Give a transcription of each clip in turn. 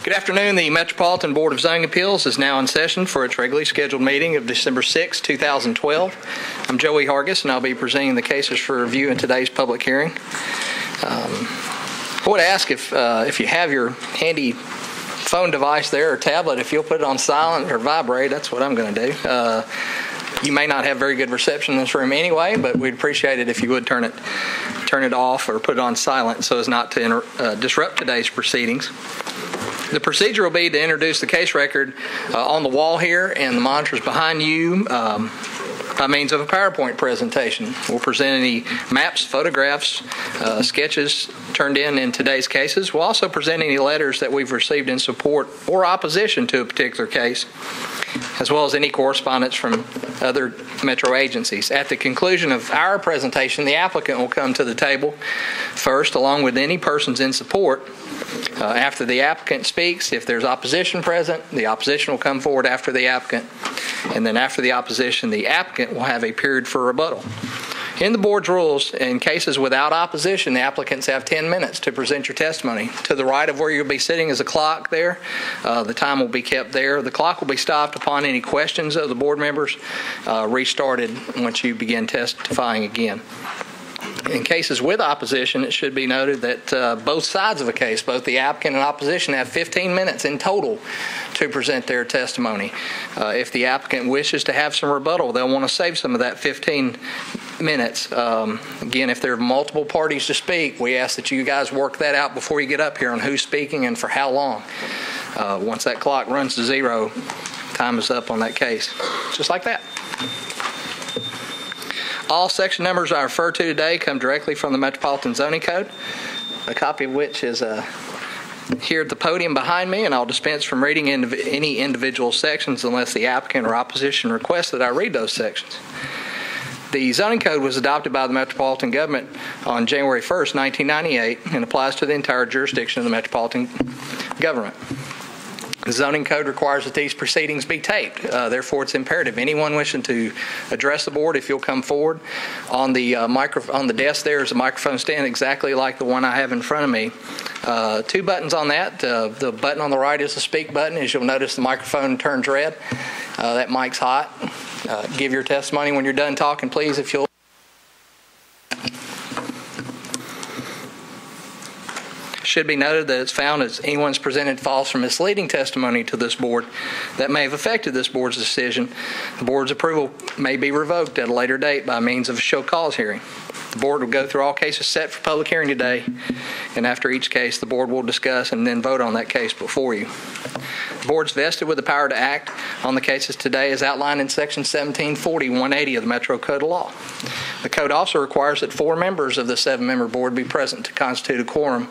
Good afternoon. The Metropolitan Board of Zoning Appeals is now in session for its regularly scheduled meeting of December 6, 2012. I'm Joey Hargis, and I'll be presenting the cases for review in today's public hearing. I would ask if you have your handy phone device there or tablet, if you'll put it on silent or vibrate. That's what I'm going to do. You may not have very good reception in this room anyway, but we'd appreciate it if you would turn it off or put it on silent so as not to disrupt today's proceedings. The procedure will be to introduce the case record on the wall here and the monitors behind you by means of a PowerPoint presentation. We'll present any maps, photographs, sketches turned in today's cases. We'll also present any letters that we've received in support or opposition to a particular case, as well as any correspondence from other Metro agencies. At the conclusion of our presentation, the applicant will come to the table first, along with any persons in support. After the applicant speaks, if there's opposition present, the opposition will come forward after the applicant. And then after the opposition, the applicant will have a period for rebuttal. In the board's rules, in cases without opposition, the applicants have 10 minutes to present your testimony. To the right of where you'll be sitting is a clock there. The time will be kept there. The clock will be stopped upon any questions of the board members, restarted once you begin testifying again. In cases with opposition, it should be noted that both sides of a case, both the applicant and opposition, have 15 minutes in total to present their testimony. If the applicant wishes to have some rebuttal, they'll want to save some of that 15 minutes. Again, if there are multiple parties to speak, we ask that you guys work that out before you get up here on who's speaking and for how long. Once that clock runs to zero, time is up on that case. Just like that. All section numbers I refer to today come directly from the Metropolitan Zoning Code, a copy of which is here at the podium behind me, and I'll dispense from reading any individual sections unless the applicant or opposition requests that I read those sections. The zoning code was adopted by the Metropolitan Government on January 1st, 1998, and applies to the entire jurisdiction of the Metropolitan Government. The zoning code requires that these proceedings be taped. Therefore, it's imperative anyone wishing to address the board, if you'll come forward. On the desk there is a microphone stand exactly like the one I have in front of me. Two buttons on that. The button on the right is the speak button. As you'll notice, the microphone turns red. That mic's hot. Give your testimony when you're done talking, please, if you'll. Should be noted that it's found as anyone's presented false or misleading testimony to this board that may have affected this board's decision, the board's approval may be revoked at a later date by means of a show cause hearing. The board will go through all cases set for public hearing today, and after each case, the board will discuss and then vote on that case before you. The board's vested with the power to act on the cases today as outlined in Section 1740-180 of the Metro Code of Law. The code also requires that 4 members of the 7-member board be present to constitute a quorum.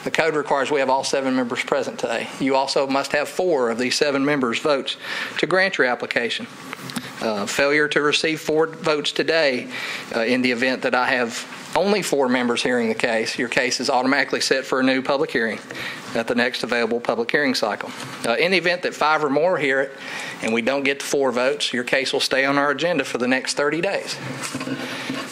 The code requires we have all 7 members present today. You also must have 4 of these 7 members' votes to grant your application. Failure to receive 4 votes today, in the event that I have only 4 members hearing the case, your case is automatically set for a new public hearing at the next available public hearing cycle. In the event that 5 or more hear it and we don't get to 4 votes, your case will stay on our agenda for the next 30 days.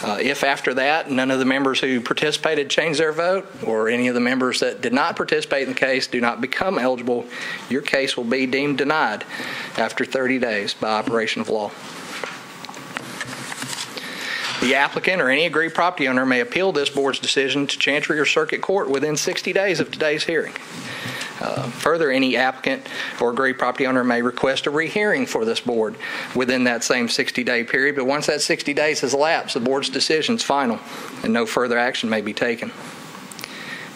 If after that none of the members who participated change their vote, or any of the members that did not participate in the case do not become eligible, your case will be deemed denied after 30 days by operation of law. The applicant or any aggrieved property owner may appeal this board's decision to Chancery or Circuit Court within 60 days of today's hearing. Further, any applicant or aggrieved property owner may request a rehearing for this board within that same 60-day period, but once that 60 days has elapsed, the board's decision is final and no further action may be taken.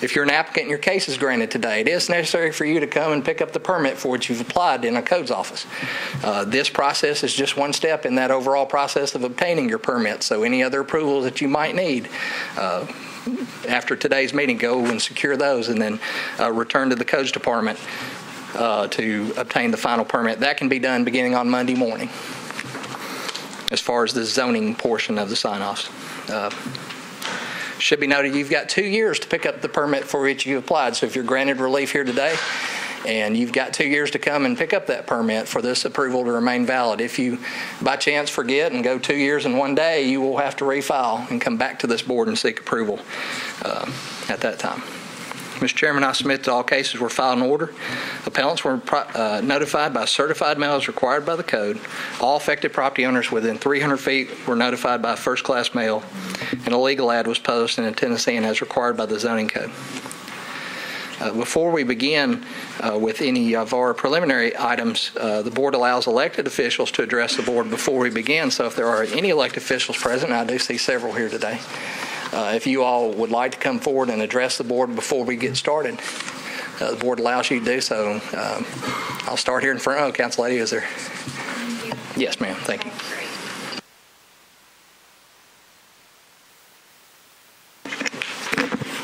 If you're an applicant and your case is granted today, it is necessary for you to come and pick up the permit for which you've applied in a codes office. This process is just one step in that overall process of obtaining your permit, so any other approvals that you might need after today's meeting, go and secure those and then return to the codes department to obtain the final permit. That can be done beginning on Monday morning as far as the zoning portion of the sign-offs. Should be noted you've got 2 years to pick up the permit for which you applied. So if you're granted relief here today and you've got 2 years to come and pick up that permit for this approval to remain valid. If you by chance forget and go 2 years and 1 day, you will have to refile and come back to this board and seek approval at that time. Mr. Chairman, I submit that all cases were filed in order. Appellants were notified by certified mail as required by the code. All affected property owners within 300 feet were notified by first-class mail, and a legal ad was posted in Tennessee and as required by the zoning code. Before we begin with any of our preliminary items, the board allows elected officials to address the board before we begin. So if there are any elected officials present, and I do see several here today, if you all would like to come forward and address the board before we get started, the board allows you to do so. I'll start here in front. Oh, Council Lady, is there? Yes, ma'am. Thank you.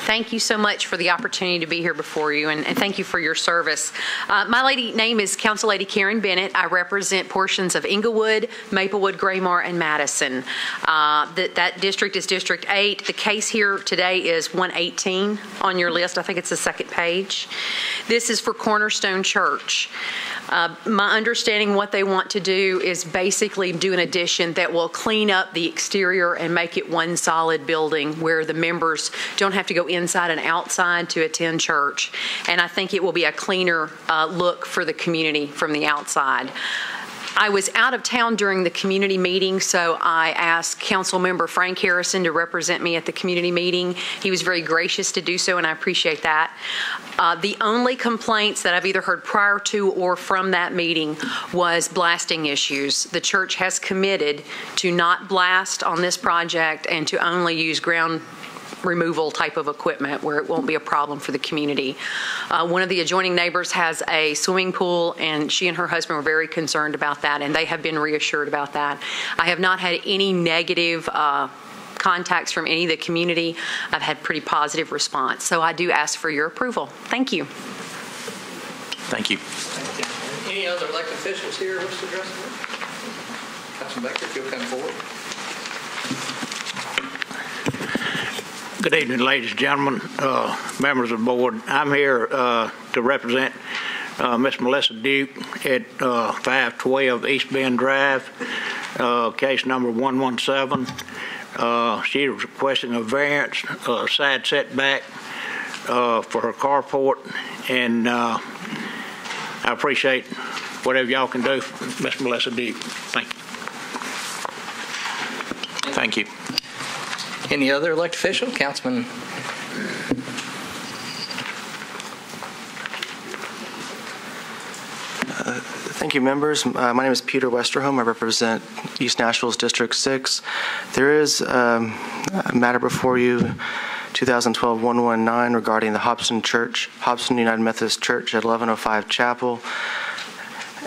Thank you so much for the opportunity to be here before you, and thank you for your service. My name is Council Lady Karen Bennett. I represent portions of Englewood, Maplewood, Graymar, and Madison. That district is District 8. The case here today is 118 on your list. I think it's the second page. This is for Cornerstone Church. My understanding, what they want to do is basically do an addition that will clean up the exterior and make it one solid building where the members don't have to go inside and outside to attend church. And I think it will be a cleaner look for the community from the outside. I was out of town during the community meeting, so I asked Council Member Frank Harrison to represent me at the community meeting. He was very gracious to do so, and I appreciate that. The only complaints that I've either heard prior to or from that meeting was blasting issues. The church has committed to not blast on this project and to only use ground removal type of equipment where it won't be a problem for the community. One of the adjoining neighbors has a swimming pool, and she and her husband were very concerned about that, and they have been reassured about that. I have not had any negative contacts from any of the community. I've had pretty positive response. So I do ask for your approval. Thank you. Thank you. Any other elected officials here wish to address the board? Councilman Becker, if you'll come forward. Good evening, ladies and gentlemen, members of the board. I'm here to represent Miss Melissa Duke at 512 East Bend Drive, case number 117. She was requesting a variance, side setback for her carport, and I appreciate whatever y'all can do for Miss Melissa Duke. Thank you. Thank you. Any other elected official? Councilman. Thank you, members. My name is Peter Westerholm. I represent East Nashville's District 6. There is a matter before you, 2012-119, regarding the Hobson United Methodist Church at 1105 Chapel.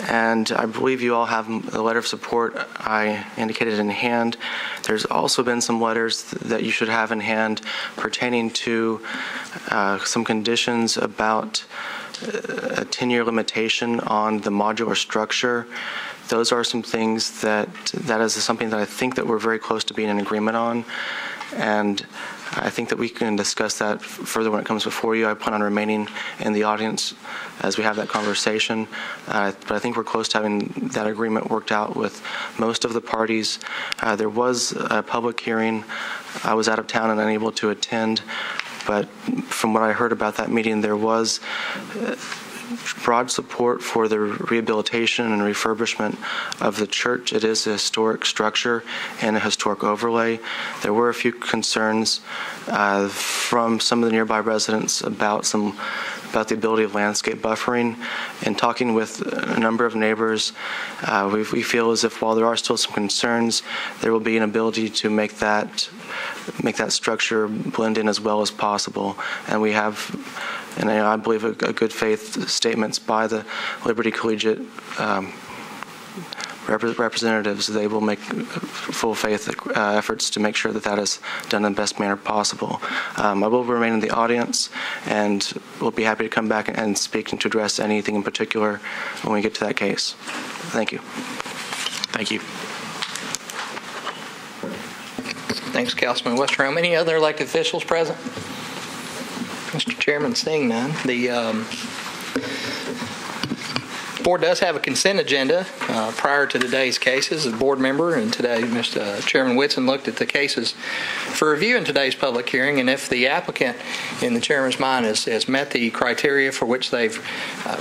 And I believe you all have the letter of support I indicated in hand. There's also been some letters that you should have in hand pertaining to some conditions about a 10-year limitation on the modular structure. Those are some things that is something that I think that we're very close to being in agreement on. And I think that we can discuss that further when it comes before you. I plan on remaining in the audience as we have that conversation. But I think we're close to having that agreement worked out with most of the parties. There was a public hearing. I was out of town and unable to attend. But from what I heard about that meeting, there was broad support for the rehabilitation and refurbishment of the church. It is a historic structure and a historic overlay. There were a few concerns from some of the nearby residents about the ability of landscape buffering. And talking with a number of neighbors, we feel as if while there are still some concerns, there will be an ability to make that structure blend in as well as possible. And we have, and I believe, a good faith statements by the Liberty Collegiate representatives. They will make full faith efforts to make sure that is done in the best manner possible. I will remain in the audience, and we'll be happy to come back and speak and to address anything in particular when we get to that case. Thank you. Thank you. Thanks, Councilman Westerholm. Any other elected officials present? Mr. Chairman, seeing none, the board does have a consent agenda prior to today's cases. The board member and today, Mr. Chairman Whitson, looked at the cases for review in today's public hearing, and if the applicant, in the chairman's mind, has met the criteria for which they've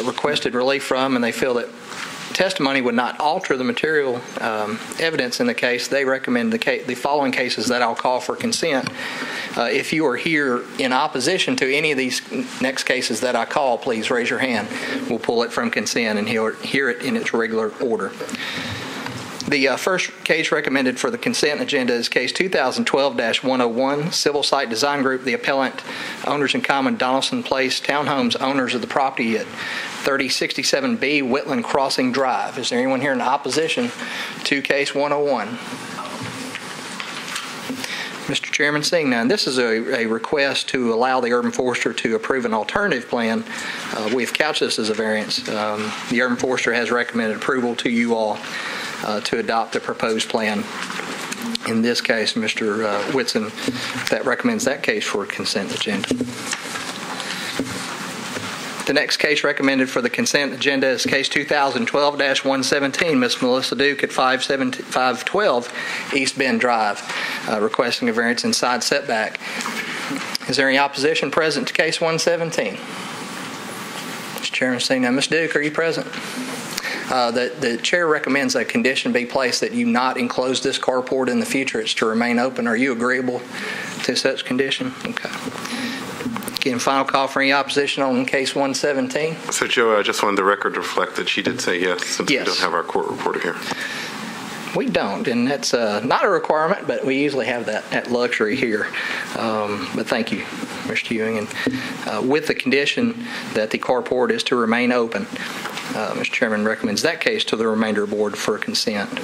requested relief from, and they feel that testimony would not alter the material evidence in the case, they recommend the following cases that I'll call for consent. If you are here in opposition to any of these next cases that I call, please raise your hand. We'll pull it from consent and hear it in its regular order. The first case recommended for the consent agenda is case 2012-101, Civil Site Design Group, the appellant, owners in common, Donaldson Place Townhomes, owners of the property at 3067B Whitland Crossing Drive. Is there anyone here in opposition to case 101? Mr. Chairman, seeing none, this is a request to allow the urban forester to approve an alternative plan. We've couched this as a variance. The urban forester has recommended approval to you all to adopt the proposed plan. In this case, Mr. Whitson, that recommends that case for consent agenda. The next case recommended for the consent agenda is case 2012-117, Ms. Melissa Duke at 512 East Bend Drive, requesting a variance in side setback. Is there any opposition present to case 117? Mr. Chairman, seeing none. Ms. Duke, are you present? The chair recommends a condition be placed that you not enclose this carport in the future. It's to remain open. Are you agreeable to such condition? Okay. Again, final call for any opposition on case 117. So, Joe, I just wanted the record to reflect that she did say yes, since Yes. we don't have our court reporter here. We don't, and that's not a requirement, but we usually have that luxury here. But thank you, Mr. Ewing. And with the condition that the carport is to remain open, Mr. Chairman recommends that case to the remainder of the board for consent.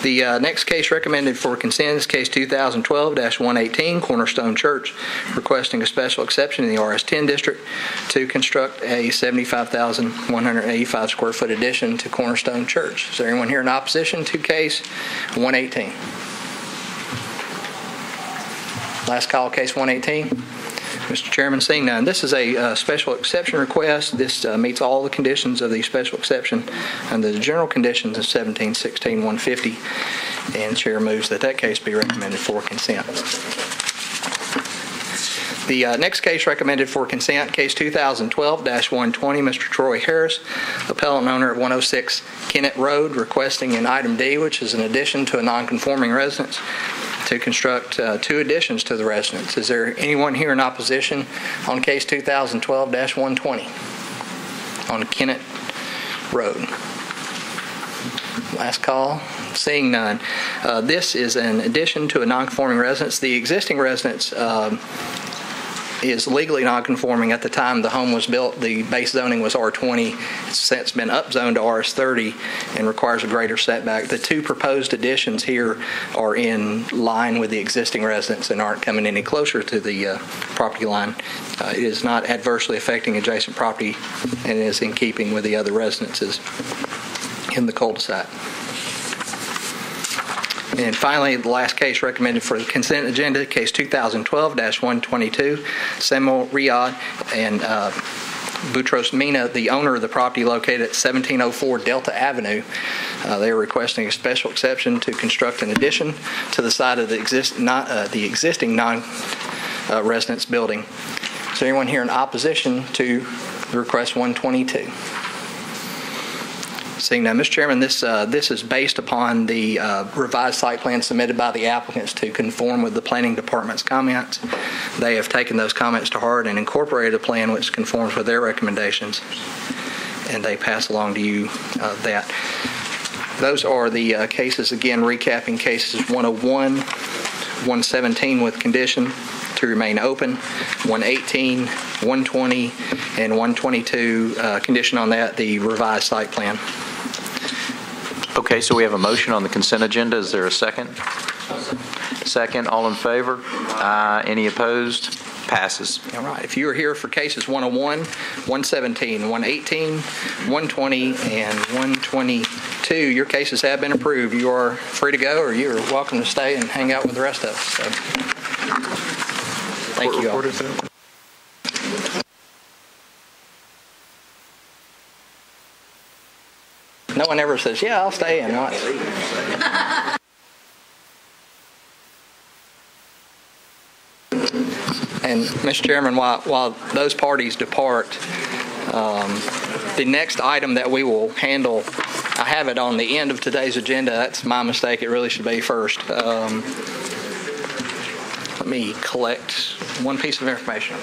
The next case recommended for consent is case 2012-118, Cornerstone Church, requesting a special exception in the RS-10 district to construct a 75,185 square foot addition to Cornerstone Church. Is there anyone here in opposition to case 118? Last call, case 118. Mr. Chairman, seeing none, this is a special exception request. This meets all the conditions of the special exception under the general conditions of 1716-150, and the chair moves that case be recommended for consent. The next case recommended for consent, case 2012-120, Mr. Troy Harris, appellant owner at 106 Kennett Road, requesting in item D, which is an addition to a non-conforming residence, to construct two additions to the residence. Is there anyone here in opposition on case 2012-120 on Kennett Road? Last call. Seeing none. This is an addition to a non-conforming residence. The existing residence is legally non-conforming at the time the home was built. The base zoning was R20. It's since been upzoned to RS30 and requires a greater setback. The two proposed additions here are in line with the existing residence and aren't coming any closer to the property line. It is not adversely affecting adjacent property and is in keeping with the other residences in the cul-de-sac. And finally, the last case recommended for the consent agenda, case 2012-122, Samuel Riyad and Boutros Mina, the owner of the property located at 1704 Delta Avenue. They are requesting a special exception to construct an addition to the side of the existing non-residence building. Is there anyone here in opposition to the request 122? Seeing none, Mr. Chairman, this is based upon the revised site plan submitted by the applicants to conform with the planning department's comments. They have taken those comments to heart and incorporated a plan which conforms with their recommendations, and they pass along to you that. Those are the cases, again, recapping cases 101, 117 with condition to remain open, 118, 120, and 122, condition on that, the revised site plan. Okay, so we have a motion on the consent agenda. Is there a second? Second. All in favor? Aye. Any opposed? Passes. All right. If you are here for cases 101, 117, 118, 120, and 122, your cases have been approved. You are free to go, or you are welcome to stay and hang out with the rest of us. So. Thank court you all. report is that? No one ever says, yeah, I'll stay and not leave. And, Mr. Chairman, while those parties depart, the next item that we will handle, I have it on the end of today's agenda. That's my mistake. It really should be first. Let me collect one piece of information.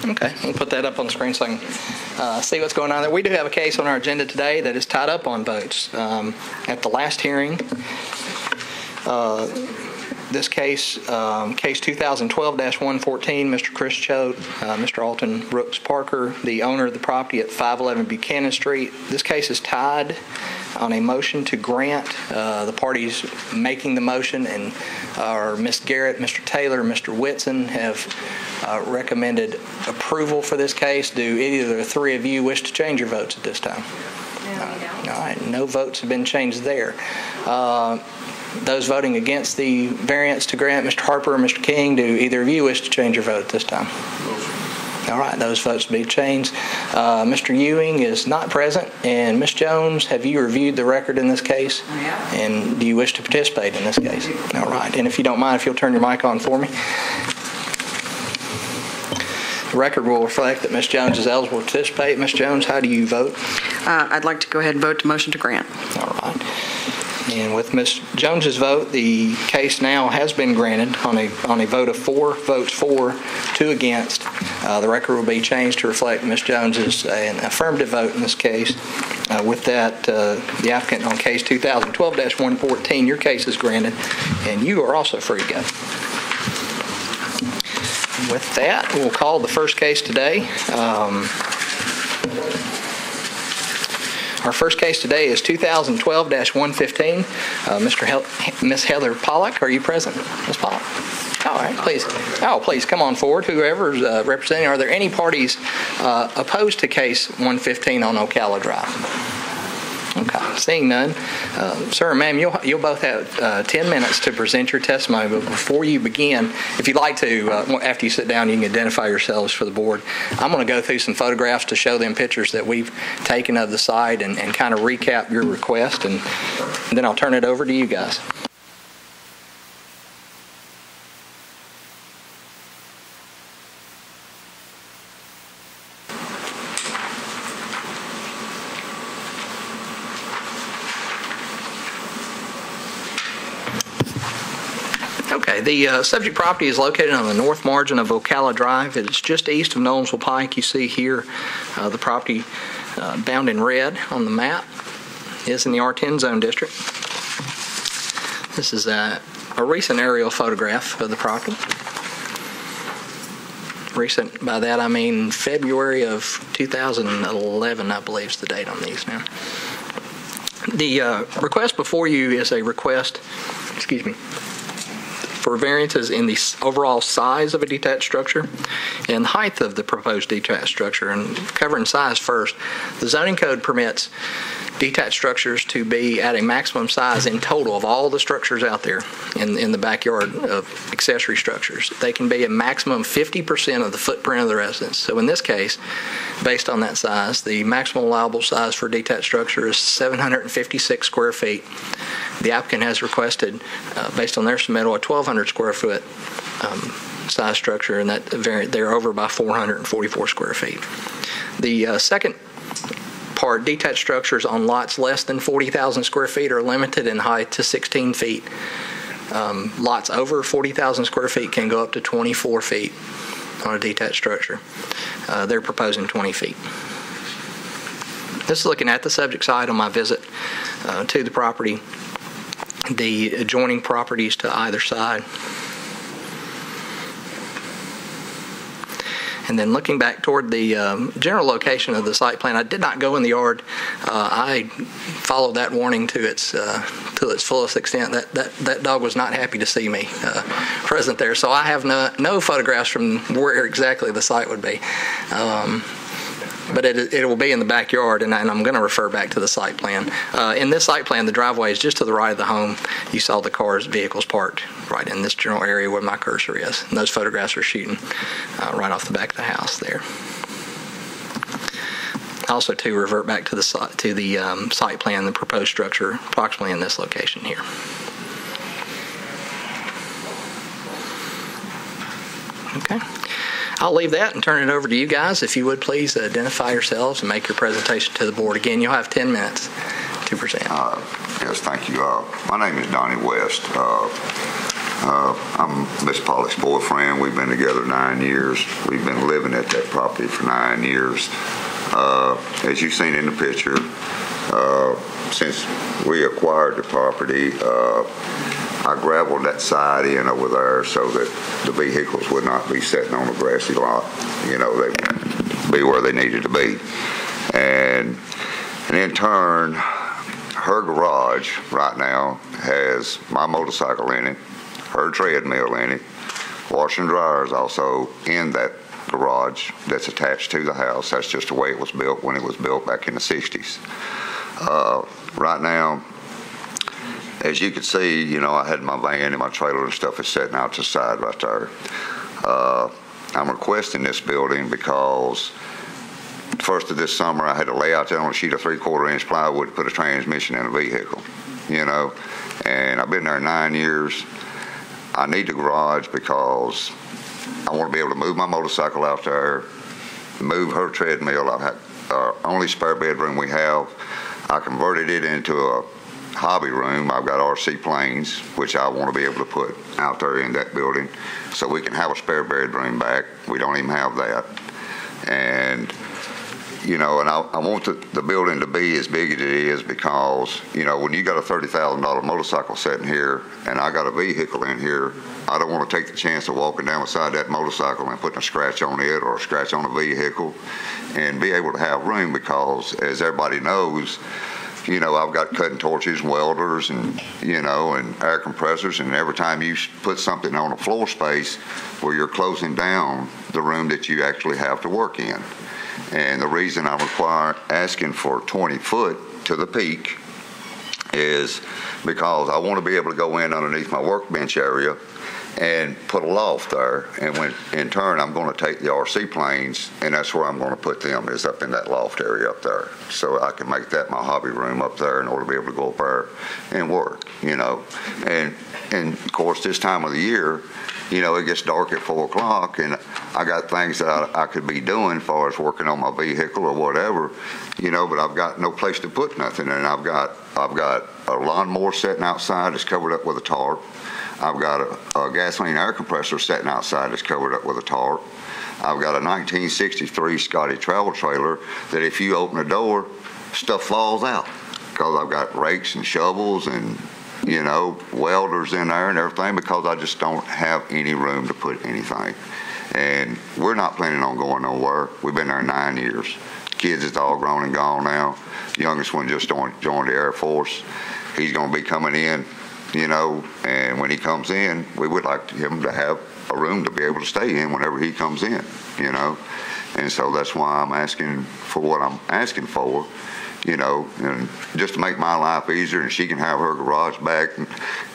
Okay, we'll put that up on the screen so I can see what's going on there. We do have a case on our agenda today that is tied up on votes. At the last hearing, this case, case 2012-114, Mr. Chris Choate, Mr. Alton Brooks Parker, the owner of the property at 511 Buchanan Street. This case is tied on a motion to grant. The parties making the motion and are Ms. Garrett, Mr. Taylor, Mr. Whitson have recommended approval for this case. Do either of the three of you wish to change your votes at this time? No. All right, no votes have been changed there. Those voting against the variance to grant, Mr. Harper or Mr. King, do either of you wish to change your vote at this time? All right, those votes will be changed. Mr. Ewing is not present. And Ms. Jones, have you reviewed the record in this case? Yeah. And do you wish to participate in this case? All right, and if you don't mind, if you'll turn your mic on for me. The record will reflect that Ms. Jones is eligible to participate. Ms. Jones, how do you vote? I'd like to go ahead and vote to motion to grant. All right. And with Ms. Jones's vote, the case now has been granted on a vote of 4 votes for, 2 against. The record will be changed to reflect Ms. Jones is an affirmative vote in this case. With that, the applicant on case 2012-114, your case is granted, and you are also free to go. With that, we'll call the first case today. Our first case today is 2012-115. Ms. Heather Pollock, are you present? Ms. Pollock? All right, please. Oh, please come on forward. Whoever's representing. Are there any parties opposed to case 115 on Ocala Drive? Okay, seeing none. Sir and ma'am, you'll both have 10 minutes to present your testimony, but before you begin, if you'd like to, after you sit down, you can identify yourselves for the board. I'm going to go through some photographs to show them pictures that we've taken of the site and kind of recap your request, and then I'll turn it over to you guys. Okay, the subject property is located on the north margin of Ocala Drive. It's just east of Nolensville Pike. You see here the property bound in red on the map is in the R10 zone district. This is a recent aerial photograph of the property. Recent, by that I mean February of 2011, I believe is the date on these now. The request before you is a request, for variances in the overall size of a detached structure and height of the proposed detached structure. And covering size first, the zoning code permits detached structures to be at a maximum size in total of all the structures out there in the backyard of accessory structures. They can be a maximum 50% of the footprint of the residence. So in this case, based on that size, the maximum allowable size for a detached structure is 756 square feet. The applicant has requested, based on their submittal, a 1,200 square foot size structure, and that they're over by 444 square feet. The second part, detached structures on lots less than 40,000 square feet are limited in height to 16 feet. Lots over 40,000 square feet can go up to 24 feet on a detached structure. They're proposing 20 feet. This is looking at the subject site on my visit to the property, the adjoining properties to either side. And then looking back toward the general location of the site plan, I did not go in the yard. I followed that warning to its fullest extent. That dog was not happy to see me present there, so I have no photographs from where exactly the site would be. But it will be in the backyard, and I'm going to refer back to the site plan. In this site plan, the driveway is just to the right of the home. You saw the vehicles parked right in this general area where my cursor is. And those photographs are shooting right off the back of the house there. Also, to revert back to the site plan, the proposed structure approximately in this location here. Okay. I'll leave that and turn it over to you guys. If you would please identify yourselves and make your presentation to the board. Again, you'll have 10 minutes to present. Yes, thank you. My name is Donnie West. I'm Miss Pollock's boyfriend. We've been together 9 years. We've been living at that property for 9 years. As you've seen in the picture, since we acquired the property, I gravelled that side in over there so that the vehicles would not be sitting on a grassy lot. You know, they'd be where they needed to be. And in turn, her garage right now has my motorcycle in it, her treadmill in it, washer and dryer is also in that garage that's attached to the house. That's just the way it was built when it was built back in the 60s. Right now, as you can see, you know, I had my van and my trailer and stuff is sitting out to the side right there. I'm requesting this building because first of this summer I had to lay out there on a sheet of 3/4 inch plywood to put a transmission in a vehicle, you know, and I've been there 9 years. I need the garage because I want to be able to move my motorcycle out there, move her treadmill. I have our only spare bedroom we have. I converted it into a hobby room. I've got RC planes, which I want to be able to put out there in that building so we can have a spare bedroom back. We don't even have that. And, you know, and I want the building to be as big as it is because, you know, when you got a $30,000 motorcycle sitting here and I got a vehicle in here, I don't want to take the chance of walking down beside that motorcycle and putting a scratch on it or a scratch on a vehicle and be able to have room because, as everybody knows, you know, I've got cutting torches and welders and, you know, and air compressors, and every time you put something on a floor space where you're closing down the room that you actually have to work in. And the reason I'm asking for 20 foot to the peak is because I want to be able to go in underneath my workbench area and put a loft there, and when in turn I'm going to take the RC planes, and that's where I'm going to put them, is up in that loft area up there, so I can make that my hobby room up there in order to be able to go up there and work, you know. And of course this time of the year, you know, it gets dark at 4 o'clock, and I got things that I could be doing as far as working on my vehicle or whatever, you know, but I've got no place to put nothing, and I've got a lawnmower sitting outside that's covered up with a tarp. I've got a gasoline air compressor sitting outside that's covered up with a tarp. I've got a 1963 Scotty travel trailer that if you open the door, stuff falls out because I've got rakes and shovels and, you know, welders in there and everything because I just don't have any room to put anything. And we're not planning on going nowhere. We've been there 9 years. Kids is all grown and gone now. The youngest one just joined the Air Force. He's going to be coming in, you know, and when he comes in, we would like him to have a room to be able to stay in whenever he comes in, you know. And so that's why I'm asking for what I'm asking for, you know, and just to make my life easier, and she can have her garage back, and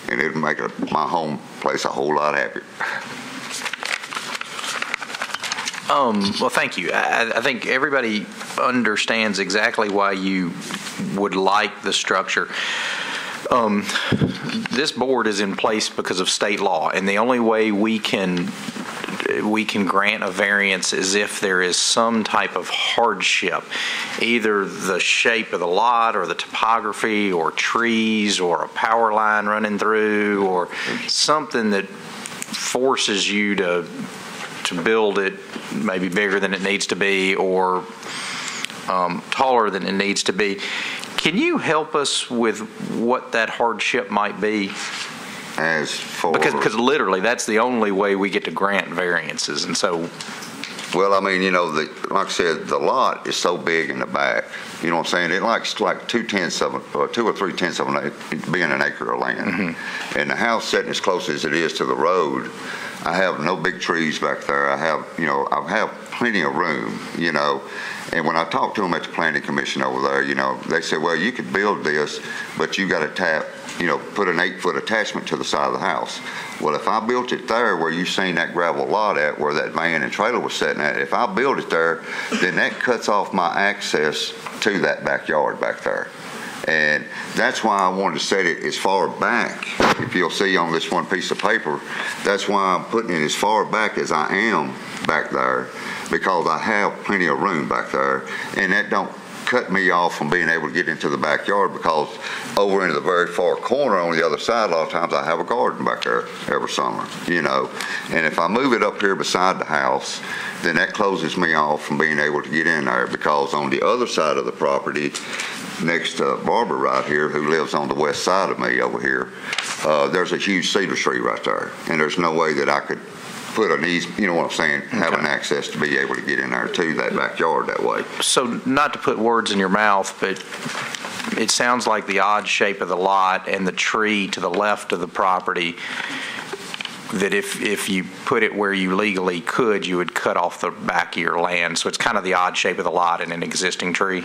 it'll make my home place a whole lot happier. Well, thank you. I think everybody understands exactly why you would like the structure. This board is in place because of state law, and the only way we can we can grant a variance is if there is some type of hardship, either the shape of the lot or the topography or trees or a power line running through or something that forces you to build it maybe bigger than it needs to be or taller than it needs to be. Can you help us with what that hardship might be? As for Because literally that's the only way we get to grant variances, and so. Well, I mean, like I said, the lot is so big in the back. You know what I'm saying? It likes like 2 or 3/10 of an acre, being an acre of land. Mm-hmm. And the house sitting as close as it is to the road, I have no big trees back there. I have plenty of room, And when I talked to them at the planning commission over there, they said, well, you could build this, but you got to put an 8-foot attachment to the side of the house. Well, if I built it there where you seen that gravel lot at, where that van and trailer was sitting at, if I build it there, then that cuts off my access to that backyard back there. And that's why I wanted to set it as far back. If you'll see on this one piece of paper, that's why I'm putting it as far back as I am back there, because I have plenty of room back there, and that don't cut me off from being able to get into the backyard, because over into the very far corner on the other side, a lot of times I have a garden back there every summer, And if I move it up here beside the house, then that closes me off from being able to get in there, because on the other side of the property, next to Barbara right here, who lives on the west side of me over here, there's a huge cedar tree right there, and there's no way that I could put an easement, you know what I'm saying, have an access to be able to get in there to that backyard that way. So not to put words in your mouth, but it sounds like the odd shape of the lot and the tree to the left of the property, that if you put it where you legally could, you would cut off the back of your land. So it's kind of the odd shape of the lot and an existing tree.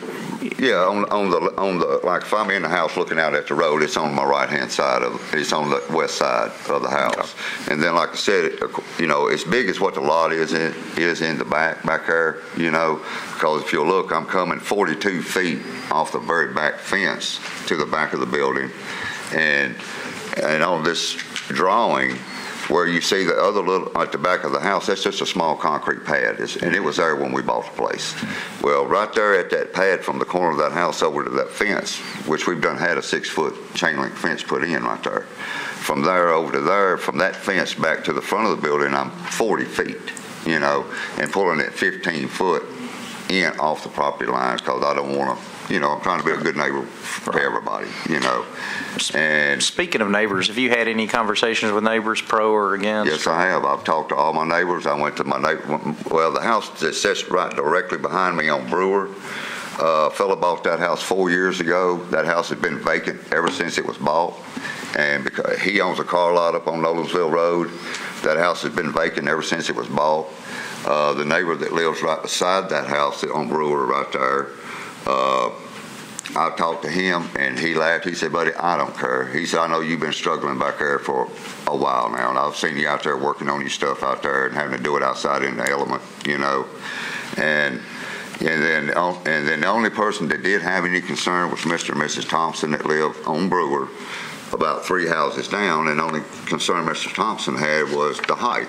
Yeah, on the like if I'm in the house looking out at the road, it's on my right hand side it's on the west side of the house. Okay. And then like I said, as big as what the lot is in the back there, because if you look, I'm coming 42 feet off the very back fence to the back of the building, and on this drawing, where you see the other little, at the back of the house, that's just a small concrete pad, and it was there when we bought the place. Well, right there at that pad from the corner of that house over to that fence, which we've done had a 6-foot chain link fence put in right there. From there over to there, from that fence back to the front of the building, I'm 40 feet, and pulling it 15 foot in off the property lines, because I don't want to, I'm trying to be a good neighbor to everybody, And speaking of neighbors, have you had any conversations with neighbors, pro or against? Yes, I have. I've talked to all my neighbors. I went to my the house that sits right directly behind me on Brewer. A fella bought that house 4 years ago. That house has been vacant ever since it was bought. And because he owns a car lot up on Nolensville Road, that house has been vacant ever since it was bought. The neighbor that lives right beside that house on Brewer right there, I talked to him, and he laughed. He said, buddy, I don't care. He said, I know you've been struggling back there for a while now, and I've seen you out there working on your stuff out there and having to do it outside in the element, And then the only person that did have any concern was Mr. and Mrs. Thompson that lived on Brewer about 3 houses down, and the only concern Mr. Thompson had was the height.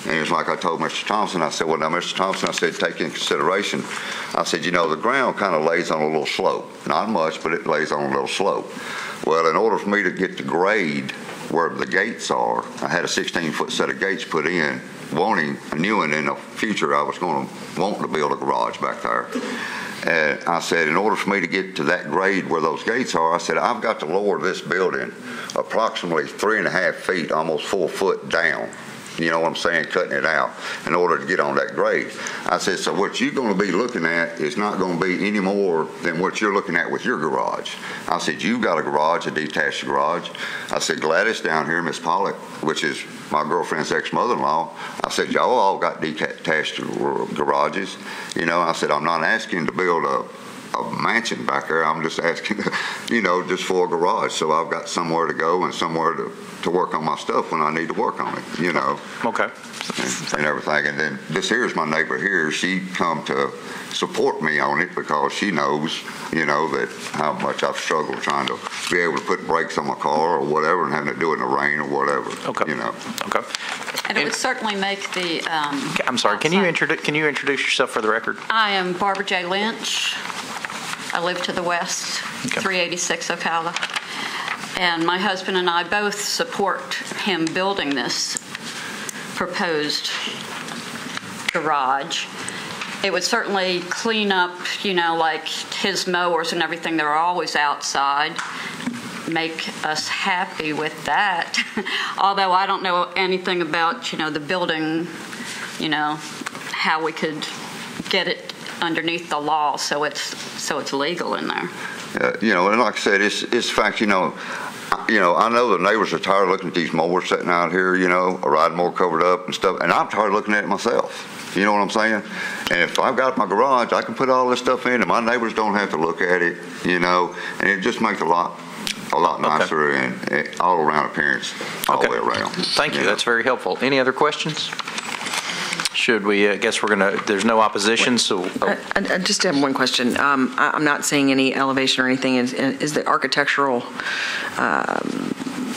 And it was like I told Mr. Thompson, I said, well, now, Mr. Thompson, I said, take into consideration, I said, the ground kind of lays on a little slope. Not much, but it lays on a little slope. Well, in order for me to get the grade where the gates are, I had a 16-foot set of gates put in, wanting a new one in the future. I was want to build a garage back there. And I said, in order for me to get to that grade where those gates are, I said, I've got to lower this building approximately 3.5 feet, almost 4 foot down. You know what I'm saying, cutting it out in order to get on that grade. I said, so what you're going to be looking at is not going to be any more than what you're looking at with your garage. I said, you've got a garage, a detached garage. I said, Gladys down here, Miss Pollock, which is my girlfriend's ex-mother-in-law, I said, y'all all got detached garages. I said, I'm not asking to build a mansion back there. I'm just asking, just for a garage. So I've got somewhere to go and somewhere to work on my stuff when I need to work on it, Okay. And everything. And then this here's my neighbor here. She come to support me on it because she knows, that how much I've struggled trying to be able to put brakes on my car or whatever and having to do it in the rain or whatever, Okay. Okay. And it would certainly make the. I'm sorry. Can you introduce yourself for the record? I am Barbara J. Lynch. I live to the west, 386 Ocala. And my husband and I both support him building this proposed garage. It would certainly clean up, like his mowers and everything. They're always outside. Make us happy with that. Although I don't know anything about, the building, how we could get it underneath the law so it's legal in there. And like I said, it's the fact, I know the neighbors are tired of looking at these mowers sitting out here, a riding mower covered up and stuff, and I'm tired of looking at it myself. You know what I'm saying? And if I've got my garage, I can put all this stuff in, and my neighbors don't have to look at it, and it just makes a lot nicer and all around appearance all the way around. Thank you. That's very helpful. Any other questions? Should we? I guess we're going to. There's no opposition, so. I just have one question. I'm not seeing any elevation or anything. Is the architectural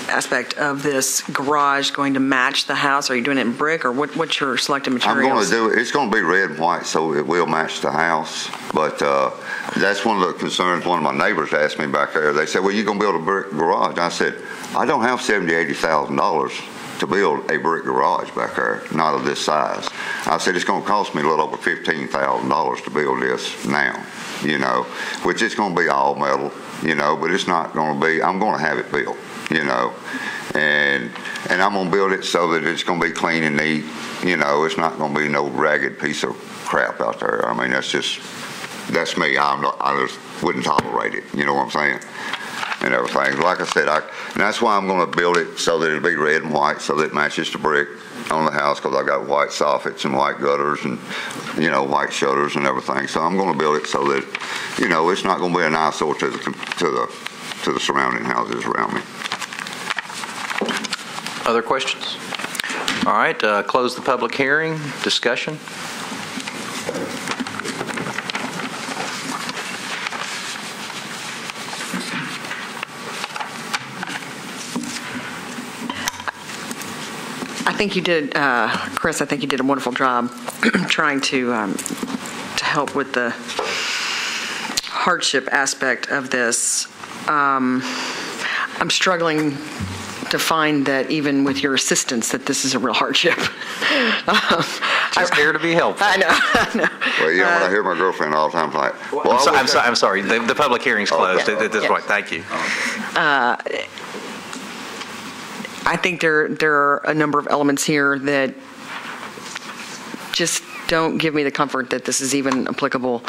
aspect of this garage going to match the house? Are you doing it in brick, or what's your selected materials? I'm going to do it. It's going to be red and white, so it will match the house. But that's one of the concerns one of my neighbors asked me back there. They said, well, you're going to build a brick garage. I said, I don't have $70,000, $80,000 to build a brick garage back there, not of this size. I said, it's going to cost me a little over $15,000 to build this now, which is going to be all metal, but it's not going to be, I'm going to have it built. And I'm going to build it so that it's going to be clean and neat. It's not going to be no ragged piece of crap out there. I mean, that's me. I just wouldn't tolerate it. You know what I'm saying? And everything. Like I said, and that's why I'm going to build it so that it'll be red and white, so that it matches the brick on the house, because I got white soffits and white gutters and white shutters and everything. So I'm going to build it so that it's not going to be an eyesore to the surrounding houses around me. Other questions? All right, close the public hearing. Discussion? I think you did, Chris, I think you did a wonderful job trying to help with the hardship aspect of this. I'm struggling to find that even with your assistance that this is a real hardship. Just here to be helpful. I know. Well, when I hear my girlfriend all the time, like, well, I'm sorry. The public hearing's closed at this point. Thank you. I think there are a number of elements here that just don't give me the comfort that this is even applicable.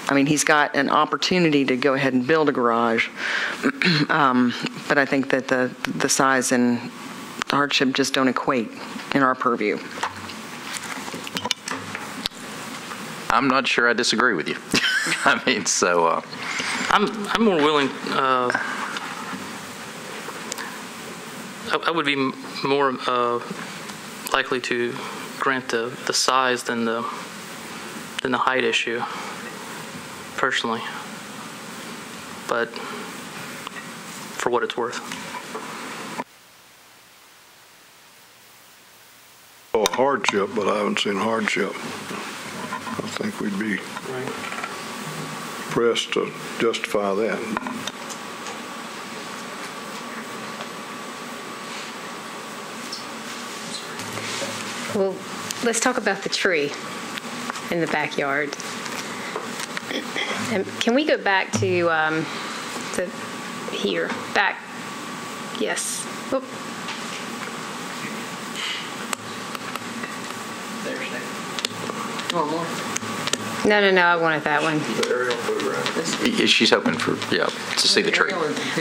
I mean, he's got an opportunity to go ahead and build a garage, but I think that the size and the hardship just don't equate in our purview. I'm not sure I disagree with you. I mean, so I'm more willing. I would be more likely to grant the size than the height issue, personally. But for what it's worth. Oh, hardship, but I haven't seen hardship. I think we'd be pressed to justify that. Well, let's talk about the tree in the backyard. And can we go back to here? Back. Yes. Oop. No, I wanted that one. she's hoping for, to see the tree.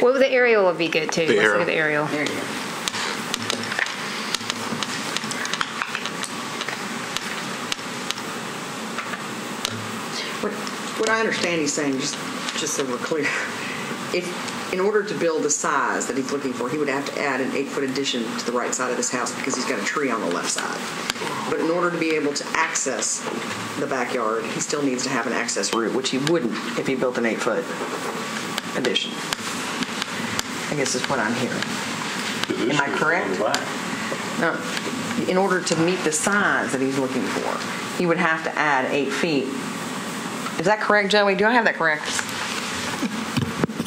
Well, the aerial will be good too. Let's look at the aerial. There you go. What I understand he's saying, just so we're clear, if in order to build the size that he's looking for, he would have to add an 8-foot addition to the right side of his house because he's got a tree on the left side. But in order to be able to access the backyard, he still needs to have an access route, which he wouldn't if he built an 8-foot addition. I guess is what I'm hearing. Am I correct? Now, in order to meet the size that he's looking for, he would have to add 8 feet. Is that correct, Joey? Do I have that correct?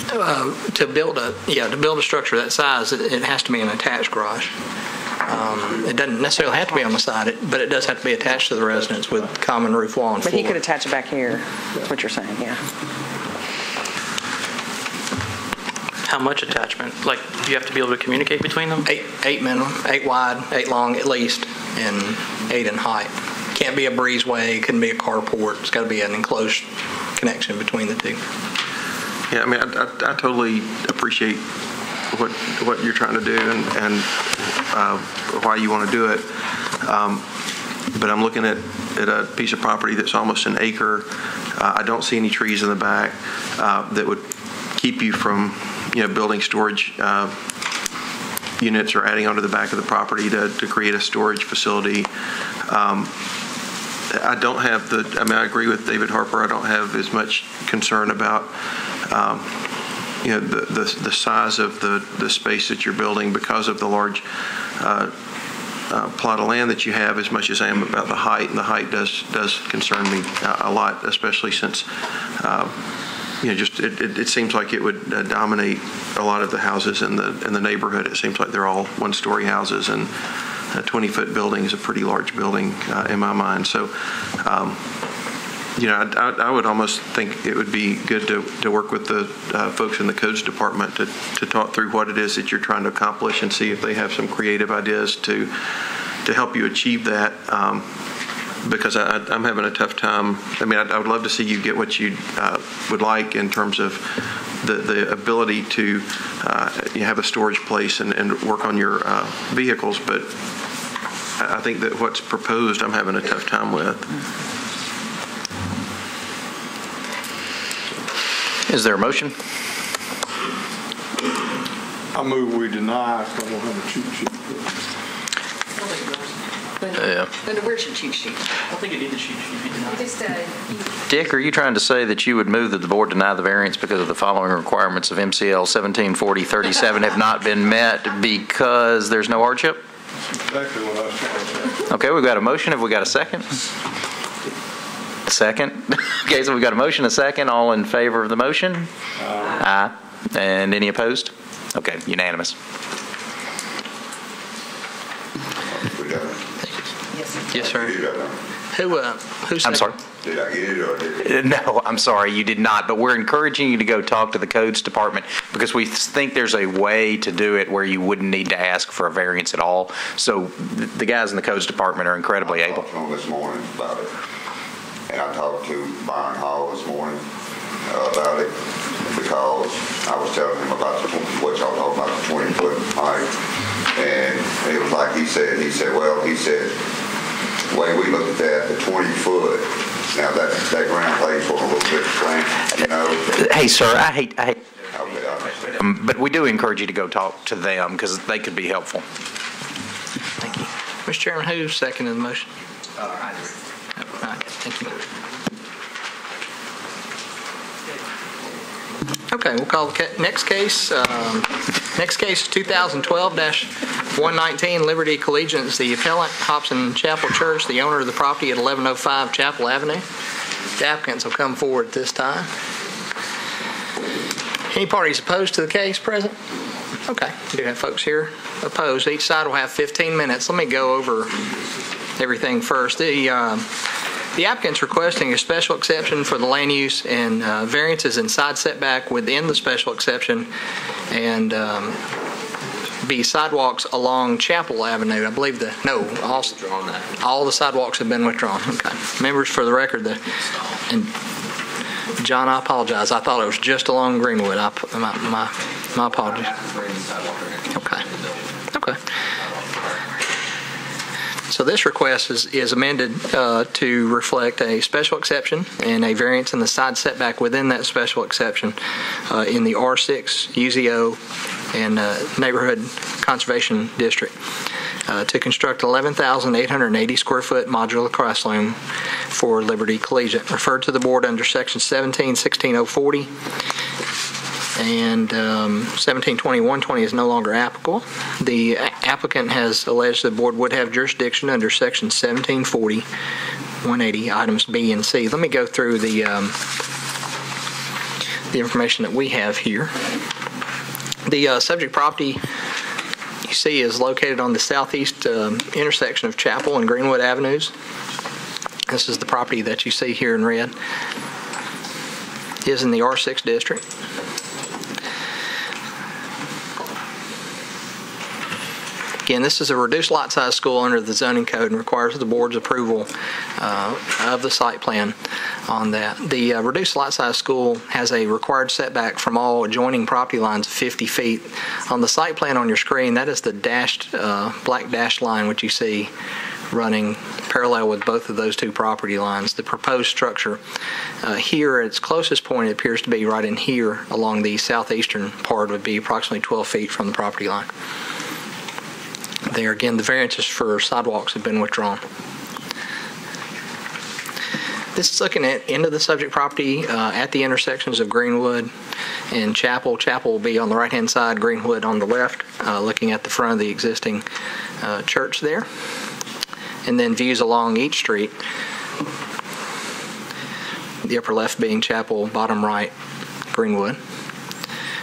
To build a structure that size, it has to be an attached garage. It doesn't necessarily have to be on the side, but it does have to be attached to the residence with common roof, wall, and floor. But he could attach it back here. That's what you're saying, yeah. How much attachment? Like, you have to be able to communicate between them? 8 minimum, 8 wide, 8 long at least, and 8 in height. Can't be a breezeway, couldn't be a carport. It's got to be an enclosed connection between the two. Yeah, I mean, I totally appreciate what you're trying to do and why you want to do it. But I'm looking at a piece of property that's almost an acre. I don't see any trees in the back that would keep you from, building storage units or adding onto the back of the property to create a storage facility. I don't have I agree with David Harper. I don't have as much concern about the size of the space that you're building because of the large plot of land that you have, as much as I am about the height. And the height does concern me a lot, especially since it seems like it would dominate a lot of the houses in the neighborhood. It seems like they're all one-story houses, and a 20-foot building is a pretty large building in my mind. So, I would almost think it would be good to work with the folks in the codes department to talk through what it is that you're trying to accomplish and see if they have some creative ideas to help you achieve that. Because I'm having a tough time. I mean, I would love to see you get what you would like in terms of the ability to have a storage place and work on your vehicles, but I think that what's proposed, I'm having a tough time with. Is there a motion? I move we deny, so I don't have a cheat sheet. Yeah. Linda, where's your cheat sheet? I think you need the cheat sheet. Dick, are you trying to say that you would move that the board deny the variance because of the following requirements of MCL 1740-37 have not been met because there's no hardship? Exactly what I was trying to say. Okay, we've got a motion. Have we got a second? A second? Okay, so we've got a motion, a second. All in favor of the motion? Aye. And any opposed? Okay, unanimous. Yes, sir. Who's I'm sorry? Did I get it or did No, I'm sorry, you did not. But we're encouraging you to go talk to the codes department because we think there's a way to do it where you wouldn't need to ask for a variance at all. So the guys in the codes department are incredibly able. I talked to them this morning about it. And I talked to Byron Hall this morning about it because I was telling him about what y'all talking about, the 20-foot height. And it was like he said, the way we looked at that, the 20-foot, now that ground plate's for a little bit slant, Hey, sir, I hate. Okay, I understand. But we do encourage you to go talk to them because they could be helpful. Thank you. Mr. Chairman, who seconded the motion? I did. Okay, thank you. Okay, we'll call the next case. Next case is 2012-119 Liberty Collegiate is the appellant, Hobson Chapel Church, the owner of the property at 1105 Chapel Avenue. The applicants will come forward at this time. Any parties opposed to the case present? Okay, we do have folks here opposed. Each side will have 15 minutes. Let me go over everything first. The applicant's requesting a special exception for the land use and variances in side setback within the special exception and be sidewalks along Chapel Avenue. I believe all the sidewalks have been withdrawn. Okay. Members, for the record, and John, I apologize. I thought it was just along Greenwood. My apologies. Okay. So this request is amended to reflect a special exception and a variance in the side setback within that special exception in the R6 UZO and Neighborhood Conservation District to construct 11,880 square foot modular classroom for Liberty Collegiate, referred to the board under Section 17-16-040 and 172120 is no longer applicable. The applicant has alleged the board would have jurisdiction under section 1740, 180, items B and C. Let me go through the information that we have here. The subject property you see is located on the southeast intersection of Chapel and Greenwood Avenues. This is the property that you see here in red. It is in the R6 district. Again, this is a reduced lot size school under the zoning code and requires the board's approval of the site plan on that. The reduced lot size school has a required setback from all adjoining property lines of 50 feet. On the site plan on your screen, that is the dashed, black dashed line which you see running parallel with both of those two property lines. The proposed structure here at its closest point, it appears to be right in here along the southeastern part, would be approximately 12 feet from the property line. There again, the variances for sidewalks have been withdrawn. This is looking into the subject property at the intersections of Greenwood and Chapel. Chapel will be on the right-hand side, Greenwood on the left, looking at the front of the existing church there. And then views along each street, the upper left being Chapel, bottom right, Greenwood.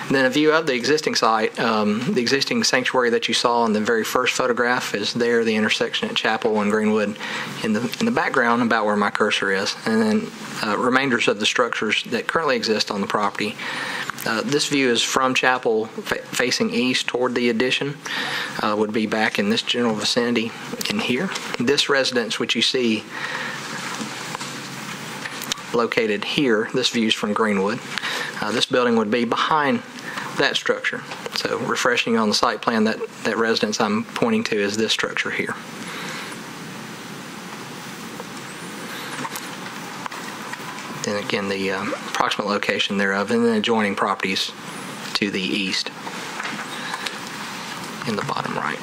And then a view of the existing site, the existing sanctuary that you saw in the very first photograph is there, the intersection at Chapel and Greenwood in the background about where my cursor is. And then remainders of the structures that currently exist on the property. This view is from Chapel facing east toward the addition, would be back in this general vicinity in here. This residence, which you see located here, this view is from Greenwood. This building would be behind that structure. So refreshing you on the site plan, that residence I'm pointing to is this structure here. Then again, the approximate location thereof, and then adjoining properties to the east in the bottom right.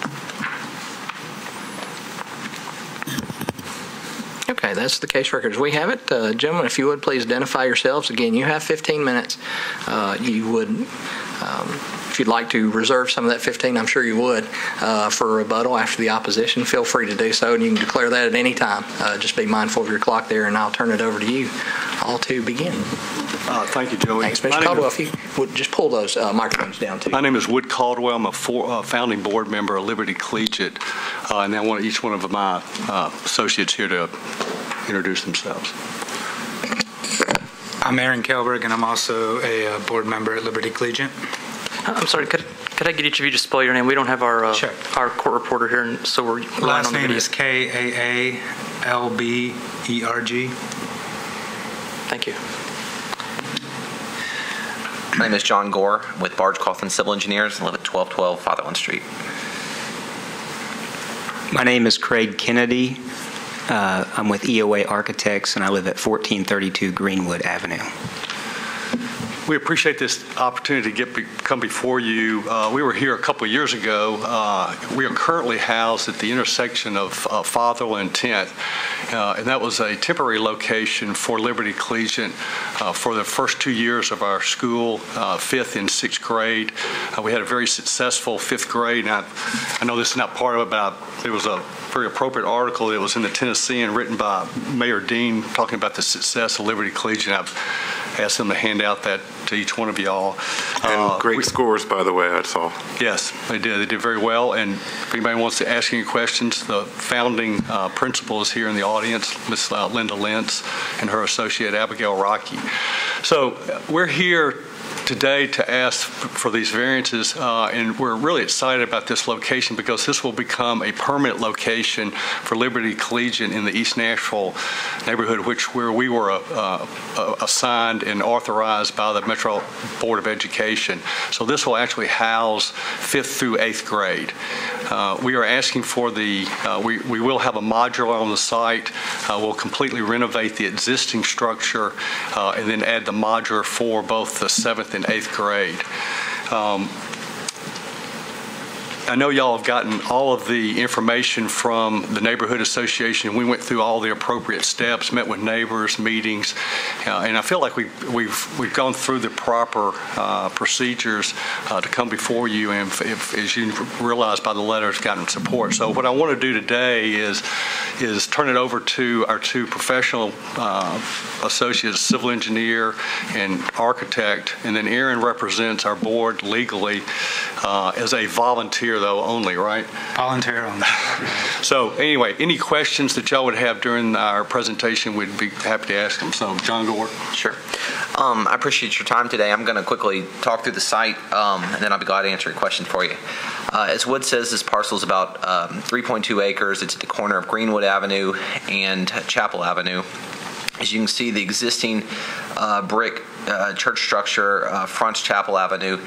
Okay, that's the case records. We have it. Gentlemen, if you would, please identify yourselves. Again, you have 15 minutes. You would, if you'd like to reserve some of that 15, I'm sure you would, for a rebuttal after the opposition, feel free to do so, and you can declare that at any time. Just be mindful of your clock there, and I'll turn it over to you all to begin. Thank you, Joey. Thanks, Mr. Caldwell. If you would just pull those microphones down, too. My name is Wood Caldwell. I'm a founding board member of Liberty Collegiate, and I want each one of my associates here to introduce themselves. I'm Aaron Kelberg, and I'm also a board member at Liberty Collegiate. I'm sorry, could I get each of you to spell your name? We don't have our our court reporter here, and so we're relying Last on the name video. is Kaaalberg. Thank you. My name is John Gore. I'm with Barge Coughlin Civil Engineers. I live at 1212 Fatherland Street. My name is Craig Kennedy. I'm with EOA Architects, and I live at 1432 Greenwood Avenue. We appreciate this opportunity to come before you. We were here a couple of years ago. We are currently housed at the intersection of Fatherland and 10th, and that was a temporary location for Liberty Collegiate for the first 2 years of our school, 5th and 6th grade. We had a very successful 5th grade. Now, I know this is not part of it, but there was a very appropriate article that was in the Tennessean written by Mayor Dean talking about the success of Liberty Collegiate. I've asked them to hand out that to each one of y'all. And great scores, by the way, I saw. Yes, they did. They did very well. And if anybody wants to ask any questions, the founding principal is here in the audience, Ms. Linda Lentz, and her associate, Abigail Rocky. So we're here today to ask for these variances, and we're really excited about this location because this will become a permanent location for Liberty Collegiate in the East Nashville neighborhood, where we were assigned and authorized by the Metro Board of Education. So this will actually house 5th through 8th grade. We are asking for we will have a modular on the site. We'll completely renovate the existing structure and then add the modular for both the 7th and 8th grade. I know y'all have gotten all of the information from the neighborhood association. We went through all the appropriate steps, met with neighbors, meetings, and I feel like we've gone through the proper procedures to come before you, and if, as you realize by the letter, it's gotten support. So what I want to do today is turn it over to our two professional associates, civil engineer and architect, and then Aaron represents our board legally as a volunteer, though, only, right? Volunteer only. So anyway, any questions that y'all would have during our presentation, we'd be happy to ask them. So, John Gore. Sure. I appreciate your time today. I'm going to quickly talk through the site, and then I'll be glad to answer your question for you. As Wood says, this parcel is about 3.2 acres. It's at the corner of Greenwood Avenue and Chapel Avenue. As you can see, the existing brick church structure fronts Chapel Avenue,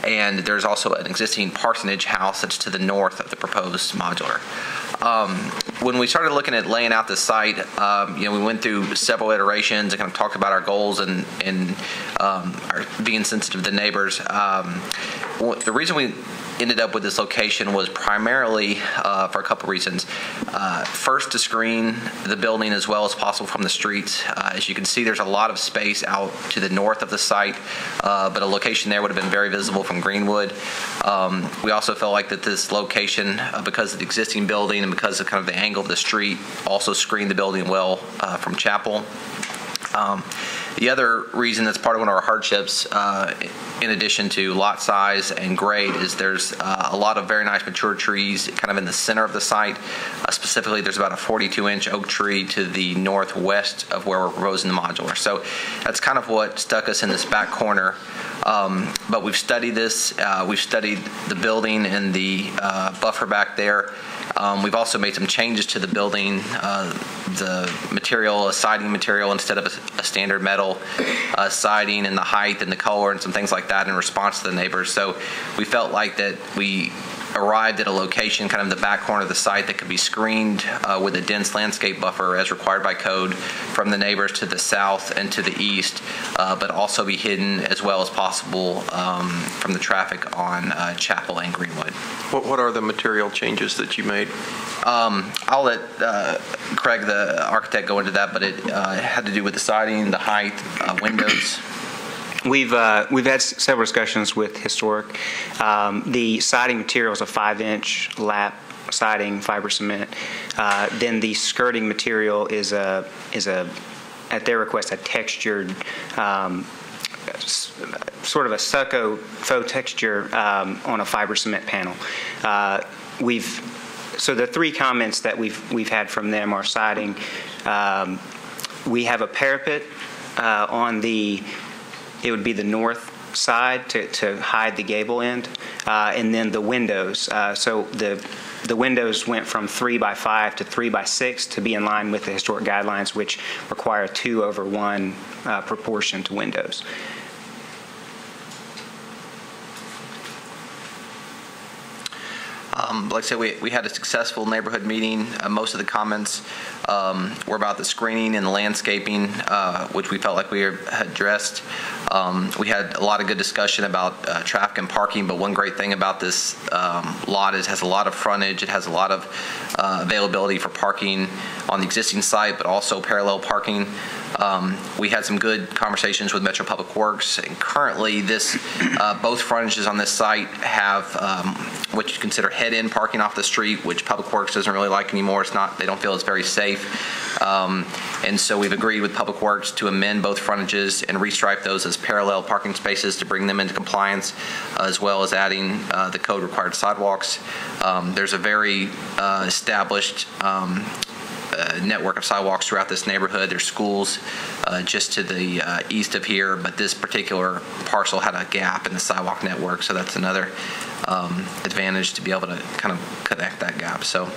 and there's also an existing parsonage house that's to the north of the proposed modular. When we started looking at laying out the site, we went through several iterations and kind of talked about our goals and our being sensitive to neighbors. The reason we ended up with this location was primarily for a couple reasons. First, to screen the building as well as possible from the streets. As you can see, there's a lot of space out to the north of the site, but a location there would have been very visible from Greenwood. We also felt like that this location, because of the existing building and because of kind of the angle of the street, also screened the building well from Chapel. The other reason that's part of one of our hardships, in addition to lot size and grade, is there's a lot of very nice mature trees kind of in the center of the site. Specifically, there's about a 42-inch oak tree to the northwest of where we're proposing the modular. So that's kind of what stuck us in this back corner. But we've studied this. We've studied the building and the buffer back there. We've also made some changes to the building, the material, a siding material instead of a standard metal siding, and the height and the color and some things like that in response to the neighbors. So we felt like that we arrived at a location kind of in the back corner of the site that could be screened with a dense landscape buffer as required by code from the neighbors to the south and to the east, but also be hidden as well as possible from the traffic on Chapel and Greenwood. What are the material changes that you made? I'll let Craig, the architect, go into that, but it had to do with the siding, the height, windows. We've had several discussions with Historic. The siding material is a 5-inch lap siding fiber cement. Then the skirting material is a at their request a textured sort of a stucco faux texture on a fiber cement panel. So the three comments that we've had from them are siding. We have a parapet on it would be the north side to hide the gable end, and then the windows. So the windows went from 3x5 to 3x6 to be in line with the historic guidelines, which require 2:1 proportion to windows. Like I said, we had a successful neighborhood meeting. Most of the comments were about the screening and the landscaping, which we felt like we had addressed. We had a lot of good discussion about traffic and parking, but one great thing about this lot is it has a lot of frontage. It has a lot of availability for parking on the existing site, but also parallel parking. We had some good conversations with Metro Public Works, and currently both frontages on this site have what you consider head-in parking off the street, which Public Works doesn't really like anymore. They don't feel it's very safe. And so we've agreed with Public Works to amend both frontages and restripe those as parallel parking spaces to bring them into compliance, as well as adding the code required sidewalks. There's a very established network of sidewalks throughout this neighborhood. There's schools just to the east of here, but this particular parcel had a gap in the sidewalk network, so that's another advantage to be able to kind of connect that gap. So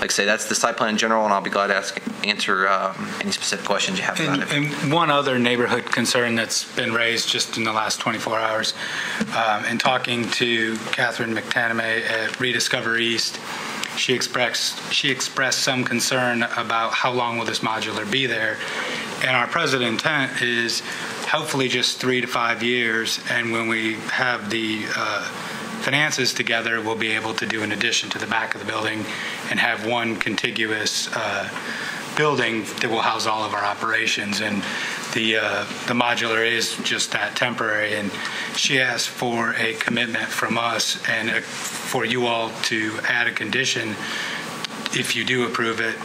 like I say, that's the site plan in general, and I'll be glad to answer any specific questions you have about it. And one other neighborhood concern that's been raised just in the last 24 hours, in talking to Catherine McTaname at Rediscover East, she expressed some concern about how long will this modular be there. And our present intent is hopefully just 3 to 5 years, and when we have the finances together, we'll be able to do an addition to the back of the building and have one contiguous building that will house all of our operations. And the modular is just that, temporary. And she asked for a commitment from us and for you all to add a condition, if you do approve it,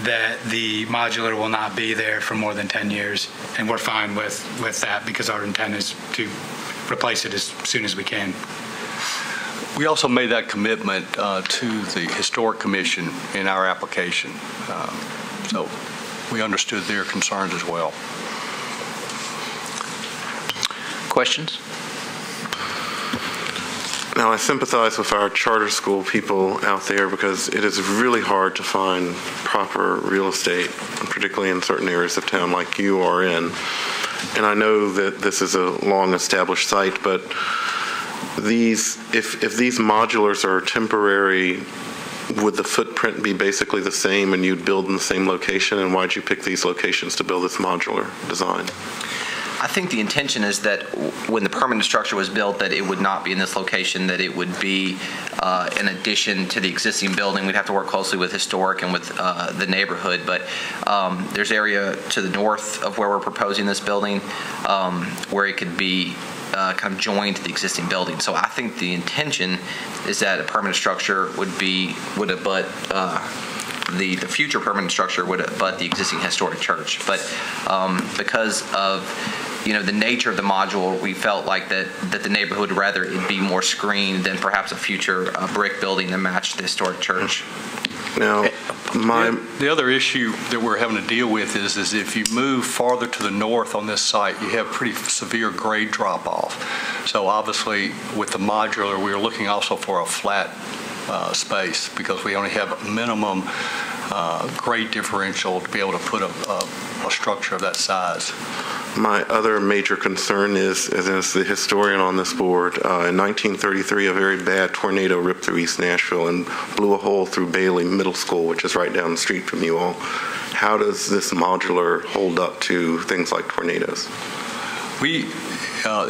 that the modular will not be there for more than 10 years. And we're fine with that because our intent is to replace it as soon as we can. We also made that commitment to the Historic Commission in our application. So we understood their concerns as well. Questions? Now, I sympathize with our charter school people out there because it is really hard to find proper real estate, particularly in certain areas of town like you are in. And I know that this is a long-established site, but if these modulars are temporary, would the footprint be basically the same and you'd build in the same location? And why'd you pick these locations to build this modular design? I think the intention is that when the permanent structure was built, that it would not be in this location, that it would be an addition to the existing building. We'd have to work closely with Historic and with the neighborhood, but there's area to the north of where we're proposing this building where it could be kind of joined to the existing building. So I think the intention is that a permanent structure would abut the future permanent structure would abut the existing historic church. But because of the nature of the module, we felt like that the neighborhood would rather it be more screened than perhaps a future brick building that matched the historic church. Now, the other issue that we're having to deal with is if you move farther to the north on this site, you have pretty severe grade drop-off. So obviously, with the modular, we're looking also for a flat space because we only have a minimum grade differential to be able to put a structure of that size. My other major concern is, as the historian on this board, in 1933, a very bad tornado ripped through East Nashville and blew a hole through Bailey Middle School, which is right down the street from you all. How does this modular hold up to things like tornadoes? We,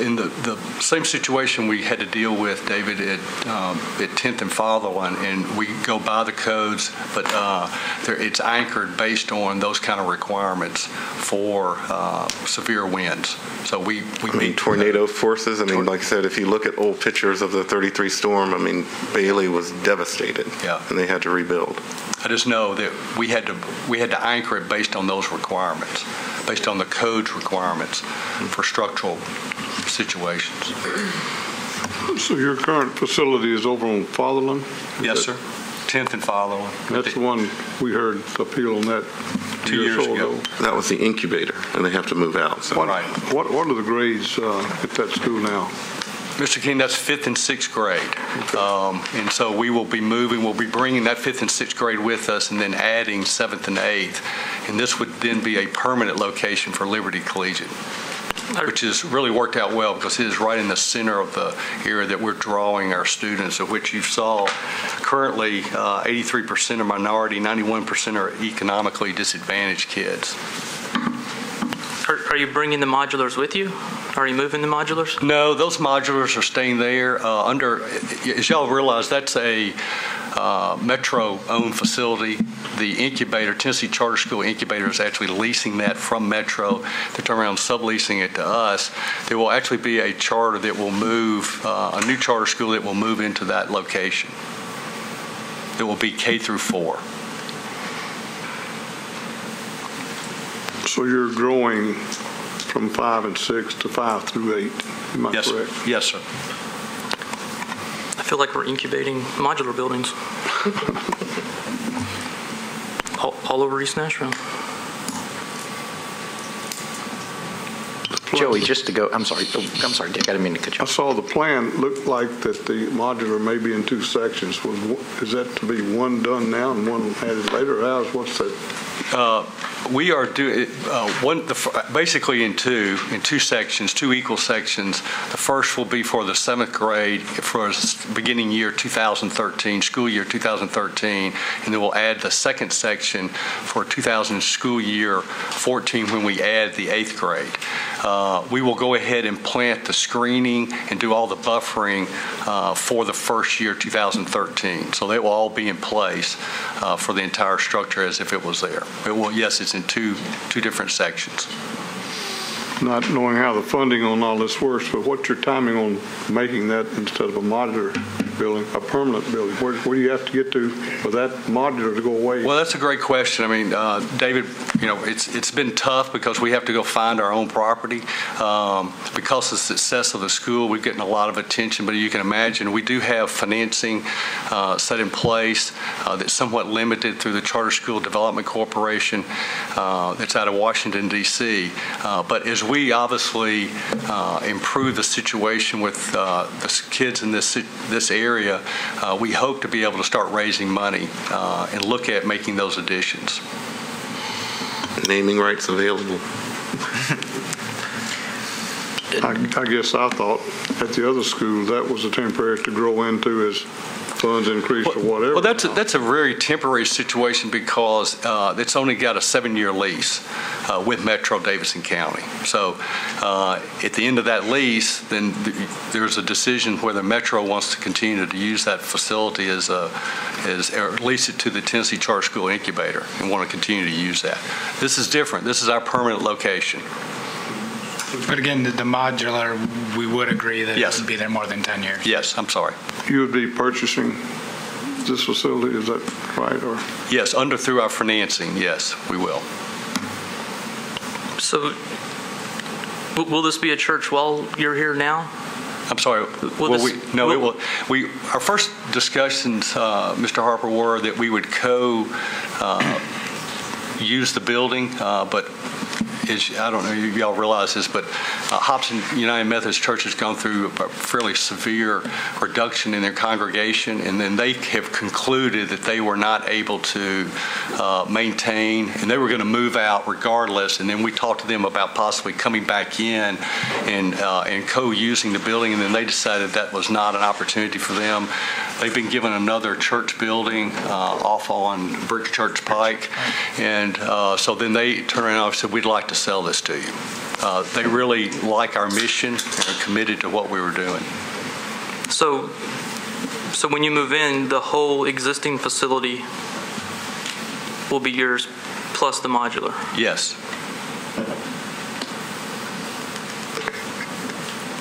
in the same situation we had to deal with, David, at 10th and Fatherland, and we go by the codes, but it's anchored based on those kind of requirements for severe winds. So we meet tornado forces. I mean, like I said, if you look at old pictures of the 33 storm, I mean, Bailey was devastated. Yeah. And they had to rebuild. I just know that we had to anchor it based on those requirements, based on the code's requirements for structural situations. So your current facility is over on Fatherland? Yes, sir. 10th and Fatherland. That's the one we heard appeal on that 2 years ago. That was the incubator, and they have to move out. So. What are the grades at that school now? Mr. King, that's 5th and 6th grade. And so we will be moving, we'll be bringing that 5th and 6th grade with us and then adding 7th and 8th. And this would then be a permanent location for Liberty Collegiate, which has really worked out well because it is right in the center of the area that we're drawing our students, of which you saw currently 83% are minority, 91% are economically disadvantaged kids. Are you bringing the modulars with you? Are you moving the modulars? No, those modulars are staying there. As y'all realize, that's a Metro-owned facility. The incubator, Tennessee Charter School incubator, is actually leasing that from Metro. They're turning around subleasing it to us. There will actually be a charter that will move, a new charter school that will move into that location. It will be K through 4. So you're growing from 5 and 6 to 5 through 8, am I correct? Yes, sir. I feel like we're incubating modular buildings all over East Nashville. Joey, just to go, I'm sorry, Dick, I didn't mean to cut you off. I saw the plan looked like that the modular may be in 2 sections. Is that to be one done now and one added later? What's that? We are doing basically in two sections, two equal sections. The first will be for the 7th grade for beginning year 2013, school year 2013, and then we'll add the second section for 2000 school year 14 when we add the 8th grade. We will go ahead and plant the screening and do all the buffering for the first year 2013. So they will all be in place for the entire structure as if it was there. Yes, it's in two different sections. Not knowing how the funding on all this works, but what's your timing on making that instead of a modular building, a permanent building? Where do you have to get to for that modular to go away? Well, that's a great question. I mean, David, it's been tough because we have to go find our own property. Because of the success of the school, we're getting a lot of attention, but you can imagine we do have financing set in place that's somewhat limited through the Charter School Development Corporation that's out of Washington, D.C. But as we obviously improve the situation with the kids in this area, we hope to be able to start raising money and look at making those additions. Naming rights available. I guess I thought at the other school that was a temporary to grow into as funds increase or whatever. Well, that's a very temporary situation because it's only got a 7-year lease with Metro Davidson County. So at the end of that lease, then there's a decision whether Metro wants to continue to use that facility or lease it to the Tennessee Charter School Incubator and want to continue to use that. This is different. This is our permanent location. But again, the modular, we would agree that it wouldn't be there more than 10 years. Yes, I'm sorry. You would be purchasing this facility, is that right? Or yes, through our financing, yes, we will. So will this be a church while you're here now? I'm sorry. Our first discussions, Mr. Harper, were that we would use the building, but I don't know if y'all realize this, but Hobson United Methodist Church has gone through a fairly severe reduction in their congregation, and then they have concluded that they were not able to maintain, and they were going to move out regardless. And then we talked to them about possibly coming back in and co-using the building, and then they decided that was not an opportunity for them. They've been given another church building off on Brick Church Pike, and so then they turned around and said, we'd like to sell this to you. They really like our mission and are committed to what we were doing. So when you move in, the whole existing facility will be yours plus the modular? Yes.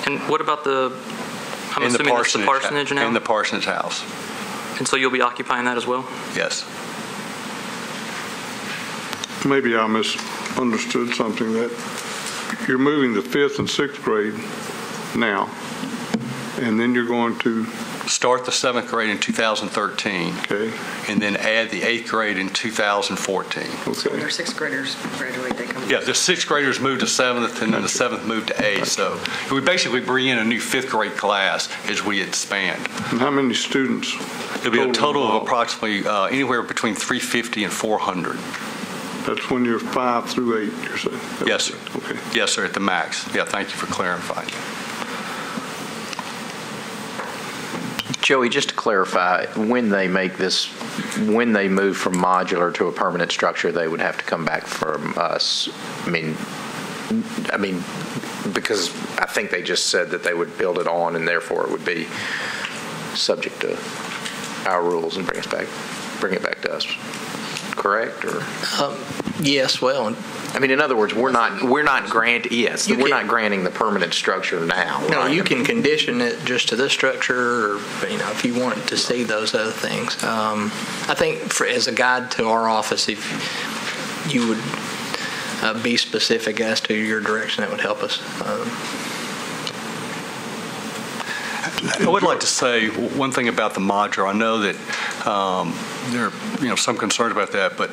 And what about I'm assuming it's the parsonage now? In the parsonage house. And so you'll be occupying that as well? Yes. maybe I misunderstood something, that you're moving the 5th and 6th grade now, and then you're going to start the 7th grade in 2013. Okay. And then add the 8th grade in 2014. Okay. So when our 6th graders graduate, they come. Yeah, the 6th graders move to 7th, and then the 7th move to 8th. So we basically bring in a new 5th grade class as we expand. And how many students? It'll be a total of approximately anywhere between 350 and 400. That's when you're 5 through 8, you're saying? Yes, sir. Okay. Yes, sir, at the max. Yeah, thank you for clarifying. Joey, just to clarify, when they move from modular to a permanent structure, they would have to come back from us. I mean, because I think they just said that they would build it on, and therefore it would be subject to our rules and bring it back to us. Correct? Or yes. Well, I mean, in other words, we're not granting the permanent structure now. No, right? you can condition it just to this structure, or if you want to see those other things. I think as a guide to our office, if you would be specific as to your direction, that would help us. I would like to say one thing about the modular. I know that there are some concerns about that, but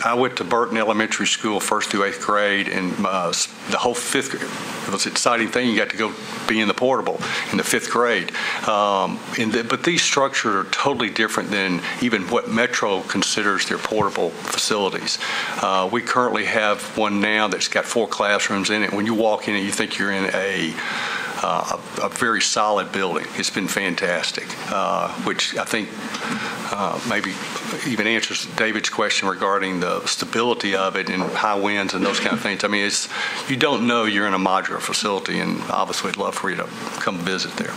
I went to Burton Elementary School 1st through 8th grade, and the whole 5th grade. It was an exciting thing. You got to go be in the portable in the 5th grade. But these structures are totally different than even what Metro considers their portable facilities. We currently have one now that's got 4 classrooms in it. When you walk in it, you think you're in a very solid building. It's been fantastic, which I think maybe even answers David's question regarding the stability of it and high winds and those kind of things. I mean, you don't know you're in a modular facility, and obviously I'd love for you to come visit there.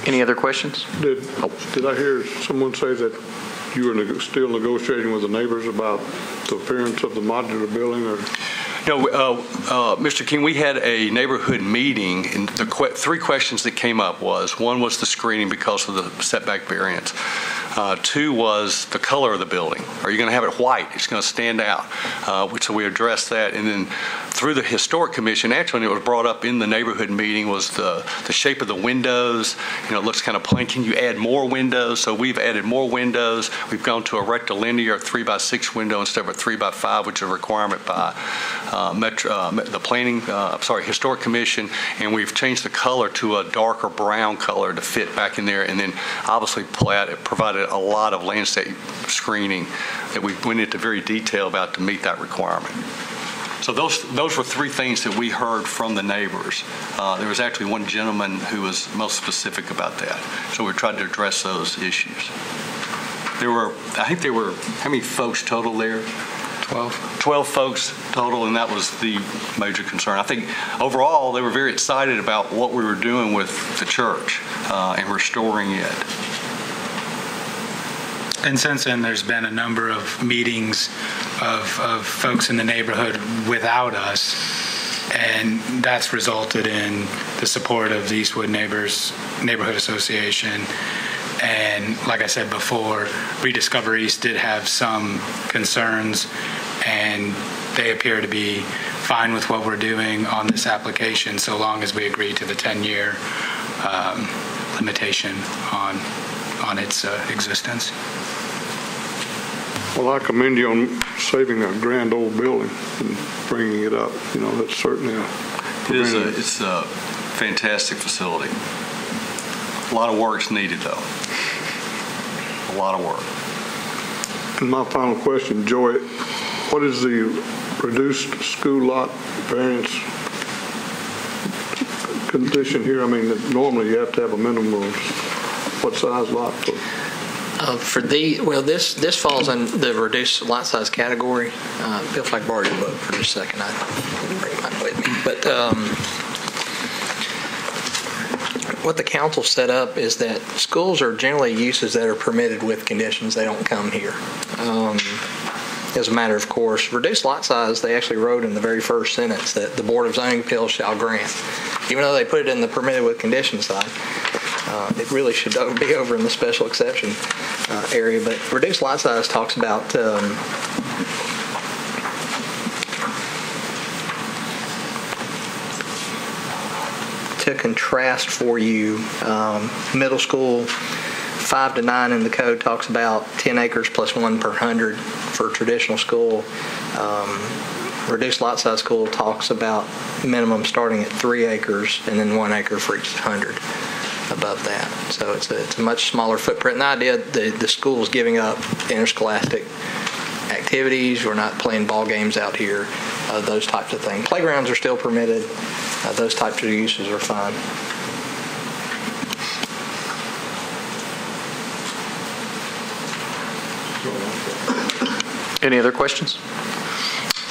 Any other questions? Did I hear someone say that you were still negotiating with the neighbors about the appearance of the modular building? Or? No, Mr. King, we had a neighborhood meeting, and the 3 questions that came up one was the screening because of the setback variance. 2 was the color of the building. Are you going to have it white? It's going to stand out. So we addressed that. And then through the Historic Commission, actually, when it was brought up in the neighborhood meeting, was the shape of the windows. It looks kind of plain. Can you add more windows? So we've added more windows. We've gone to a rectilinear 3x6 window instead of a 3x5, which is a requirement by Historic Commission. And we've changed the color to a darker brown color to fit back in there. And then obviously provided a lot of landscape screening that we went into very detail about to meet that requirement. So those were 3 things that we heard from the neighbors. There was actually one gentleman who was most specific about that. So we tried to address those issues. I think there were, how many folks total there? 12 folks total, and that was the major concern. I think overall they were very excited about what we were doing with the church and restoring it. And since then, there's been a number of meetings of folks in the neighborhood without us, and that's resulted in the support of the Eastwood Neighborhood Association. And like I said before, Rediscover East did have some concerns, and they appear to be fine with what we're doing on this application so long as we agree to the 10-year limitation on its existence. Well, I commend you on saving a grand old building and bringing it up. That's certainly it's a fantastic facility. A lot of work's needed, though. A lot of work. And my final question, Joy, what is the reduced school lot variance condition here? I mean, normally you have to have a minimum of what size lot for? This falls in the reduced lot size category. Bill, if I borrow your book for just a second, I didn't bring mine with me. But what the council set up is that schools are generally uses that are permitted with conditions. They don't come here. As a matter of course, reduced lot size, they actually wrote in the very first sentence that the Board of Zoning Appeals shall grant. Even though they put it in the permitted with conditions side, it really should be over in the special exception area. But reduced lot size talks about to contrast for you, middle school 5 to 9 in the code talks about 10 acres plus 1 per 100 for traditional school. Reduced lot size school talks about minimum starting at 3 acres and then 1 acre for each 100 above that. So it's a much smaller footprint. And the idea the school is giving up interscholastic activities. We're not playing ball games out here, those types of things. Playgrounds are still permitted. Those types of uses are fine. Any other questions?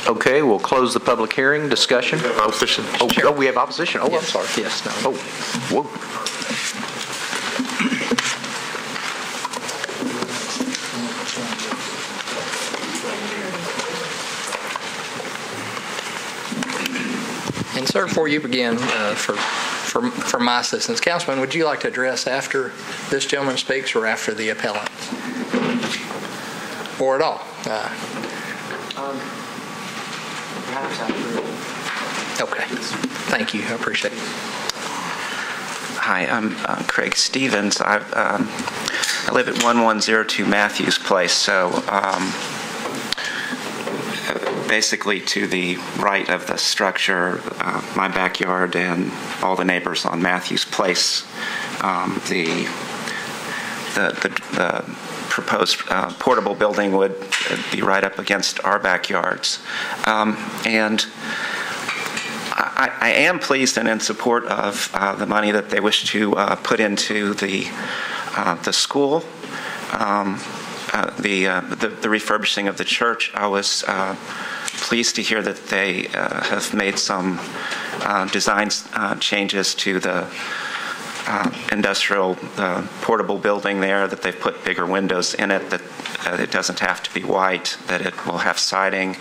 Okay, we'll close the public hearing. Discussion. Opposition. Oh, we have opposition. Oh, Yes. I'm sorry. Yes. No. Oh, whoa. And sir, before you begin, for my assistance, Councilman, would you like to address after this gentleman speaks or after the appellant? Or at all? Okay. Thank you. I appreciate it. Hi, I'm Craig Stevens. I live at 1102 Matthews Place, so basically to the right of the structure, my backyard and all the neighbors on Matthews Place. The proposed portable building would be right up against our backyards. And I am pleased and in support of the money that they wish to put into the school, the refurbishing of the church. I was pleased to hear that they have made some design changes to the industrial portable building there, that they've put bigger windows in it, that it doesn't have to be white, that it will have siding.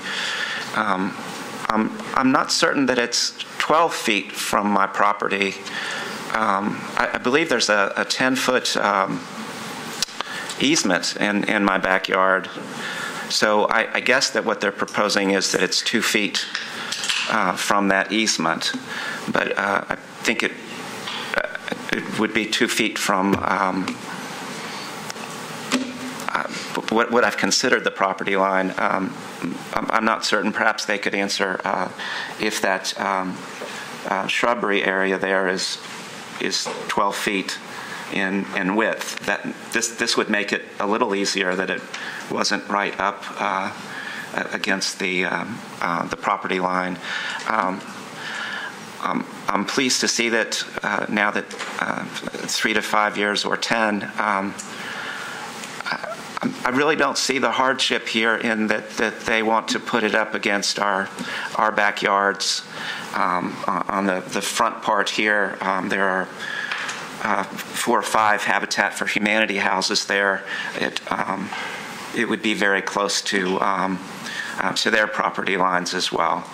I'm not certain that it's 12 feet from my property. I believe there's a 10-foot easement in my backyard. So I guess that what they're proposing is that it's 2 feet from that easement. But I think it would be 2 feet from what I've considered the property line. I'm not certain. Perhaps they could answer if that shrubbery area there is 12 feet in width. That this would make it a little easier that it wasn't right up against the property line. I'm pleased to see that now that 3 to 5 years or 10. I really don't see the hardship here in that they want to put it up against our backyards. On the front part here, there are 4 or 5 Habitat for Humanity houses there. It would be very close to their property lines as well.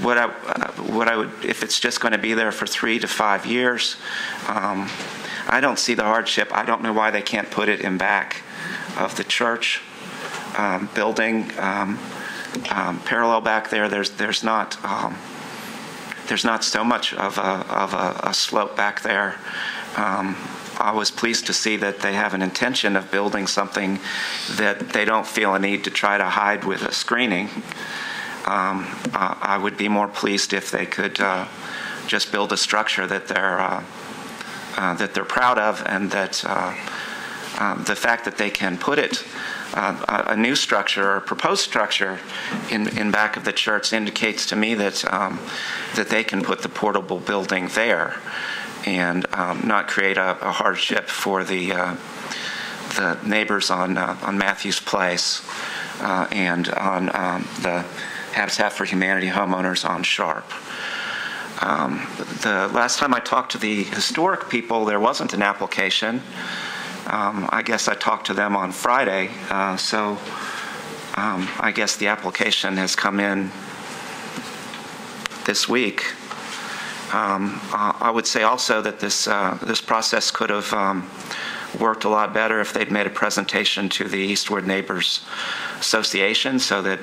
What I would, if it's just going to be there for 3 to 5 years, I don't see the hardship. I don't know why they can't put it in back of the church building, parallel back there. There's not so much of a slope back there. I was pleased to see that they have an intention of building something that they don't feel a need to try to hide with a screening. I would be more pleased if they could just build a structure that they're proud of, and that the fact that they can put it a new structure or a proposed structure in back of the church indicates to me that that they can put the portable building there and not create a hardship for the neighbors on Matthews Place and on the Habitat for Humanity homeowners on Sharp. The last time I talked to the historic people, there wasn't an application. I guess I talked to them on Friday, so I guess the application has come in this week. I would say also that this process could have worked a lot better if they'd made a presentation to the Eastward Neighbors Association, so that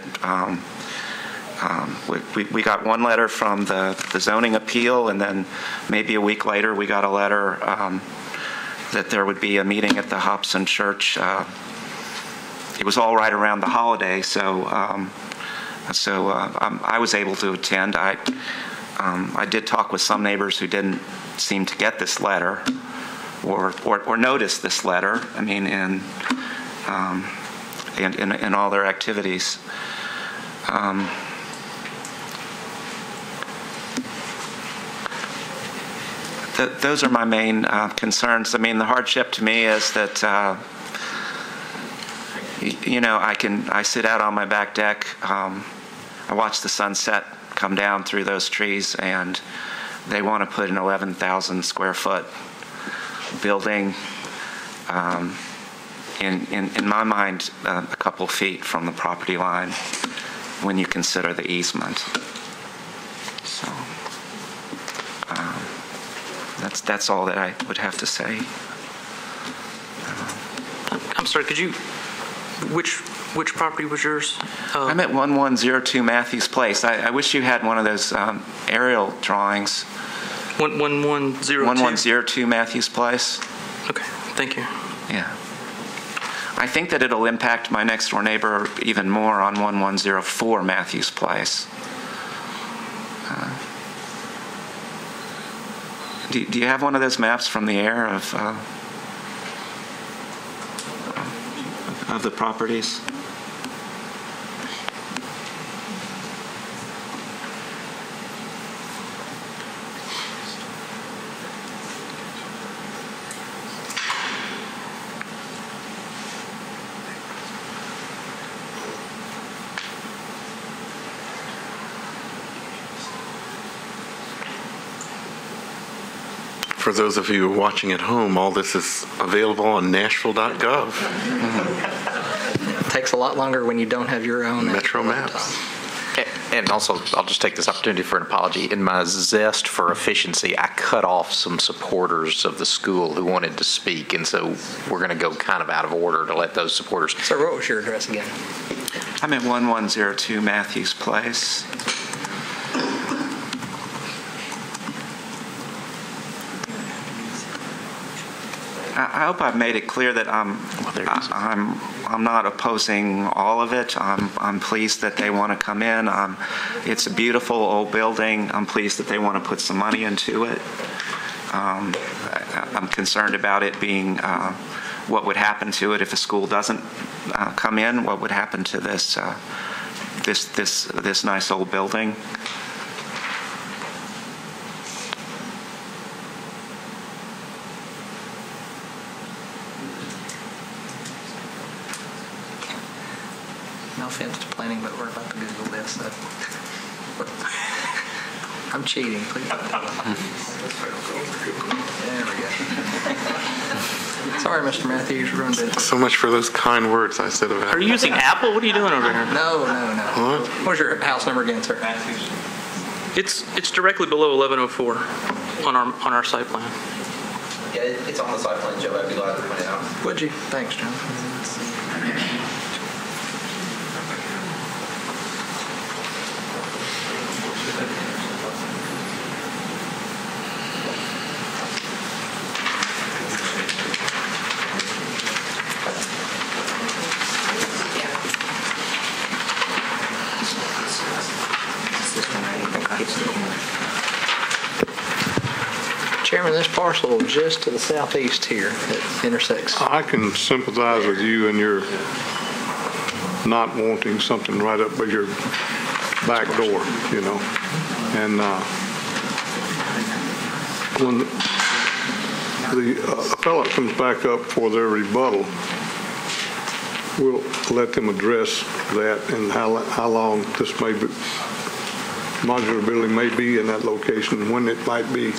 we got one letter from the zoning appeal, and then maybe a week later we got a letter that there would be a meeting at the Hobson Church. It was all right around the holiday, so I was able to attend. I did talk with some neighbors who didn't seem to get this letter or notice this letter. I mean, in all their activities. Those are my main concerns. I mean, the hardship to me is that, I sit out on my back deck. I watch the sunset come down through those trees, and they want to put an 11,000 square foot building, in my mind, a couple feet from the property line when you consider the easement. So. That's all that I would have to say. I'm sorry, could you, which property was yours? I'm at 1102 Matthews Place. I wish you had one of those aerial drawings. 1102? 1102 Matthews Place. Okay, thank you. Yeah. I think that it'll impact my next door neighbor even more on 1104 Matthews Place. Do you have one of those maps from the air of the properties? For those of you watching at home, all this is available on Nashville.gov. It takes a lot longer when you don't have your own Metro Maps. And also, I'll just take this opportunity for an apology. In my zest for efficiency, I cut off some supporters of the school who wanted to speak, and so we're going to go kind of out of order to let those supporters. So what was your address again? I'm at 1102 Matthews Place. I hope I've made it clear that I'm not opposing all of it. I'm pleased that they want to come in. It's a beautiful old building. I'm pleased that they want to put some money into it. I'm concerned about it being what would happen to it if a school doesn't come in. What would happen to this this nice old building? No offense to planning, but we're about to Google this. So. I'm cheating, please. There we go. Sorry, Mr. Matthews, you ruined it. So much for those kind words I said about it. Are you using Apple? What are you doing over here? No. What? What's your house number again, sir? It's directly below 1104 on our site plan. Yeah, it's on the site plan, Joe. I'd be glad to point it out. Would you? Thanks, John. Chairman, this parcel is just to the southeast here. It intersects. I can sympathize with you and your not wanting something right up by your back door, you know. And when the appellant comes back up for their rebuttal, we'll let them address that and how long this modular building may be in that location, when it might be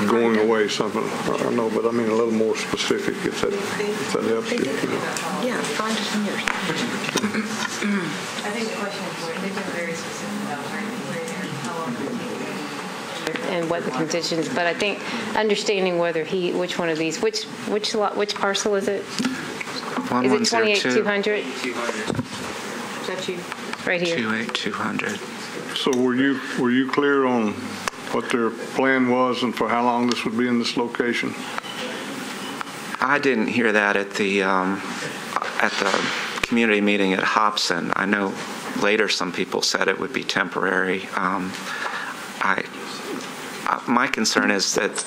going away, something. I know, but I mean a little more specific if that helps you. Yeah, find it in yours. I think the question is, they've been very specific about how long and what the conditions, but I think understanding which one of these, which parcel is it? Is it 28200? Is that you? Right here. 28200. So were you clear on what their plan was and for how long this would be in this location? I didn't hear that at the community meeting at Hobson. I know later some people said it would be temporary. My concern is that,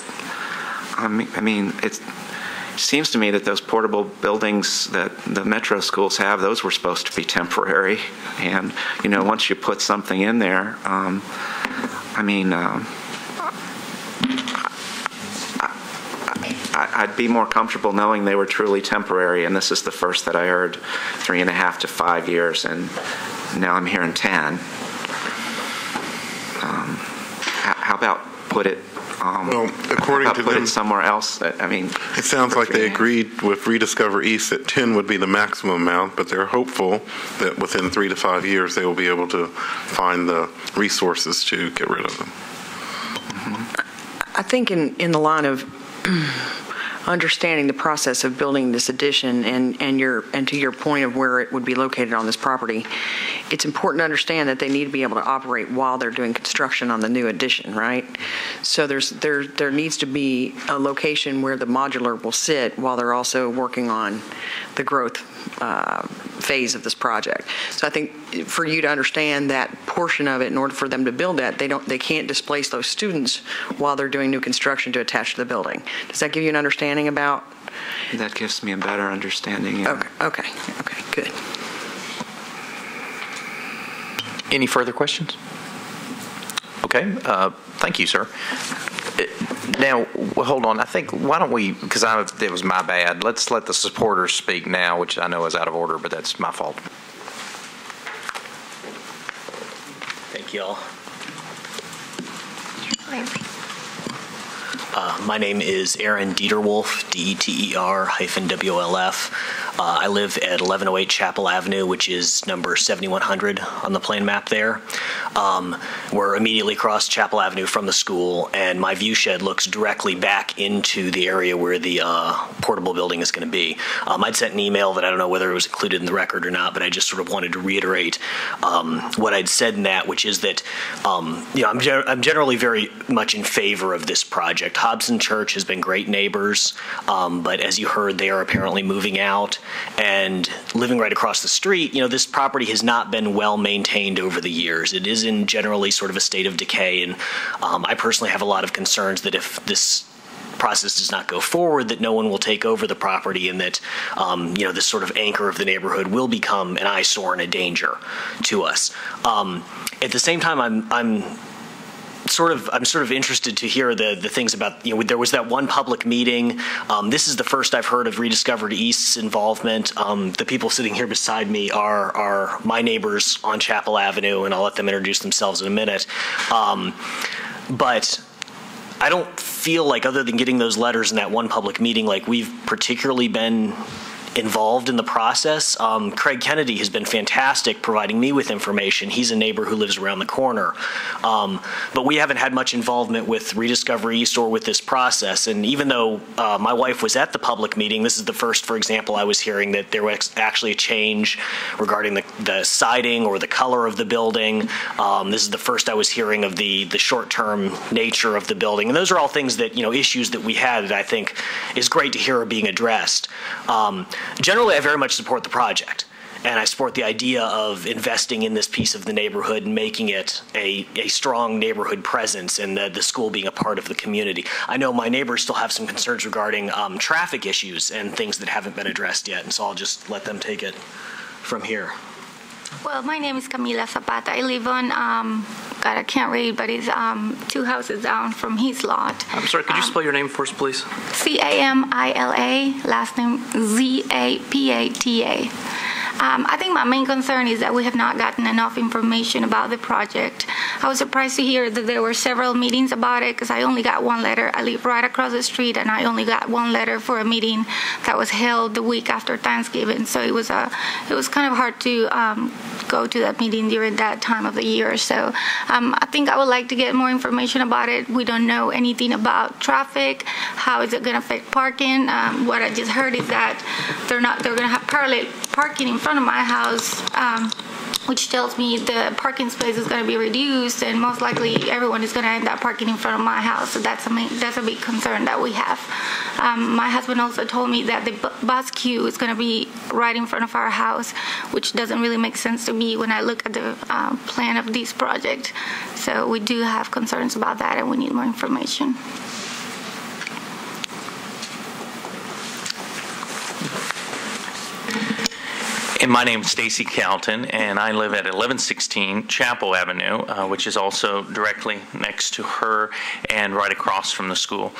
I mean, it seems to me that those portable buildings that the metro schools have, those were supposed to be temporary. And, you know, once you put something in there, I'd be more comfortable knowing they were truly temporary, and this is the first that I heard 3.5 to 5 years, and now I'm hearing 10. How about put it? Well, according to them, somewhere else. It sounds like they agreed with Rediscover East that 10 would be the maximum amount, but they're hopeful that within 3 to 5 years they will be able to find the resources to get rid of them. I think in the line of understanding the process of building this addition and to your point of where it would be located on this property, it's important to understand that they need to be able to operate while they're doing construction on the new addition, right? So there needs to be a location where the modular will sit while they're also working on the growth phase of this project. So I think for you to understand that portion of it, in order for them to build that, they can't displace those students while they're doing new construction to attach to the building. Does that give you an understanding about? That gives me a better understanding. Yeah. Okay, good. Any further questions? Okay, thank you, sir. Now, hold on. I think, why don't we, because it was my bad, let's let the supporters speak now, which I know is out of order, but that's my fault. Thank you all. My name is Aaron Dieterwolf, DETER-WOLF. I live at 1108 Chapel Avenue, which is number 7100 on the plan map there. We're immediately across Chapel Avenue from the school, and my view shed looks directly back into the area where the portable building is going to be. I'd sent an email that I don't know whether it was included in the record or not, but I just sort of wanted to reiterate what I'd said in that, which is that I'm generally very much in favor of this project. Hobson Church has been great neighbors, but as you heard, they are apparently moving out. And living right across the street, this property has not been well maintained over the years. It is in generally sort of a state of decay, and I personally have a lot of concerns that if this process does not go forward, that no one will take over the property, and that this sort of anchor of the neighborhood will become an eyesore and a danger to us. At the same time, I'm sort of interested to hear the things about, there was that one public meeting. This is the first I've heard of Rediscovered East's involvement. The people sitting here beside me are my neighbors on Chapel Avenue, and I'll let them introduce themselves in a minute. But I don't feel like, other than getting those letters in that one public meeting, like we've particularly been involved in the process. Craig Kennedy has been fantastic providing me with information. He's a neighbor who lives around the corner. But we haven't had much involvement with Rediscover East or with this process. And even though my wife was at the public meeting, this is the first, for example, I was hearing that there was actually a change regarding the siding or the color of the building. This is the first I was hearing of the short-term nature of the building. And those are all things that, issues that we had that I think is great to hear are being addressed. Generally, I very much support the project, and I support the idea of investing in this piece of the neighborhood and making it a strong neighborhood presence, and the school being a part of the community. I know my neighbors still have some concerns regarding traffic issues and things that haven't been addressed yet, and so I'll just let them take it from here. Well, my name is Camila Zapata. I live on, I can't read, but it's 2 houses down from his lot. I'm sorry, could you spell your name for us, please? Camila, last name Zapata. I think my main concern is that we have not gotten enough information about the project. I was surprised to hear that there were several meetings about it, because I only got one letter. I live right across the street, and I only got one letter for a meeting that was held the week after Thanksgiving. So it was kind of hard to go to that meeting during that time of the year. So I think I would like to get more information about it. We don't know anything about traffic. How is it going to affect parking? What I just heard is that they're going to have parallel parking in front of my house, which tells me the parking space is going to be reduced, and most likely everyone is going to end up parking in front of my house. So that's a big concern that we have. My husband also told me that the bus queue is going to be right in front of our house, which doesn't really make sense to me when I look at the plan of this project. So we do have concerns about that, and we need more information. And my name is Stacy Calton, and I live at 1116 Chapel Avenue, which is also directly next to her and right across from the school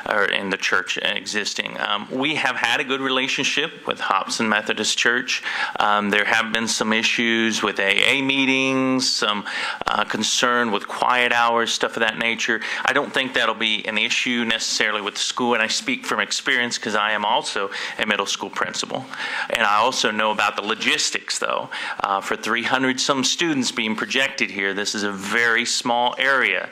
or in the church existing. We have had a good relationship with Hobson Methodist Church. There have been some issues with AA meetings, some concern with quiet hours, stuff of that nature. I don't think that'll be an issue necessarily with the school, and I speak from experience because I am also a middle school principal. And I also know about the logistics, though. For 300 some students being projected here, this is a very small area.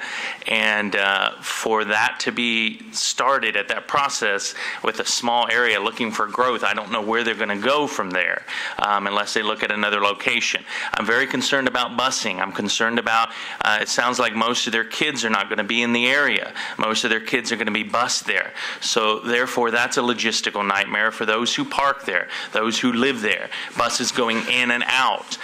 And for that to be started at that process with a small area looking for growth, I don't know where they're going to go from there unless they look at another location. I'm very concerned about busing. I'm concerned about, it sounds like most of their kids are not going to be in the area. Most of their kids are going to be bused there. So therefore, that's a logistical nightmare for those who park there, those who live there. Buses going in and out.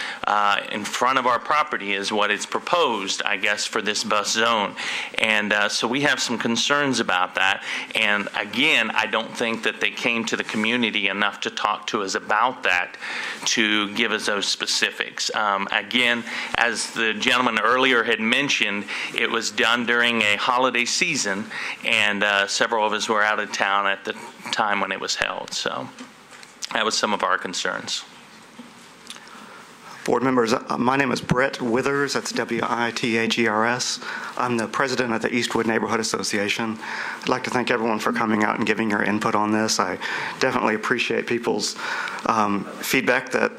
In front of our property is what is proposed, I guess, for this bus zone. And so we have some concerns about that. And again, I don't think that they came to the community enough to talk to us about that to give us those specifics. Again, as the gentleman earlier had mentioned, it was done during a holiday season, and several of us were out of town at the time when it was held. So that was some of our concerns. Board members, my name is Brett Withers. That's W-I-T-H-E-R-S. I'm the president of the Eastwood Neighborhood Association. I'd like to thank everyone for coming out and giving your input on this. I definitely appreciate people's feedback that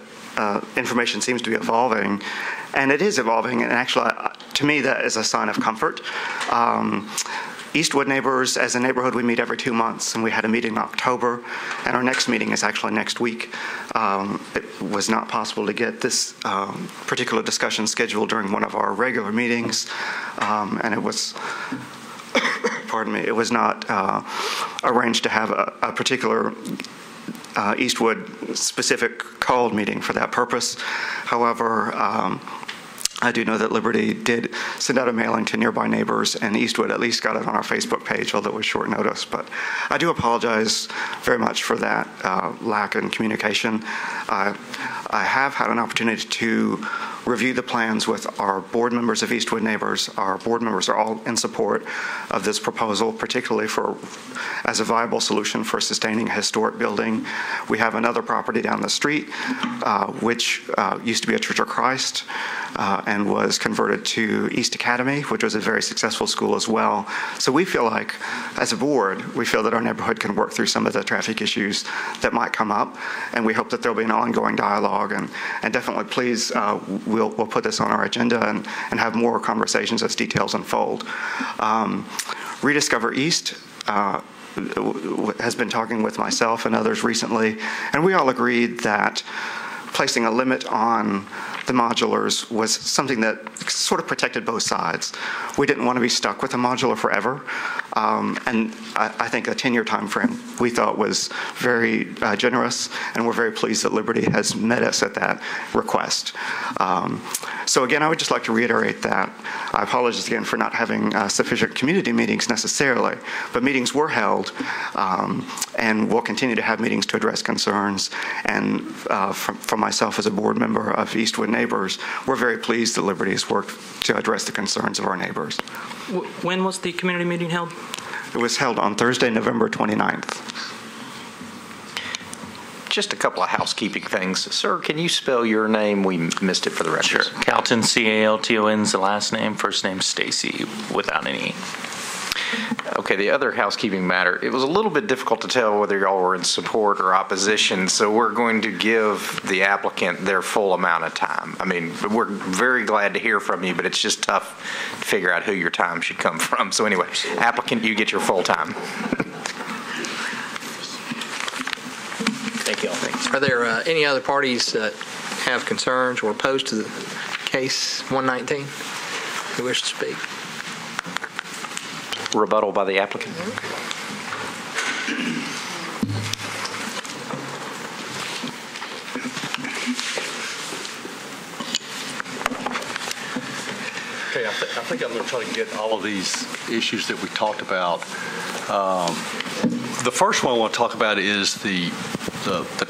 information seems to be evolving. And it is evolving, and actually, to me, that is a sign of comfort. Eastwood Neighbors, as a neighborhood, we meet every 2 months, and we had a meeting in October, and our next meeting is actually next week. It was not possible to get this particular discussion scheduled during one of our regular meetings, and it was, pardon me, it was not arranged to have a particular Eastwood specific called meeting for that purpose. However, I do know that Liberty did send out a mailing to nearby neighbors, and Eastwood at least got it on our Facebook page, although it was short notice. But I do apologize very much for that lack in communication. I have had an opportunity to review the plans with our board members of Eastwood Neighbors. Our board members are all in support of this proposal, particularly as a viable solution for sustaining a historic building. We have another property down the street, which used to be a Church of Christ, and was converted to East Academy, which was a very successful school as well. So we feel like, as a board, we feel that our neighborhood can work through some of the traffic issues that might come up, and we hope that there'll be an ongoing dialogue, and definitely please, we'll put this on our agenda and have more conversations as details unfold. Rediscover East has been talking with myself and others recently, and we all agreed that placing a limit on the modulars was something that sort of protected both sides. We didn't want to be stuck with a modular forever, and I think a 10-year time frame we thought was very generous, and we're very pleased that Liberty has met us at that request. So again, I would just like to reiterate that. I apologize again for not having sufficient community meetings necessarily, but meetings were held, and we'll continue to have meetings to address concerns. And from myself as a board member of Eastwood Neighbors, we're very pleased that Liberty has worked to address the concerns of our neighbors. When was the community meeting held? It was held on Thursday, November 29th. Just a couple of housekeeping things. Sir, can you spell your name? We missed it for the record. Sure. Calton, C-A-L-T-O-N is the last name. First name Stacy without an E. Okay, the other housekeeping matter, it was a little bit difficult to tell whether y'all were in support or opposition, so we're going to give the applicant their full amount of time. I mean, we're very glad to hear from you, but it's just tough to figure out who your time should come from. So anyway, applicant, you get your full time. Thank you all. Are there any other parties that have concerns or opposed to the case 119 who wish to speak? Rebuttal by the applicant. Okay, I think I'm going to try to get all of these issues that we talked about. The first one I want to talk about is the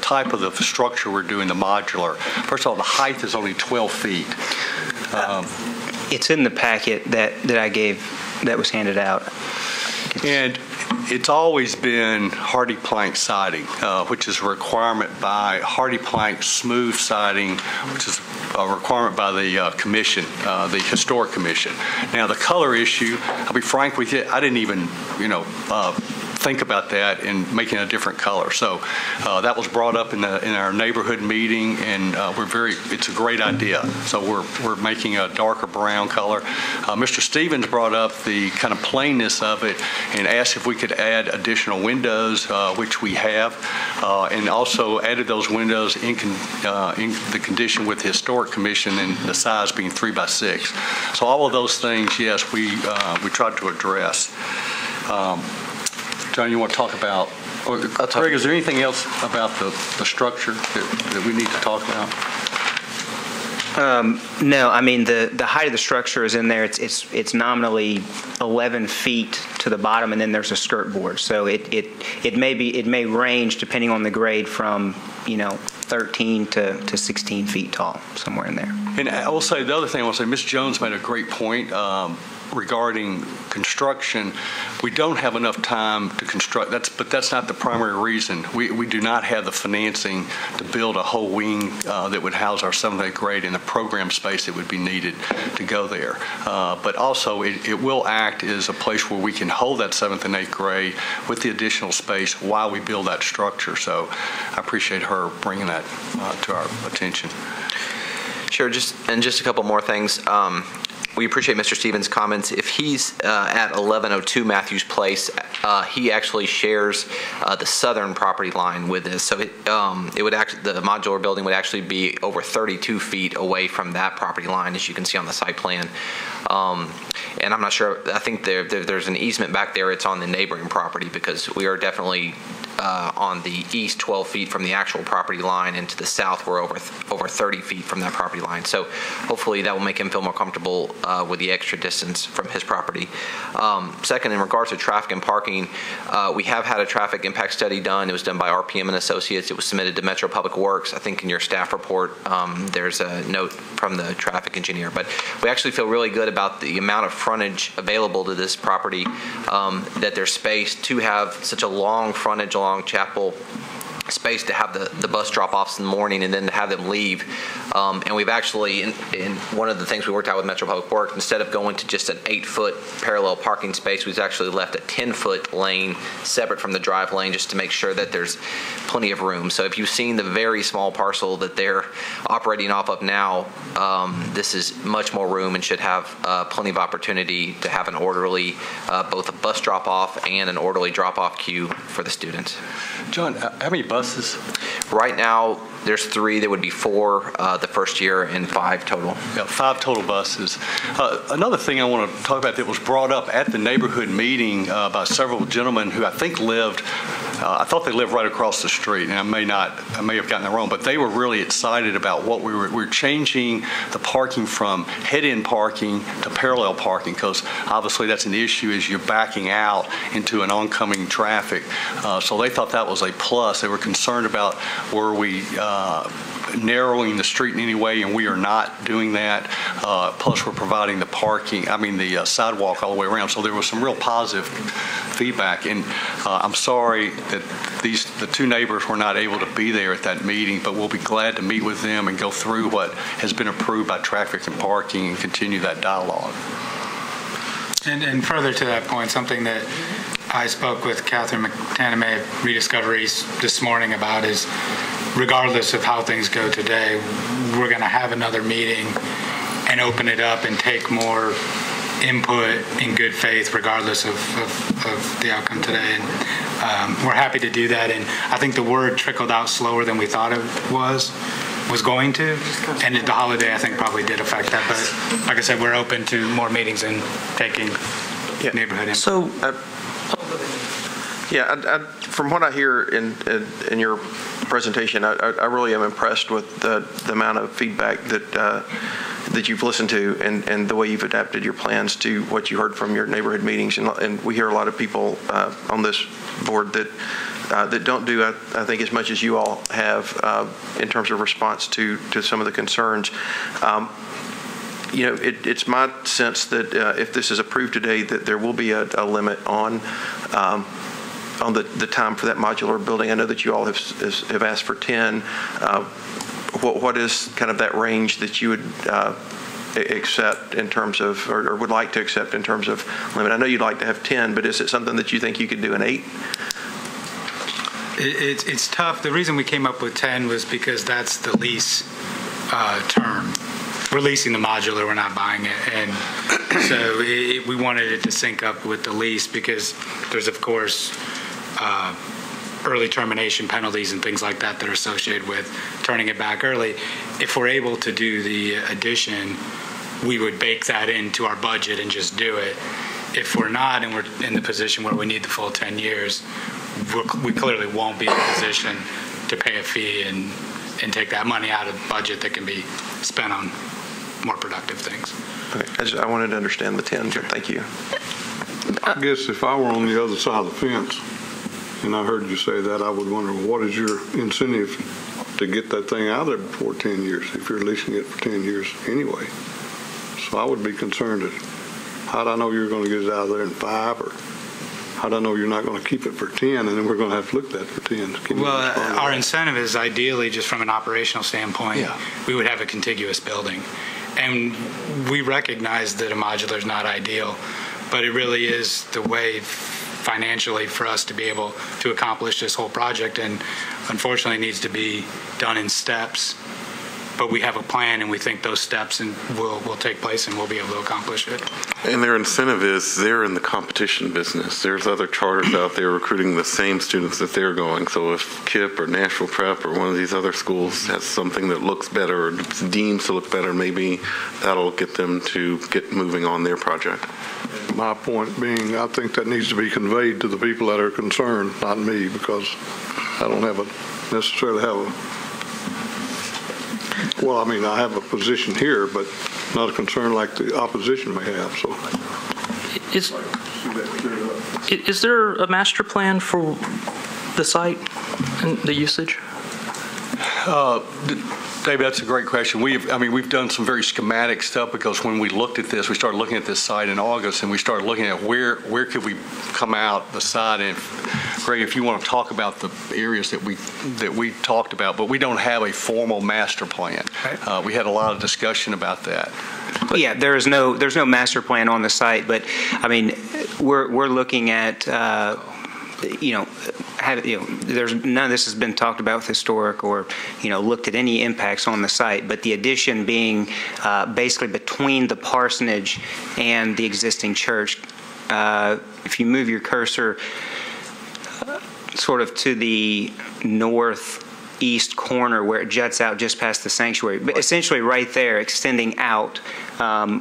type of the structure we're doing, the modular. First of all, the height is only 12 feet. It's in the packet that I gave, that was handed out. And it's always been hardy plank siding, which is a requirement by hardy plank smooth siding, which is a requirement by the commission, the historic commission. Now, the color issue, I'll be frank with you, I didn't even, think about that and making a different color. So that was brought up in our neighborhood meeting, and it's a great idea. So we're making a darker brown color. Mr. Stevens brought up the kind of plainness of it and asked if we could add additional windows, which we have, and also added those windows in the condition with the Historic Commission and the size being 3 by 6. So all of those things, yes, we tried to address. John, you want to talk about, Greg, is there anything else about the structure that we need to talk about? No, I mean the height of the structure is in there. It's nominally 11 feet to the bottom, and then there's a skirt board. So it may range depending on the grade from 13 to 16 feet tall, somewhere in there. And I will say the other thing I want to say, Ms. Jones made a great point regarding construction. We don't have enough time to construct. But that's not the primary reason. We do not have the financing to build a whole wing that would house our 7th and 8th grade and the program space that would be needed to go there. But also it will act as a place where we can hold that 7th and 8th grade with the additional space while we build that structure. So I appreciate her bringing that to our attention. Sure, just a couple more things. We appreciate Mr. Stevens' comments. If he's at 1102 Matthews Place, he actually shares the southern property line with this. So it would actually, the modular building would actually be over 32 feet away from that property line, as you can see on the site plan. And I'm not sure. I think there's an easement back there. It's on the neighboring property, because we are definitely on the east 12 feet from the actual property line, and to the south we're over 30 feet from that property line. So hopefully that will make him feel more comfortable with the extra distance from his property. Second, in regards to traffic and parking, we have had a traffic impact study done. It was done by RPM and Associates. It was submitted to Metro Public Works. I think in your staff report there's a note from the traffic engineer. But we actually feel really good about the amount of frontage available to this property, that there's space to have such a long frontage along Chapel, space to have the bus drop-offs in the morning and then to have them leave. And we've actually, in one of the things we worked out with Metro Public Works, instead of going to just an 8-foot parallel parking space, we've actually left a 10-foot lane separate from the drive lane, just to make sure that there's plenty of room. So if you've seen the very small parcel that they're operating off of now, this is much more room and should have plenty of opportunity to have an orderly, both a bus drop-off and an orderly drop-off queue for the students. John, how many buses? Right now, there's 3. There would be 4 the first year and 5 total. Yeah, 5 total buses. Another thing I want to talk about that was brought up at the neighborhood meeting by several gentlemen who I think lived, I thought they lived right across the street, and I may have gotten that wrong, but they were really excited about what we were changing the parking from head-in parking to parallel parking, because obviously that's an issue as you're backing out into an oncoming traffic. So they thought that was a plus. They were concerned about were we narrowing the street in any way, and we are not doing that. Plus, we're providing the sidewalk all the way around. So there was some real positive feedback. And I'm sorry that the 2 neighbors were not able to be there at that meeting, but we'll be glad to meet with them and go through what has been approved by traffic and parking and continue that dialogue. And further to that point, something that I spoke with Catherine McTanamy at Rediscoveries this morning about is, regardless of how things go today, we're going to have another meeting and open it up and take more input in good faith, regardless of the outcome today. And we're happy to do that. And I think the word trickled out slower than we thought it was going to. And the holiday, I think, probably did affect that. But like I said, we're open to more meetings and taking neighborhood input. So, from what I hear in your presentation, I really am impressed with the amount of feedback that you've listened to and the way you've adapted your plans to what you heard from your neighborhood meetings. And we hear a lot of people on this board that don't do, I think, as much as you all have in terms of response to some of the concerns. It's my sense that if this is approved today, that there will be a limit on the time for that modular building. I know that you all have asked for 10. What is kind of that range that you would accept in terms of, or would like to accept in terms of limit? I know you'd like to have 10, but is it something that you think you could do in 8? It's tough. The reason we came up with 10 was because that's the lease term. We're leasing the modular, we're not buying it. And so we wanted it to sync up with the lease because there's, of course, early termination penalties and things like that that are associated with turning it back early. If we're able to do the addition, we would bake that into our budget and just do it. If we're not and we're in the position where we need the full 10 years, we clearly won't be in a position to pay a fee and take that money out of the budget that can be spent on more productive things. Okay. I wanted to understand the 10. Thank you. I guess if I were on the other side of the fence and I heard you say that, I would wonder, what is your incentive to get that thing out of there before 10 years if you're leasing it for 10 years anyway? So I would be concerned that how do I know you're going to get it out of there in 5, or how do I know you're not going to keep it for 10 and then we're going to have to look at that for 10? Well, our incentive is ideally just from an operational standpoint, we would have a contiguous building. And we recognize that a modular is not ideal, but it really is the way financially for us to be able to accomplish this whole project, and unfortunately it needs to be done in steps. But we have a plan, and we think those steps will take place, and we'll be able to accomplish it. And their incentive is they're in the competition business. There's other charters out there recruiting the same students that they're going. So if KIPP or Nashville Prep or one of these other schools has something that looks better or deems to look better, maybe that'll get them to get moving on their project. My point being, I think that needs to be conveyed to the people that are concerned, not me, because I don't necessarily have a well, I mean, I have a position here, but not a concern like the opposition may have. So, is there a master plan for the site and the usage? David, that's a great question. We've done some very schematic stuff, because when we looked at this, we started looking at this site in August, and we started looking at where could we come out the site. And Greg, if you want to talk about the areas that we talked about, but we don't have a formal master plan. We had a lot of discussion about that. Well, yeah, there's no master plan on the site, but I mean, we're looking at. There's none of this has been talked about with historic or, looked at any impacts on the site, but the addition being basically between the parsonage and the existing church. If you move your cursor sort of to the northeast corner where it juts out just past the sanctuary, but essentially right there, extending out.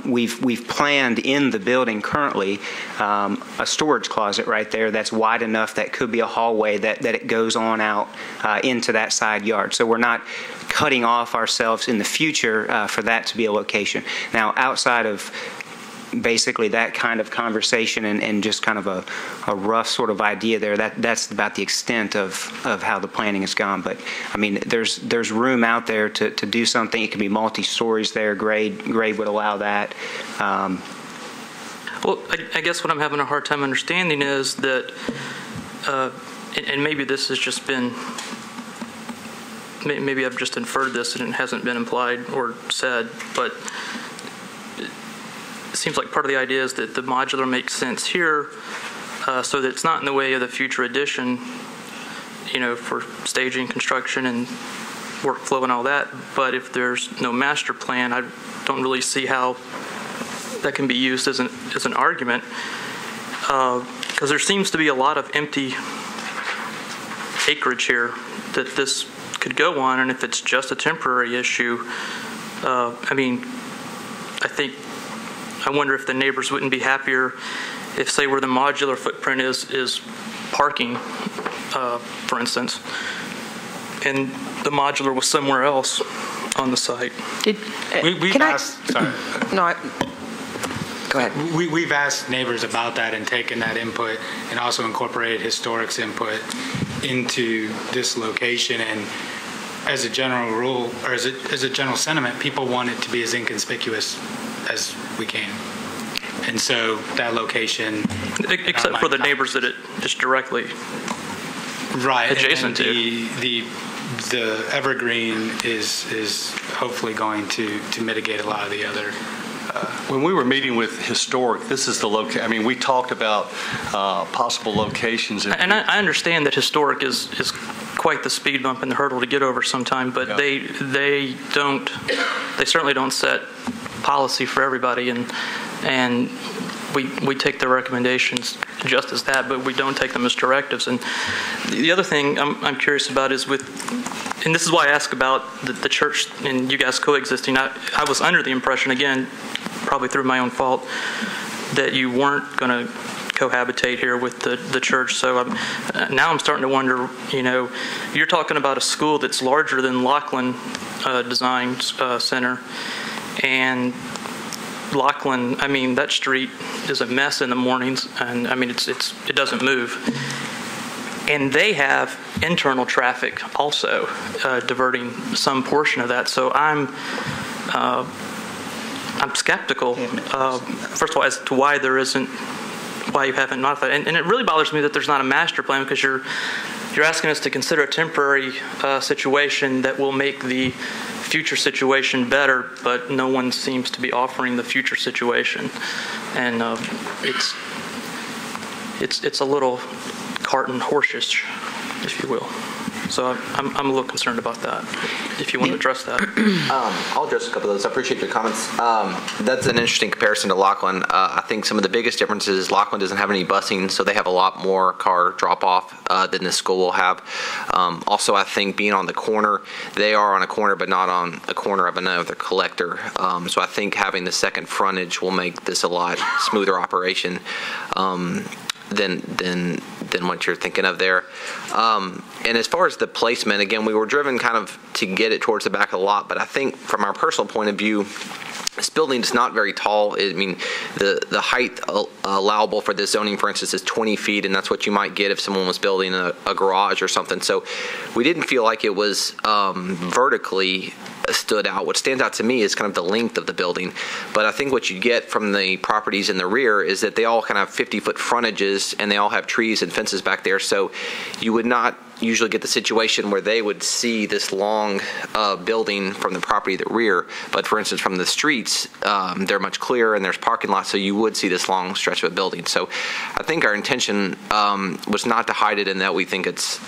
We've planned in the building currently a storage closet right there that's wide enough that could be a hallway that it goes on out into that side yard. So we're not cutting off ourselves in the future for that to be a location. Now, outside of basically that kind of conversation and just kind of a rough sort of idea there, that's about the extent of how the planning has gone. But I mean, there's room out there to do something. It can be multi-stories there. Grade would allow that. Well, I guess what I'm having a hard time understanding is that, and maybe this has just been, maybe I've just inferred this and it hasn't been implied or said, but it seems like part of the idea is that the modular makes sense here, so that it's not in the way of the future addition, for staging, construction, and workflow and all that. But if there's no master plan, I don't really see how that can be used as an argument, because there seems to be a lot of empty acreage here that this could go on, and if it's just a temporary issue, I wonder if the neighbors wouldn't be happier if, say, where the modular footprint is parking, for instance, and the modular was somewhere else on the site. We've asked. Sorry. No. Go ahead. We've asked neighbors about that and taken that input, and also incorporated historic's input into this location. And as a general rule, or as a general sentiment, people want it to be as inconspicuous as we can. And so that location, except for the neighbors that it is directly adjacent to. The evergreen is hopefully going to mitigate a lot of the other When we were meeting with Historic, this is the location. I mean, we talked about possible locations. And I understand that Historic is quite the speed bump and the hurdle to get over sometime, but they certainly don't set policy for everybody, and we take their recommendations just as that, but we don't take them as directives. And the other thing I'm curious about is and this is why I ask about the church and you guys coexisting. I was under the impression, again, probably through my own fault, that you weren't going to cohabitate here with the church. So now I'm starting to wonder, you're talking about a school that's larger than Laughlin Design Center, and Laughlin, I mean, that street is a mess in the mornings, and I mean, it doesn't move. And they have internal traffic also diverting some portion of that. So I'm skeptical, first of all, as to why you haven't modified it. And it really bothers me that there's not a master plan, because you're asking us to consider a temporary situation that will make the future situation better, but no one seems to be offering the future situation, and it's a little cart and horse-ish, if you will. So I'm a little concerned about that, if you want to address that. I'll address a couple of those. I appreciate your comments. That's an interesting comparison to Laughlin. I think some of the biggest differences is Laughlin doesn't have any busing, so they have a lot more car drop-off than this school will have. Also, I think being on the corner, they are on a corner, but not on a corner of another collector. So I think having the second frontage will make this a lot smoother operation than what you're thinking of there. And as far as the placement, again, we were driven kind of to get it towards the back of the lot, but I think from our personal point of view, this building is not very tall. I mean, the height allowable for this zoning, for instance, is 20 feet, and that's what you might get if someone was building a garage or something. So we didn't feel like it was vertically stood out. What stands out to me is kind of the length of the building. But I think what you get from the properties in the rear is that they all kind of have 50-foot frontages, and they all have trees and fences back there. So you would not usually get the situation where they would see this long building from the property at the rear. But for instance, from the streets, they're much clearer and there's parking lots, so you would see this long stretch of a building. So I think our intention was not to hide it in that we think it's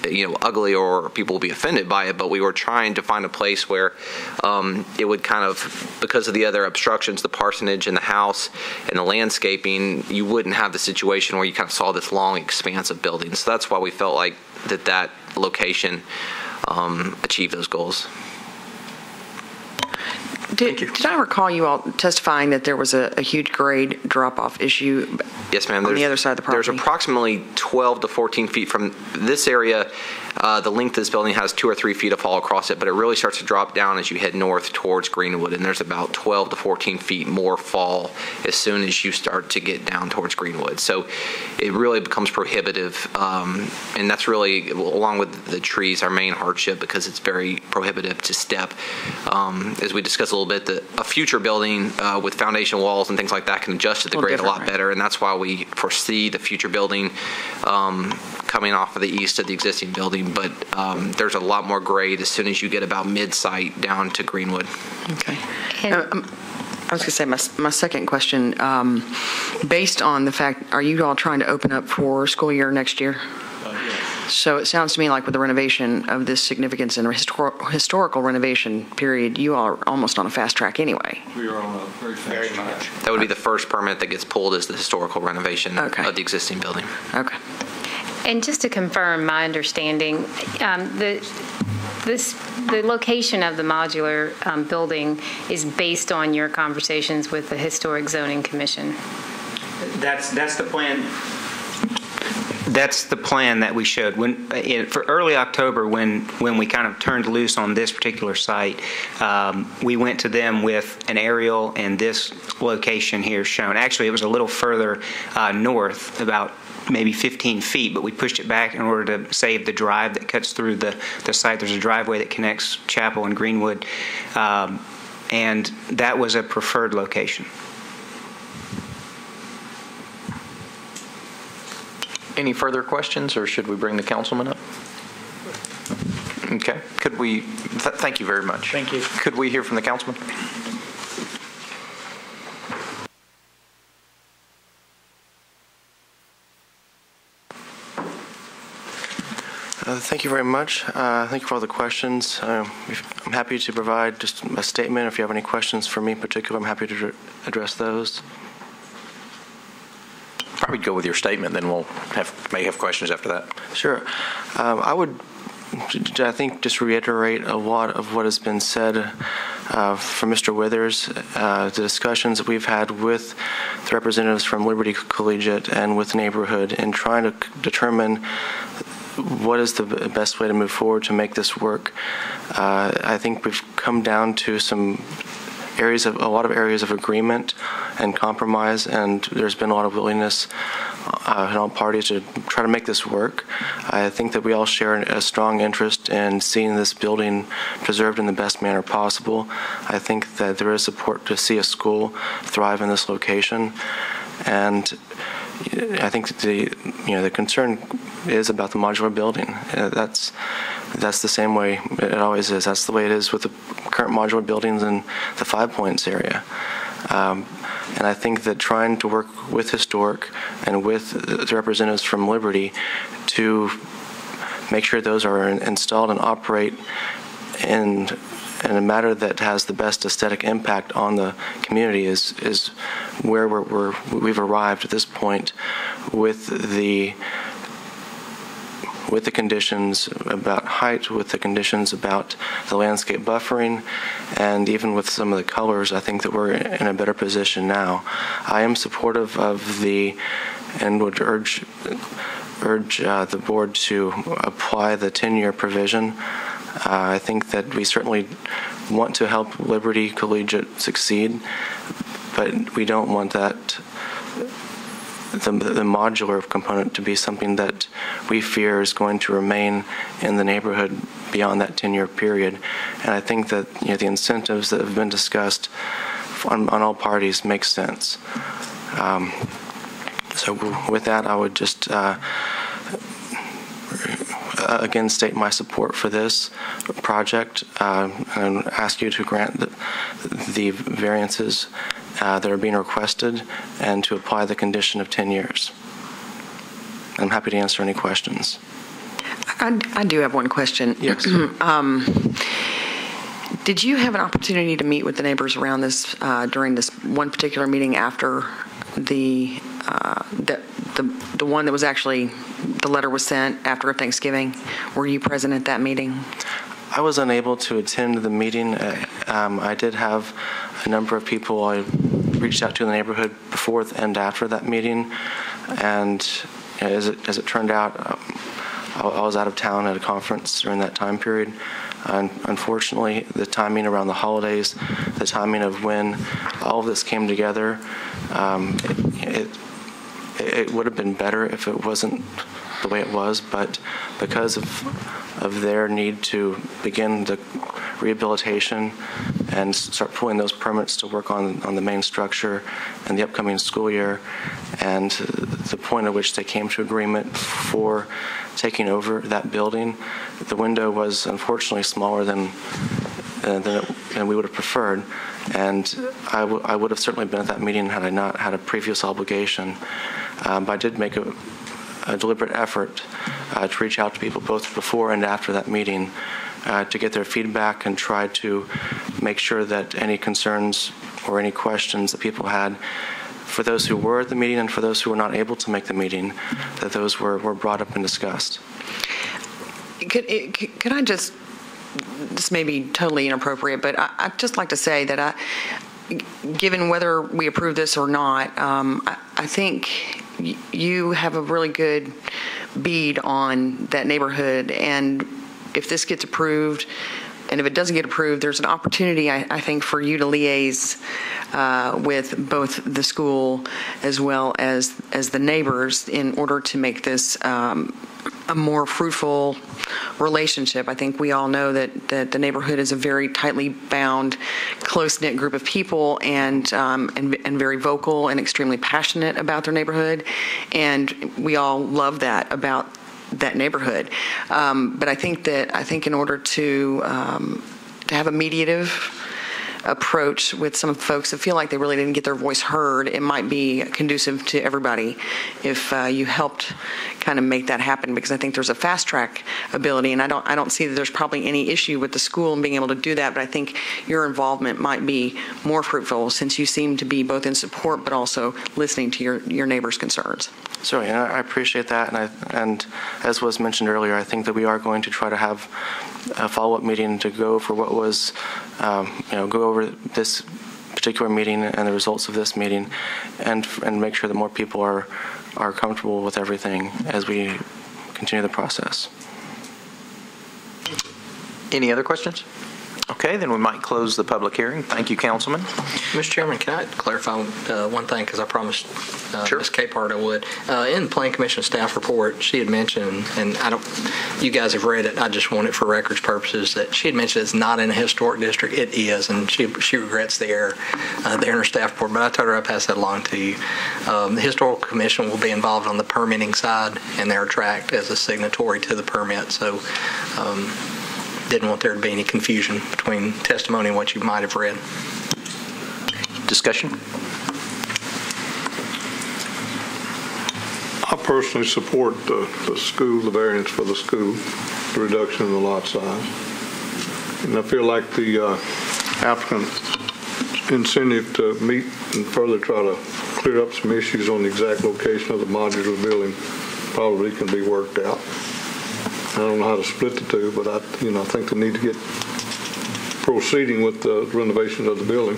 ugly or people will be offended by it, but we were trying to find a place where it would kind of, because of the other obstructions, the parsonage and the house and the landscaping, you wouldn't have the situation where you kind of saw this long expanse of buildings. So that's why we felt like that location achieved those goals. Did I recall you all testifying that there was a huge grade drop-off issue? Yes, ma'am. On the other side of the property? There's approximately 12 to 14 feet from this area. The length of this building has 2 or 3 feet of fall across it, but it really starts to drop down as you head north towards Greenwood, and there's about 12 to 14 feet more fall as soon as you start to get down towards Greenwood. So it really becomes prohibitive, and that's really, along with the trees, our main hardship, because it's very prohibitive to step. As we discussed a little bit, a future building with foundation walls and things like that can adjust to the grade a lot better, and that's why we foresee the future building coming off of the east of the existing building, but there's a lot more grade as soon as you get about mid-site down to Greenwood. Okay. I was going to say my second question, based on the fact, are you all trying to open up for school year next year? So it sounds to me like with the renovation of this significance and historical renovation period, you are almost on a fast track anyway. We are on a very fast track. That would be the first permit that gets pulled, is the historical renovation of the existing building. Okay. And just to confirm my understanding, the location of the modular building is based on your conversations with the Historic Zoning Commission. That's the plan. That's the plan that we showed for early October, when we kind of turned loose on this particular site. We went to them with an aerial and this location here shown. Actually, it was a little further north, about maybe 15 feet, but we pushed it back in order to save the drive that cuts through the site. There's a driveway that connects Chapel and Greenwood, and that was a preferred location. Any further questions, or should we bring the councilman up? Okay. Could we, thank you very much. Thank you. Could we hear from the councilman? Thank you very much. Thank you for all the questions. I'm happy to provide just a statement. If you have any questions for me in particular, I'm happy to address those. Probably go with your statement, then we'll may have questions after that. Sure. I would, I think, just reiterate a lot of what has been said from Mr. Withers. The discussions that we've had with the representatives from Liberty Collegiate and with the neighborhood in trying to determine what is the best way to move forward to make this work. I think we've come down to a lot of areas of agreement and compromise, and there's been a lot of willingness in all parties to try to make this work. I think that we all share a strong interest in seeing this building preserved in the best manner possible. I think that there is support to see a school thrive in this location, and I think the concern is about the modular building. That's the same way it always is. That's the way it is with the current modular buildings in the Five Points area. And I think that trying to work with Historic and with the representatives from Liberty to make sure those are installed and operate in a manner that has the best aesthetic impact on the community is where we've arrived at this point with the conditions about height, with the conditions about the landscape buffering, and even with some of the colors. I think that we're in a better position now. I am supportive of and would urge the board to apply the 10-year provision. I think that we certainly want to help Liberty Collegiate succeed, but we don't want that the modular component to be something that we fear is going to remain in the neighborhood beyond that 10-year period. And I think that the incentives that have been discussed on all parties make sense. So with that, I would just again state my support for this project and ask you to grant the variances that are being requested and to apply the condition of 10 years. I'm happy to answer any questions. I do have one question. Yes. Did you have an opportunity to meet with the neighbors around this during this one particular meeting after the one that was actually, the letter was sent after Thanksgiving? Were you present at that meeting? I was unable to attend the meeting. I did have a number of people I reached out to in the neighborhood before and after that meeting, and as it turned out, I was out of town at a conference during that time period. And unfortunately, the timing around the holidays, the timing of when all of this came together, it would have been better if it wasn't the way it was, but because of their need to begin the rehabilitation and start pulling those permits to work on the main structure in the upcoming school year, and the point at which they came to agreement for taking over that building, the window was unfortunately smaller than we would have preferred. And I would have certainly been at that meeting had I not had a previous obligation. But I did make a deliberate effort to reach out to people both before and after that meeting to get their feedback and try to make sure that any concerns or any questions that people had, for those who were at the meeting and for those who were not able to make the meeting, that those were brought up and discussed. Could I just, this may be totally inappropriate, but I'd just like to say that given whether we approve this or not, I think you have a really good bead on that neighborhood, and if this gets approved, and if it doesn't get approved, there's an opportunity, I think, for you to liaise with both the school as well as the neighbors in order to make this a more fruitful relationship. I think we all know that the neighborhood is a very tightly bound, close-knit group of people, and very vocal and extremely passionate about their neighborhood, and we all love that about that neighborhood. But I think in order to have a mediative approach with some folks that feel like they really didn't get their voice heard, it might be conducive to everybody if you helped kind of make that happen, because I think there's a fast track ability, and I don't see that there's probably any issue with the school and being able to do that, but I think your involvement might be more fruitful since you seem to be both in support but also listening to your neighbors' concerns. Sorry, I appreciate that, and as was mentioned earlier, I think that we are going to try to have a follow-up meeting to go over what was, go over this particular meeting and the results of this meeting, and make sure that more people are comfortable with everything as we continue the process. Any other questions? Okay, then we might close the public hearing. Thank you, Councilman. Mr. Chairman, can I clarify one thing, because I promised Sure. Ms. Capehart I would. In the Planning Commission staff report, she had mentioned, and you guys have read it, I just want it for records purposes, that she had mentioned it's not in a historic district. It is, and she regrets the error there in her staff report, but I told her I'd pass that along to you. The Historical Commission will be involved on the permitting side, and they're tracked as a signatory to the permit, so didn't want there to be any confusion between testimony and what you might have read. Discussion? I personally support the school, the variance for the school, the reduction in the lot size. And I feel like the applicant's incentive to meet and further try to clear up some issues on the exact location of the modular building probably can be worked out. I don't know how to split the two, but I think they need to get proceeding with the renovation of the building.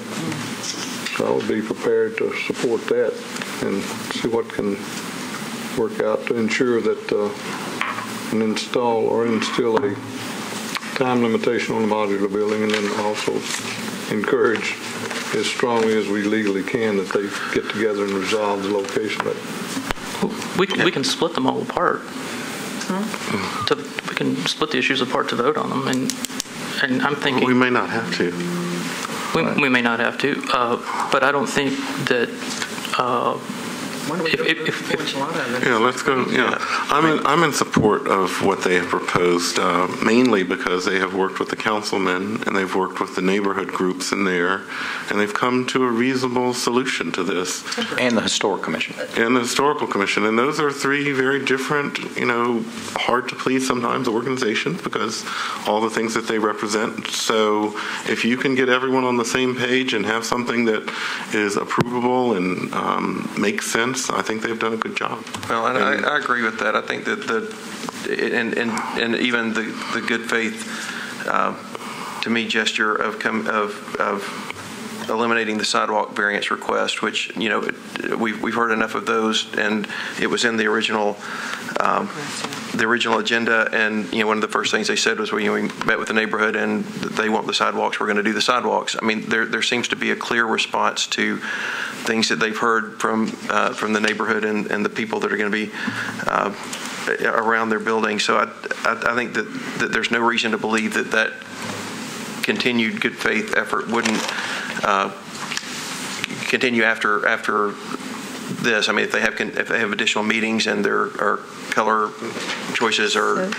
So I would be prepared to support that and see what can work out to ensure that and install or instill a time limitation on the modular building, and then also encourage as strongly as we legally can that they get together and resolve the location of it. We can split them all apart. We can split the issues apart to vote on them, and I'm thinking we may not have to. We may not have to, but I don't think that. Let's go. Yeah, I'm in support of what they have proposed, mainly because they have worked with the councilmen and they've worked with the neighborhood groups in there, and they've come to a reasonable solution to this. And the Historic Commission. And the Historical Commission, and those are three very different, hard to please sometimes organizations because all the things that they represent. So if you can get everyone on the same page and have something that is approvable and makes sense, I think they've done a good job. Well, and I agree with that. I think that and even the good faith, to me, gesture of eliminating the sidewalk variance request, which we've heard enough of those, and it was in the original agenda, and one of the first things they said was we met with the neighborhood and they want the sidewalks, we're going to do the sidewalks. I mean, there seems to be a clear response to things that they've heard from the neighborhood and the people that are going to be around their building. So I think that there's no reason to believe that continued good faith effort wouldn't continue after this. I mean, if they have additional meetings and there are color choices or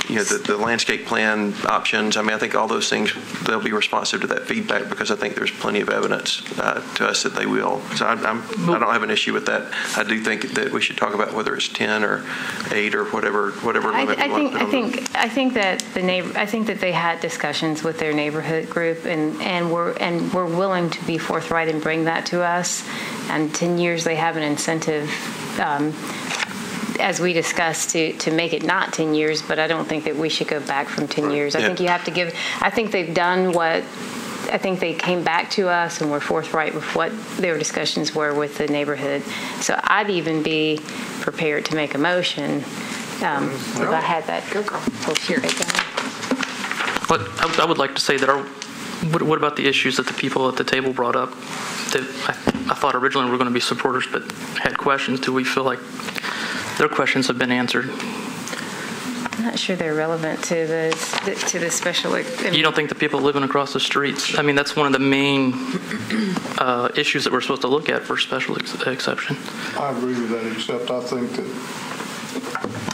the landscape plan options, I mean, I think all those things, they'll be responsive to that feedback because I think there's plenty of evidence to us that they will. So I don't have an issue with that. I do think that we should talk about whether it's 10 or 8 or whatever limit. I think that they had discussions with their neighborhood group and were willing to be forthright and bring that to us. And 10 years, they have an incentive. As we discussed, to make it not 10 years, but I don't think that we should go back from 10 years. I think you have to give, I think they've done what, I think they came back to us and were forthright with what their discussions were with the neighborhood. So I'd even be prepared to make a motion if I had that. But I would like to say that what about the issues that the people at the table brought up that I thought originally were going to be supporters but had questions? Do we feel like their questions have been answered? I'm not sure they're relevant to the special. You don't think the people living across the streets? I mean, that's one of the main issues that we're supposed to look at for special exception. I agree with that, except I think that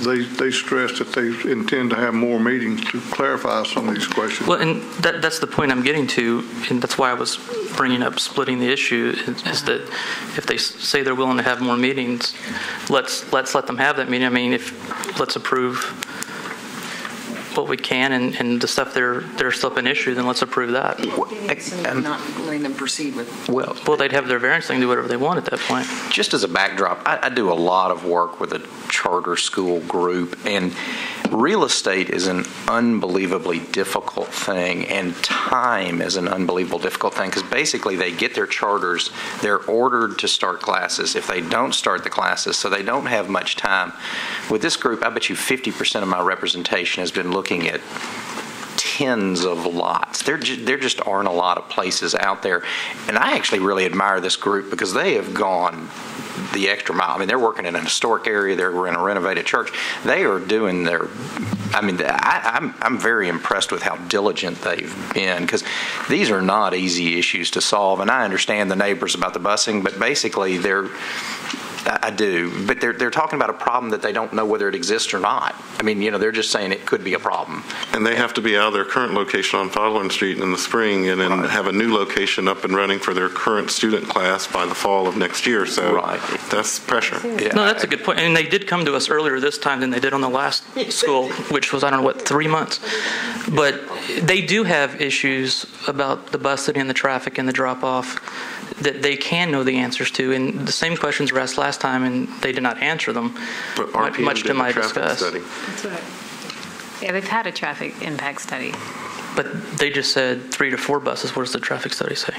they stressed that they intend to have more meetings to clarify some of these questions. Well, and that's the point I'm getting to, and that's why I was bringing up splitting the issue, is that if they say they're willing to have more meetings, let's let them have that meeting. I mean, let's approve what we can, and the stuff they're still an issue, then let's approve that. Not letting them proceed with. Well, they'd have their variance, they can do whatever they want at that point. Just as a backdrop, I do a lot of work with a charter school group, and real estate is an unbelievably difficult thing, and time is an unbelievable difficult thing, because basically they get their charters, they're ordered to start classes if they don't start the classes, so they don't have much time. With this group, I bet you 50% of my representation has been looking at tens of lots. There just aren't a lot of places out there. And I actually really admire this group because they have gone the extra mile. I mean, they're working in an historic area. They're in a renovated church. They are doing their, I mean, I'm very impressed with how diligent they've been, because these are not easy issues to solve. And I understand the neighbors about the busing, but basically I do, but they're talking about a problem that they don't know whether it exists or not. I mean, they're just saying it could be a problem. And they have to be out of their current location on Fowler Street in the spring, and then have a new location up and running for their current student class by the fall of next year. So that's pressure. Yeah. No, that's a good point. And they did come to us earlier this time than they did on the last school, which was, 3 months. But they do have issues about the busing and the traffic and the drop-off that they can know the answers to. And the same questions were asked last time, and they did not answer them, but much to my disgust. That's right. Yeah, they've had a traffic impact study. But they just said 3 to 4 buses. What does the traffic study say?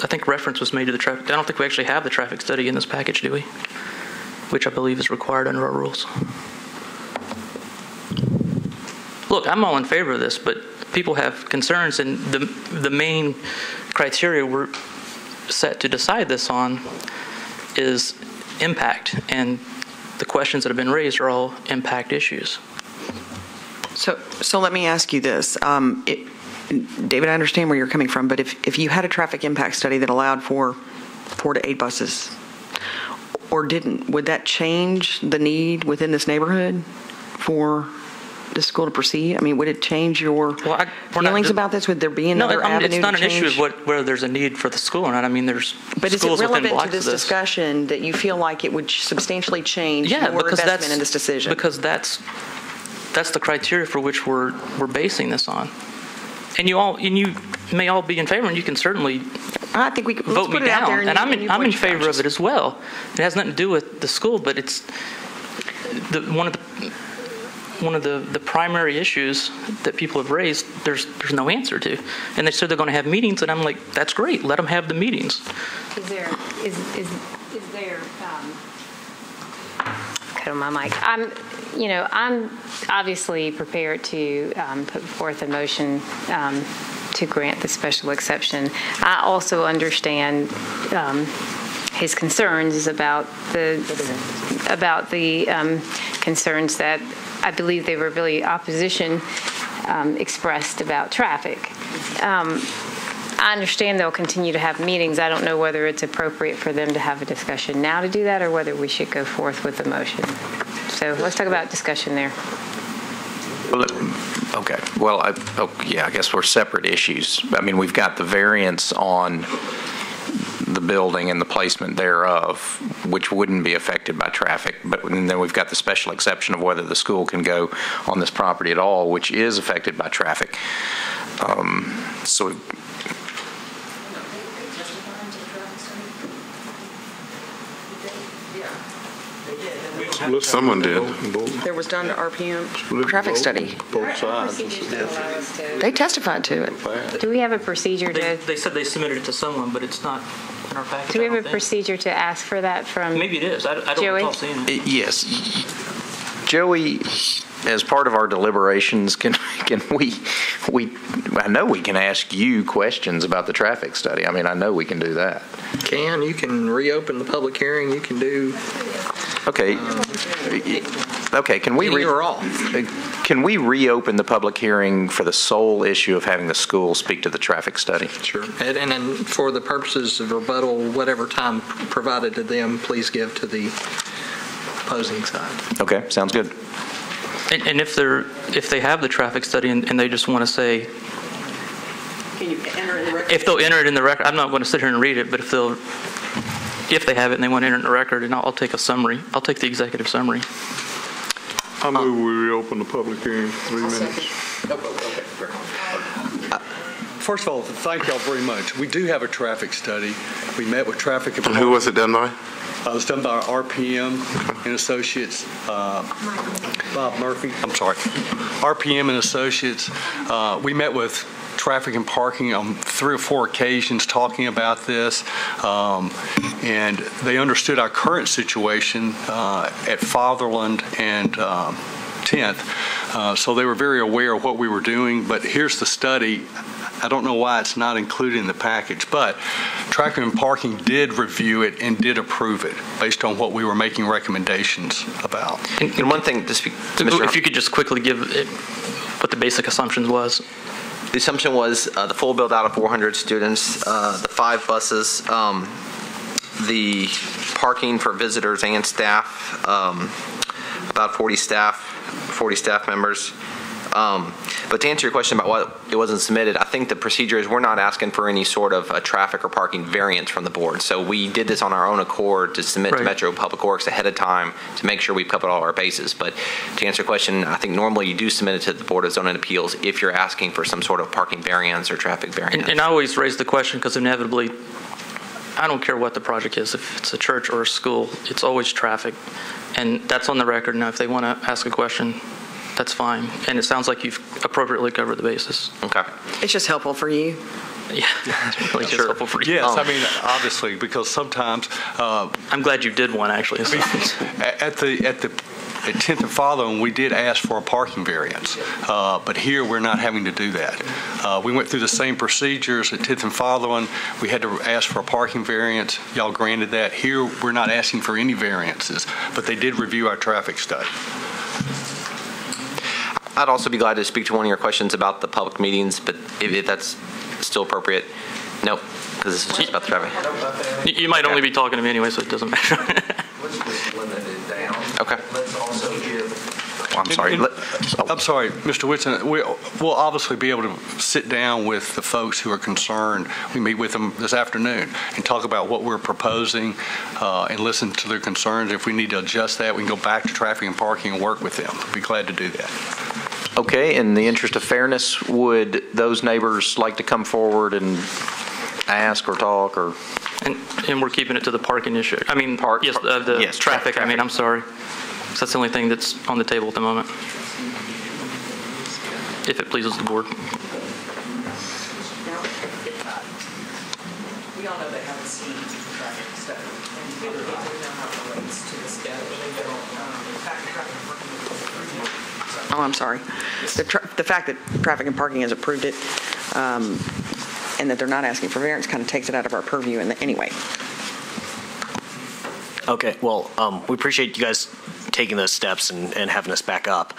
I think reference was made to the traffic. I don't think we actually have the traffic study in this package, do we? Which I believe is required under our rules. Look, I'm all in favor of this, but people have concerns, and the main criteria we're set to decide this on is impact, and the questions that have been raised are all impact issues. So let me ask you this. David, I understand where you're coming from, but if you had a traffic impact study that allowed for 4 to 8 buses, or didn't, would that change the need within this neighborhood for the school to proceed? I mean, would it change your feelings about this? Would there be another avenue to change? It's not an issue of whether there's a need for the school or not. I mean, there's but schools within blocks of this. But is it relevant to this discussion that you feel like it would substantially change your investment in this decision? Because that's the criteria for which we're basing this on. And you may all be in favor, and you can certainly vote me down. And I'm in favor of it as well. It has nothing to do with the school, but it's one of the primary issues that people have raised. There's no answer to, and they said they're going to have meetings, and I'm like, that's great. Let them have the meetings. Is there? Cut on my mic. I'm obviously prepared to put forth a motion to grant the special exception. I also understand his concerns about the concerns that I believe they were really opposition expressed about traffic. I understand they'll continue to have meetings. I don't know whether it's appropriate for them to have a discussion now to do that, or whether we should go forth with the motion. So let's talk about discussion there. Okay. Well, I guess we're separate issues. I mean, we've got the variance on the building and the placement thereof, which wouldn't be affected by traffic. But then we've got the special exception of whether the school can go on this property at all, which is affected by traffic. Someone did. There was done RPM traffic study. Both sides. They testified to it. Do we have a procedure to? They said they submitted it to someone, but it's not in our package. Do we have a procedure to ask for that from? Maybe it is. I don't recall seeing it. Yes. Joey, as part of our deliberations, can we I know we can ask you questions about the traffic study. I mean, I know we can do that. You can reopen the public hearing. You can do. Okay. Okay, can we Any or all. can we reopen the public hearing for the sole issue of having the school speak to the traffic study? Sure. And then for the purposes of rebuttal, whatever time provided to them, please give to the opposing side. Okay, sounds good. And if they have the traffic study and they just want to say, Can you enter in the record? if they'll enter it in the record, I'm not going to sit here and read it, but if they have it and they want to enter it in the record, and I'll take a summary. I'll take the executive summary. I move we reopen the public hearing for 3 minutes. First of all, thank y'all very much. We do have a traffic study. We met with traffic. And who was it done by? It was done by RPM and Associates, Bob Murphy. I'm sorry, RPM and Associates. We met with traffic and parking on 3 or 4 occasions talking about this, and they understood our current situation at Fatherland and 10th, so they were very aware of what we were doing. But here's the study. I don't know why it's not included in the package, but traffic and parking did review it and did approve it based on what we were making recommendations about. And one thing to speak, if you could just quickly give it what the basic assumptions was. The assumption was the full build out of 400 students, the 5 buses, the parking for visitors and staff, about 40 staff members. But to answer your question about what it wasn't submitted, I think the procedure is we're not asking for any sort of a traffic or parking variance from the board. So we did this on our own accord to submit to Metro Public Works ahead of time to make sure we've covered all our bases. But to answer your question, I think normally you do submit it to the Board of Zoning Appeals if you're asking for some sort of parking variance or traffic variance. And I always raise the question because inevitably, I don't care what the project is. If it's a church or a school, it's always traffic. And that's on the record. Now, if they want to ask a question, that's fine. And it sounds like you've appropriately covered the basis. Okay. It's just helpful for you. Yeah, it's really just helpful for you. Yes, I mean, obviously, because sometimes... I'm glad you did one, actually. At 10th and following, we did ask for a parking variance, but here we're not having to do that. We went through the same procedures at 10th and following. We had to ask for a parking variance. Y'all granted that. Here, we're not asking for any variances, but they did review our traffic study. I'd also be glad to speak to one of your questions about the public meetings, but if that's still appropriate. Nope, because this is just about the traffic. You might only be talking to me anyway, so it doesn't matter. Let's just limit it down. Okay. Let's also give... I'm sorry, Mr. Whitson. We'll obviously be able to sit down with the folks who are concerned. We meet with them this afternoon and talk about what we're proposing and listen to their concerns. If we need to adjust that, we can go back to traffic and parking and work with them. We'd be glad to do that. Okay, in the interest of fairness, would those neighbors like to come forward and ask or talk or? And we're keeping it to the parking issue. I mean, yes, traffic. I mean, I'm sorry. So that's the only thing that's on the table at the moment, if it pleases the board. We all know they haven't seen traffic study, and they don't know how it relates to the schedule. They don't, Oh, I'm sorry. The fact that traffic and parking has approved it and that they're not asking for variance kind of takes it out of our purview anyway. Okay, well, we appreciate you guys taking those steps and having us back up.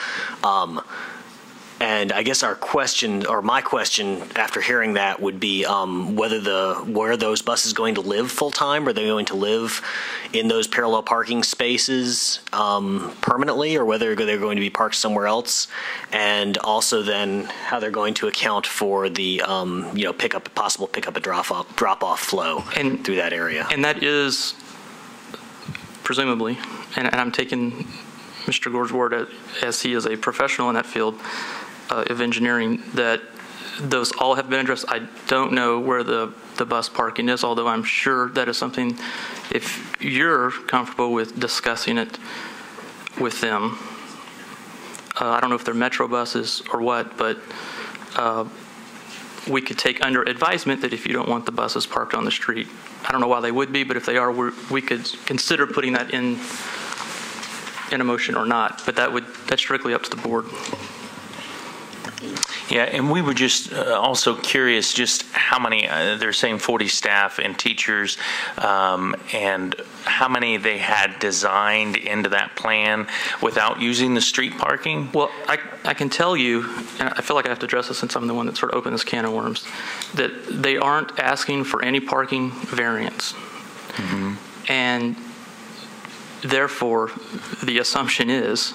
And I guess our question, or my question after hearing that would be where those buses going to live full time? Are they going to live in those parallel parking spaces permanently, or whether they're going to be parked somewhere else? And also then how they're going to account for the possible pickup and drop off flow through that area? And that is presumably, and I'm taking Mr. Gore's word as he is a professional in that field of engineering, that those all have been addressed. I don't know where the bus parking is, although I'm sure that is something, if you're comfortable with discussing it with them. I don't know if they're Metro buses or what, but we could take under advisement that if you don't want the buses parked on the street, I don't know why they would be, but if they are, we could consider putting that in a motion or not, but that's strictly up to the board. Yeah, and we were just also curious just how many, they're saying 40 staff and teachers, and how many they had designed into that plan without using the street parking? Well, I can tell you, and I feel like I have to address this since I'm the one that sort of opened this can of worms, that they aren't asking for any parking variance. Mm-hmm. And therefore, the assumption is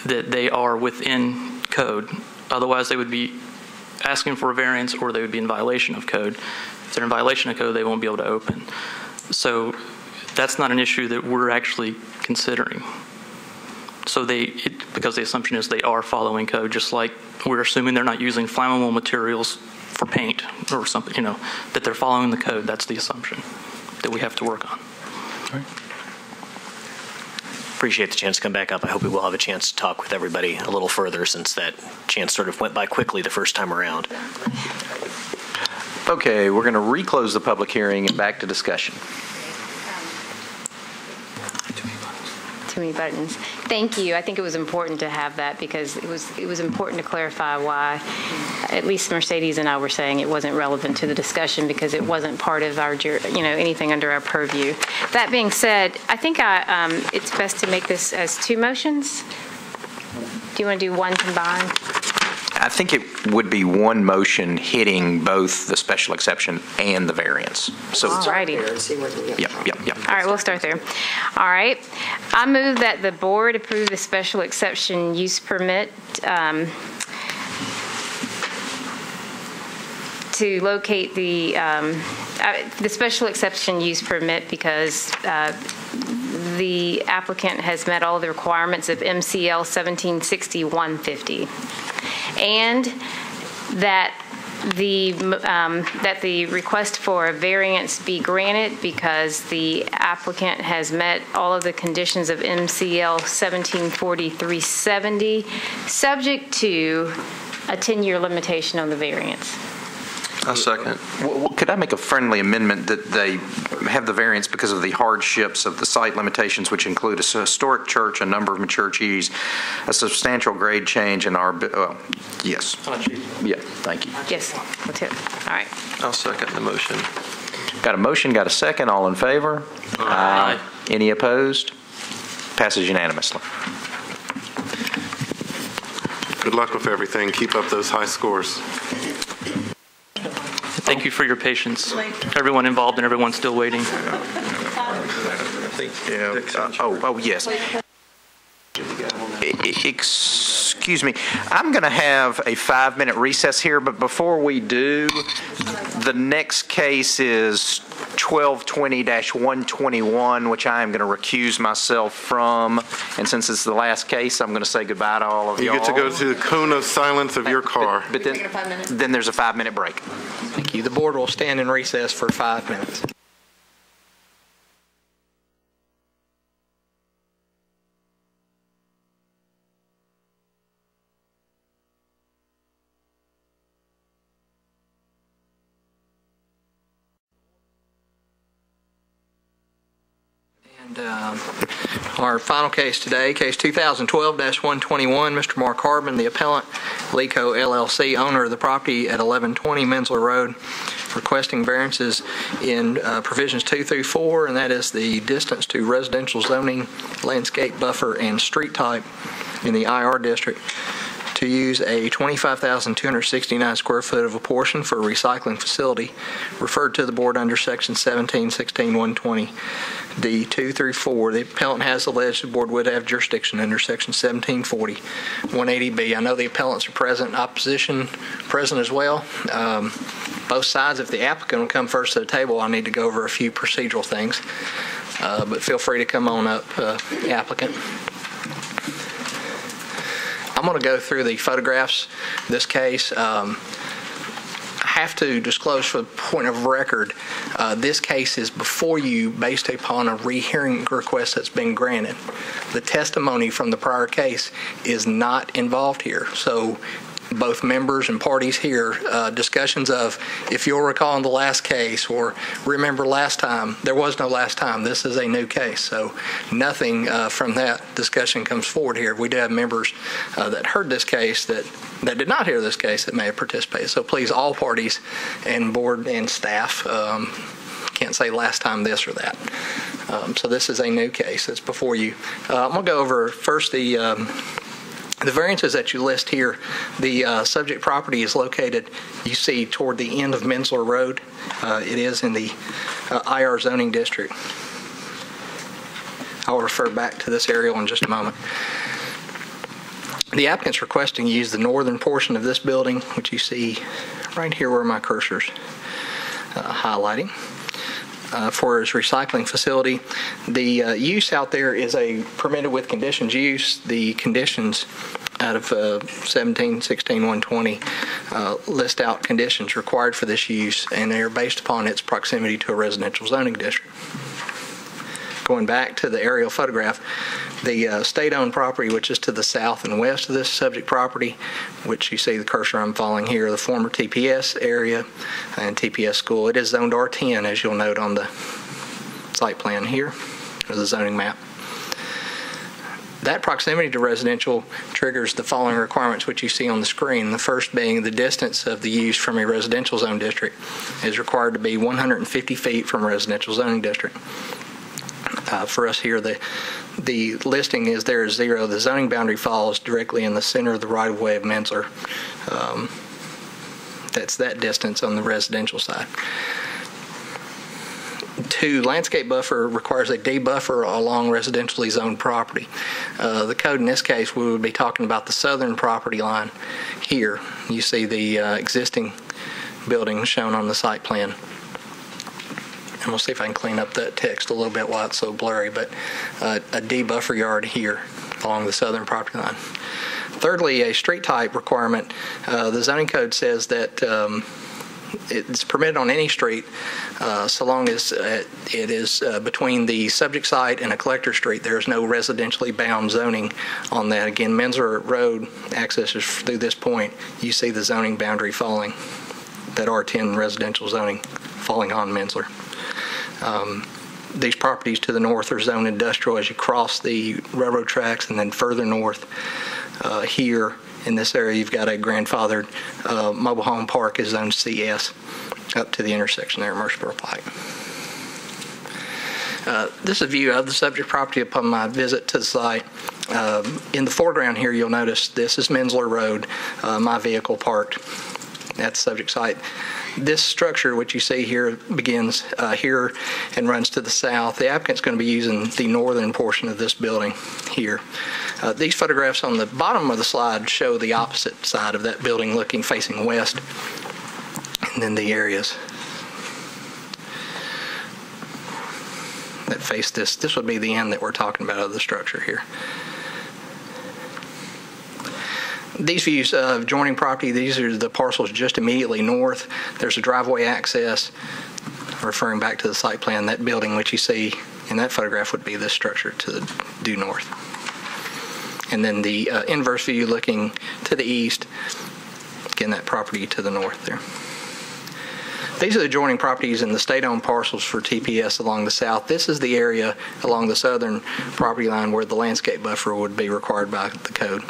that they are within code. Otherwise, they would be asking for a variance or they would be in violation of code. If they're in violation of code, they won't be able to open. So that's not an issue that we're actually considering. So because the assumption is they are following code, just like we're assuming they're not using flammable materials for paint or something, that they're following the code. That's the assumption that we have to work on. All right. Appreciate the chance to come back up. I hope we will have a chance to talk with everybody a little further since that chance sort of went by quickly the first time around. Okay, we're going to reclose the public hearing and back to discussion. Too many buttons. Thank you. I think it was important to have that because it was important to clarify why, at least Mercedes and I were saying it wasn't relevant to the discussion because it wasn't part of our, anything under our purview. That being said, I think it's best to make this as two motions. Do you want to do one combined? I think it would be one motion hitting both the special exception and the variance. So, alrighty. Yep. All right, we'll start there. All right. I move that the board approve the special exception use permit to locate the special exception use permit because the applicant has met all the requirements of MCL 1760-150, and that the request for a variance be granted because the applicant has met all of the conditions of MCL 1740-370, subject to a 10-year limitation on the variance. A second. Could I make a friendly amendment that they have the variance because of the hardships of the site limitations, which include a historic church, a number of mature trees, a substantial grade change in our, yes. Yeah, thank you. Yes, that's it. All right. I'll second the motion. Got a motion, got a second. All in favor? Aye. Any opposed? Passes unanimously. Good luck with everything. Keep up those high scores. Thank you for your patience. Everyone involved and everyone still waiting. Yes. Excuse me. I'm going to have a 5-minute recess here, but before we do, the next case is 1220-121, which I am going to recuse myself from. And since it's the last case, I'm going to say goodbye to all of y'all. You get to go to the cone of silence of your car. But then there's a 5-minute break. Thank you. The board will stand in recess for 5 minutes. And our final case today, case 2012-121, Mr. Mark Harbin, the appellant, Lico LLC, owner of the property at 1120 Mensler Road, requesting variances in provisions 2 through 4, and that is the distance to residential zoning, landscape buffer, and street type in the IR district, to use a 25,269 square foot of a portion for a recycling facility referred to the board under section 1716-120. D 2 through 4. The appellant has alleged the board would have jurisdiction under section 1740-180B. I know the appellants are present in opposition, present as well. Both sides, if the applicant will come first to the table, I need to go over a few procedural things. But feel free to come on up, applicant. I'm going to go through the photographs of this case. I have to disclose for the point of record, this case is before you based upon a rehearing request that's been granted. The testimony from the prior case is not involved here. So both members and parties here discussions of, if you'll recall in the last case, or remember last time. There was no last time. This is a new case, so nothing from that discussion comes forward here. We do have members that heard this case that did not hear this case that may have participated. So please, all parties and board and staff, can't say last time this or that. So this is a new case that's before you. I'm going to go over first the variances that you list here. The subject property is located, you see, toward the end of Mensler Road. It is in the IR zoning district. I'll refer back to this aerial in just a moment. The applicant's requesting you use the northern portion of this building, which you see right here where my cursor's highlighting, for his recycling facility. The use out there is a permitted with conditions use. The conditions out of 17-16-120 list out conditions required for this use, and they are based upon its proximity to a residential zoning district. Going back to the aerial photograph, the state-owned property, which is to the south and west of this subject property, which you see the cursor I'm following here, the former TPS area and TPS school, it is zoned R10, as you'll note on the site plan here, or the zoning map. That proximity to residential triggers the following requirements which you see on the screen. The first being the distance of the use from a residential zone district is required to be 150 feet from a residential zoning district. For us here, the listing is there is 0. The zoning boundary falls directly in the center of the right-of-way of Mensler. That's that distance on the residential side. 2, landscape buffer requires a debuffer along residentially zoned property. The code in this case, we would be talking about the southern property line here. You see the existing building shown on the site plan. And we'll see if I can clean up that text a little bit while it's so blurry, but a debuffer yard here along the southern property line. Thirdly, a street type requirement. The zoning code says that it's permitted on any street so long as it is between the subject site and a collector street. There is no residentially bound zoning on that. Again, Mensler Road accesses through this point. You see the zoning boundary falling, that R10 residential zoning falling on Mensler. These properties to the north are zoned industrial as you cross the railroad tracks, and then further north here in this area you've got a grandfathered mobile home park is zoned CS up to the intersection there at Murfreesboro Pike. This is a view of the subject property upon my visit to the site. In the foreground here you'll notice this is Mensler Road, my vehicle parked at the subject site. This structure, which you see here, begins here and runs to the south. The applicant's going to be using the northern portion of this building here. These photographs on the bottom of the slide show the opposite side of that building looking facing west, and then the areas that face this. This would be the end that we're talking about of the structure here. These views of adjoining property, these are the parcels just immediately north. There's a driveway access. Referring back to the site plan, that building which you see in that photograph would be this structure to the due north. And then the inverse view looking to the east, again, that property to the north there. These are the adjoining properties in the state-owned parcels for TPS along the south. This is the area along the southern property line where the landscape buffer would be required by the code.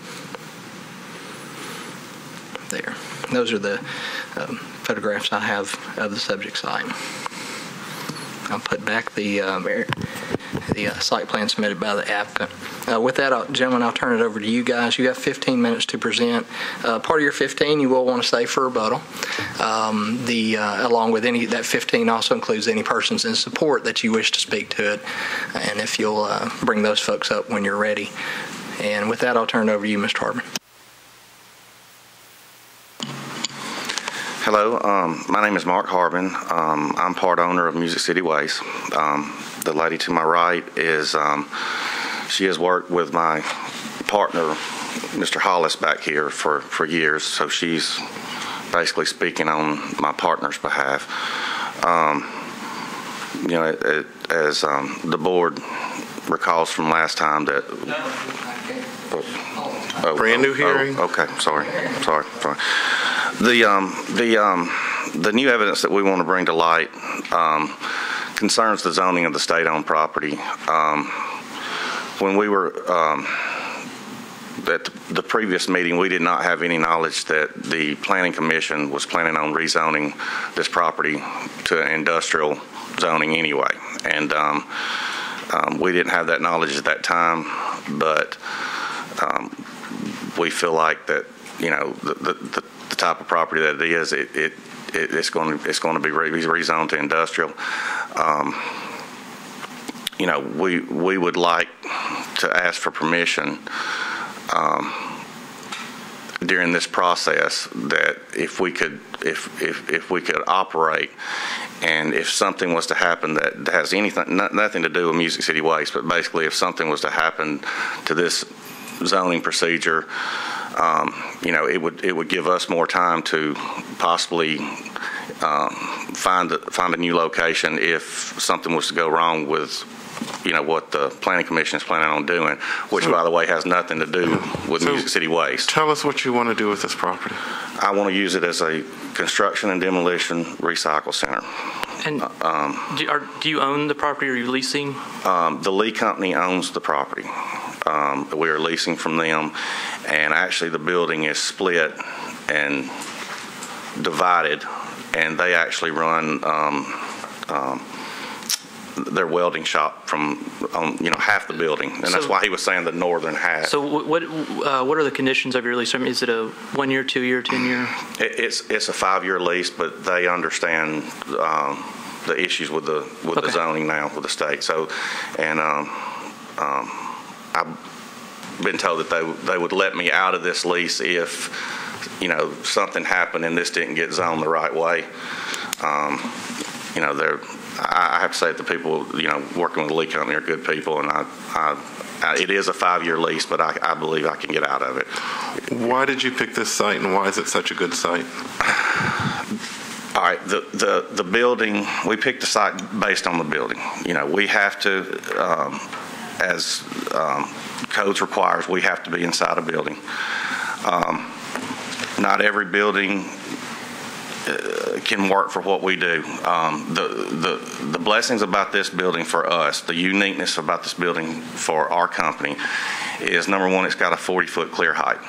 There. Those are the photographs I have of the subject site. I'll put back the site plan submitted by the applicant. With that, gentlemen, I'll turn it over to you guys. You have 15 minutes to present. Part of your 15 you will want to stay for rebuttal. Along with that 15 also includes any persons in support that you wish to speak to it. And if you'll bring those folks up when you're ready. And with that, I'll turn it over to you, Mr. Harbin. Hello, my name is Mark Harbin. I'm part owner of Music City Waste. The lady to my right is, she has worked with my partner, Mr. Hollis, back here for years, so she's basically speaking on my partner's behalf. As the board recalls from last time that... Brand new hearing? Okay, sorry. The new evidence that we want to bring to light concerns the zoning of the state-owned property. When we were at the previous meeting, we did not have any knowledge that the Planning Commission was planning on rezoning this property to industrial zoning anyway. And we didn't have that knowledge at that time, but we feel like that, you know, the type of property that it is, it's going to be rezoned to industrial. You know, we would like to ask for permission during this process that if we could operate, and if something was to happen that has nothing to do with Music City Waste, but basically if something was to happen to this zoning procedure, you know, it would give us more time to possibly find a new location if something was to go wrong with, you know, what the Planning Commission is planning on doing, which, by the way, has nothing to do with Music City Waste. Tell us what you want to do with this property. I want to use it as a construction and demolition recycle center. And do you own the property, or are you leasing? The Lee Company owns the property. We are leasing from them, and actually the building is split and divided, and they actually run their welding shop from half the building, and that's why he was saying the northern half. So what are the conditions of your lease? I mean, is it a 1 year, 2 year, 10 year? It's a 5-year lease, but they understand the issues with the zoning now with the state. So, and I've been told that they would let me out of this lease if, you know, something happened and this didn't get zoned the right way. You know, I have to say that the people, you know, working with the Lee Company are good people, and it is a 5-year lease, but I believe I can get out of it. Why did you pick this site, and why is it such a good site? All right, the building, we picked the site based on the building. You know, we have to, as codes requires, we have to be inside a building. Not every building can work for what we do. The blessings about this building for us, the uniqueness about this building for our company is, number one, it's got a 40-foot clear height.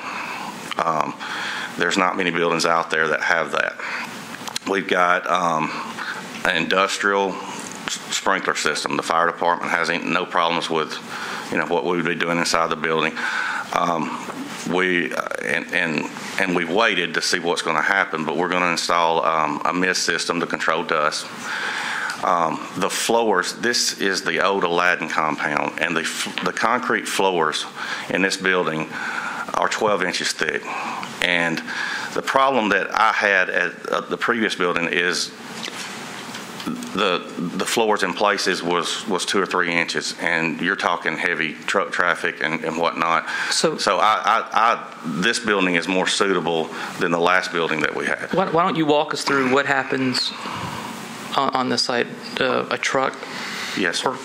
There's not many buildings out there that have that. We've got an industrial sprinkler system. The fire department has no problems with, you know, what we would be doing inside the building. And we've waited to see what's going to happen, but we're going to install a mist system to control dust. The floors, this is the old Aladdin compound, and the concrete floors in this building are 12 inches thick. And the problem that I had at the previous building is the floors in places was 2 or 3 inches, and you're talking heavy truck traffic and whatnot. So this building is more suitable than the last building that we had. Why don't you walk us through what happens on the site? A truck, yes, sir, or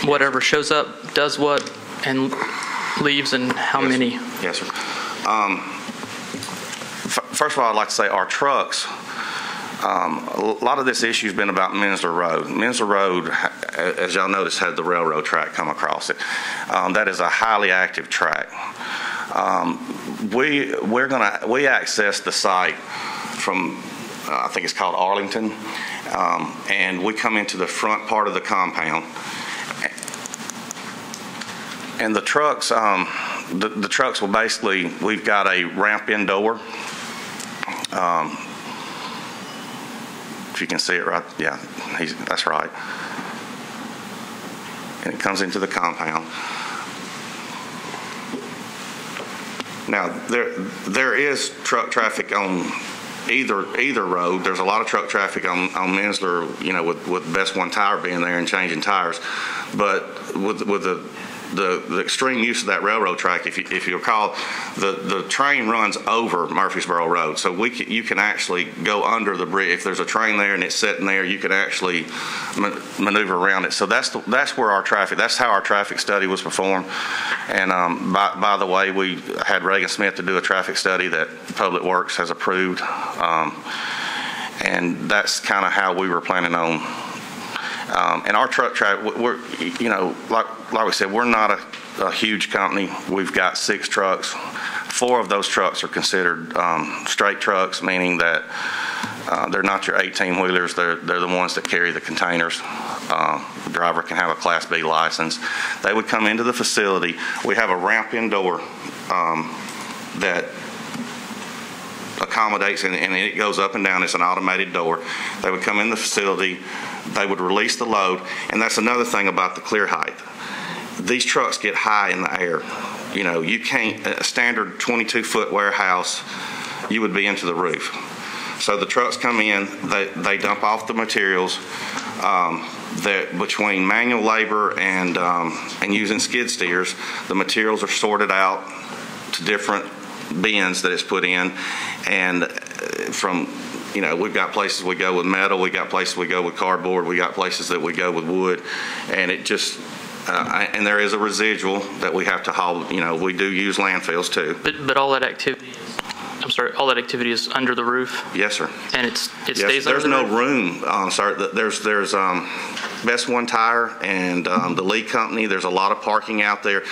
whatever shows up, does what, and leaves, and how many? Yes, sir. First of all, I'd like to say our trucks. A lot of this issue has been about Minsler Road. Minsler Road, as y'all noticed, had the railroad track come across it. That is a highly active track. We access the site from I think it's called Arlington, and we come into the front part of the compound. And the trucks, the trucks will basically, we've got a ramp-in door. If you can see it right, yeah, that's right. And it comes into the compound. Now, there is truck traffic on either road. There's a lot of truck traffic on Minsler, you know, with Best One Tire being there and changing tires. But with the extreme use of that railroad track, if you recall, the train runs over Murfreesboro Road, so you can actually go under the bridge. If there's a train there and it's sitting there, you can actually maneuver around it. So that's where our traffic. That's how our traffic study was performed. And by the way, we had Reagan Smith to do a traffic study that Public Works has approved, and that's kind of how we were planning on. And our truck traffic, we're, like we said, we're not a huge company. We've got 6 trucks. 4 of those trucks are considered straight trucks, meaning that they're not your 18-wheelers. They're the ones that carry the containers. The driver can have a Class B license. They would come into the facility. We have a ramp-in door that accommodates, and it goes up and down. It's an automated door. They would come in the facility. They would release the load, and that's another thing about the clear height. These trucks get high in the air. You can't, a standard 22-foot warehouse, you would be into the roof. So the trucks come in, they dump off the materials. That between manual labor and using skid steers, the materials are sorted out to different bins that it's put in, and from we've got places we go with metal, we got places we go with cardboard, we got places that we go with wood, and it just and there is a residual that we have to haul. We do use landfills too. But all that activity all that activity is under the roof? Yes, sir. And it stays under the roof? There's no room, sir. There's Best One Tire and the Lee Company. There's a lot of parking out there.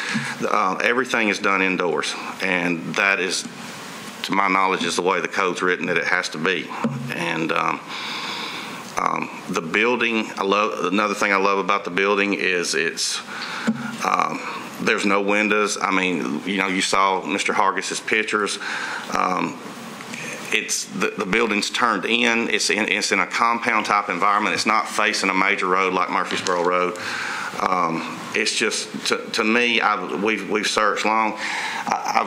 Everything is done indoors, and that is, to my knowledge, is the way the code's written, that it has to be. And the building, another thing I love about the building is there's no windows. I mean, you saw Mr. Hargis's pictures. It's the building's turned in. It's in a compound type environment. It's not facing a major road like Murfreesboro Road. It's just, to me, we've searched long.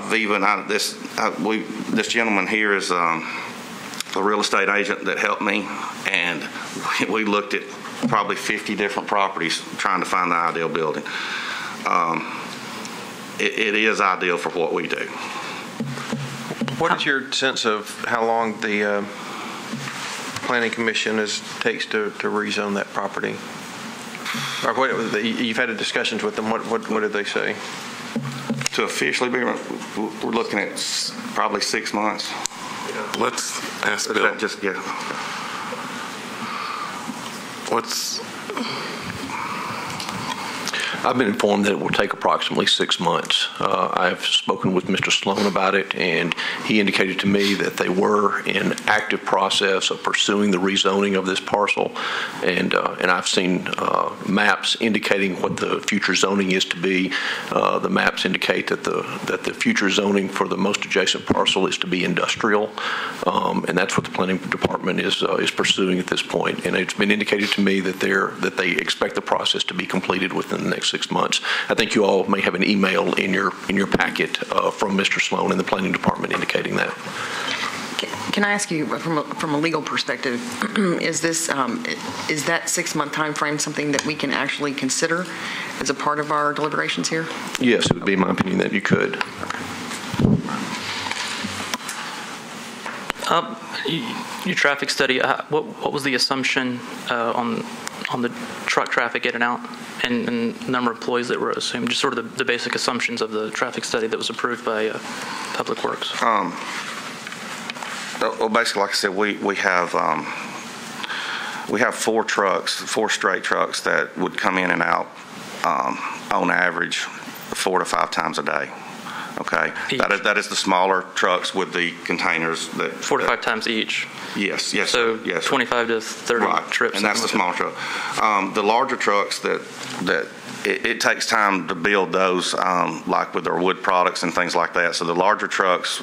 This gentleman here is a real estate agent that helped me, and we looked at probably 50 different properties trying to find the ideal building. It is ideal for what we do. What is your sense of how long the Planning Commission takes to rezone that property? Or you've had discussions with them. What did they say? To officially be, we're looking at probably 6 months. Let's ask Bill. I've been informed that it will take approximately 6 months. I've spoken with Mr. Sloan about it, and he indicated to me that they were in active process of pursuing the rezoning of this parcel, and I've seen maps indicating what the future zoning is to be. The maps indicate that the future zoning for the most adjacent parcel is to be industrial, and that's what the planning department is pursuing at this point. And it's been indicated to me that they expect the process to be completed within the next 6 months. I think you all may have an email in your packet from Mr. Sloan in the planning department indicating that. Can I ask you, from a legal perspective, is that 6-month time frame something that we can actually consider as a part of our deliberations here? Yes, it would be my opinion that you could. Your traffic study, what was the assumption on the truck traffic in and out, and number of employees that were assumed? Just sort of the basic assumptions of the traffic study that was approved by Public Works. Well, basically, like I said, we have 4 straight trucks that would come in and out on average 4 to 5 times a day. Okay, that is the smaller trucks with the containers that 4 to 5 times each. Yes. So yes, 25 to 30 trips. And that's the small truck. The larger trucks that it takes time to build those, like with our wood products and things like that. So the larger trucks,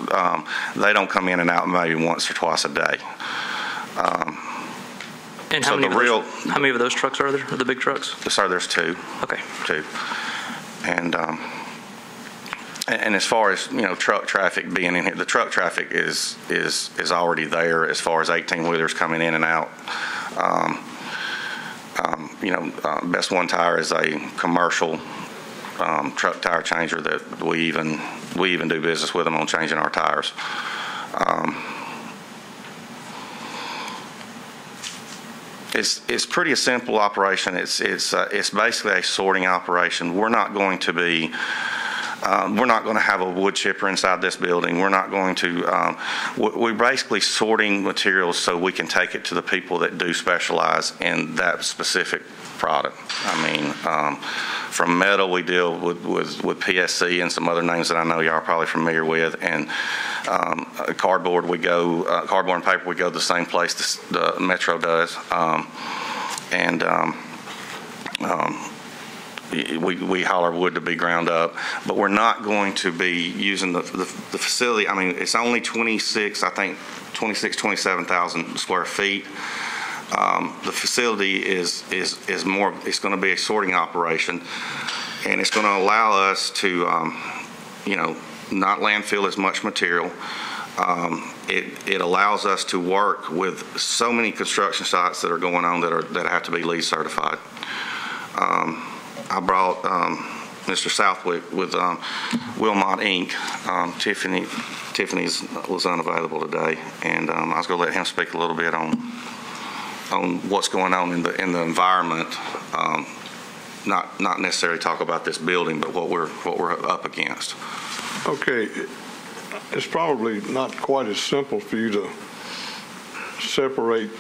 they don't come in and out maybe once or twice a day. And how many of those trucks are there? Are the big trucks? Sir, there's 2. Okay. 2. And as far as truck traffic being in here, the truck traffic is already there as far as 18-wheelers coming in and out. Best One Tire is a commercial truck tire changer that we even do business with them on changing our tires. It's pretty a simple operation. It's basically a sorting operation. We're not going to have a wood chipper inside this building. We're not going to. We're basically sorting materials so we can take it to the people that do specialize in that specific product. From metal, we deal with PSC and some other names that I know y'all are probably familiar with, and cardboard and paper, we go the same place the Metro does, we haul our wood to be ground up, but we're not going to be using the facility. It's only 27,000 square feet. The facility is more. It's going to be a sorting operation, and it's going to allow us to, not landfill as much material. It allows us to work with so many construction sites that are going on that have to be LEED certified. I brought Mr. Southwick with Wilmot Inc. Tiffany's was unavailable today, and I was going to let him speak a little bit on what's going on in the environment. Not necessarily talk about this building, but what we're up against. Okay, it's probably not quite as simple for you to separate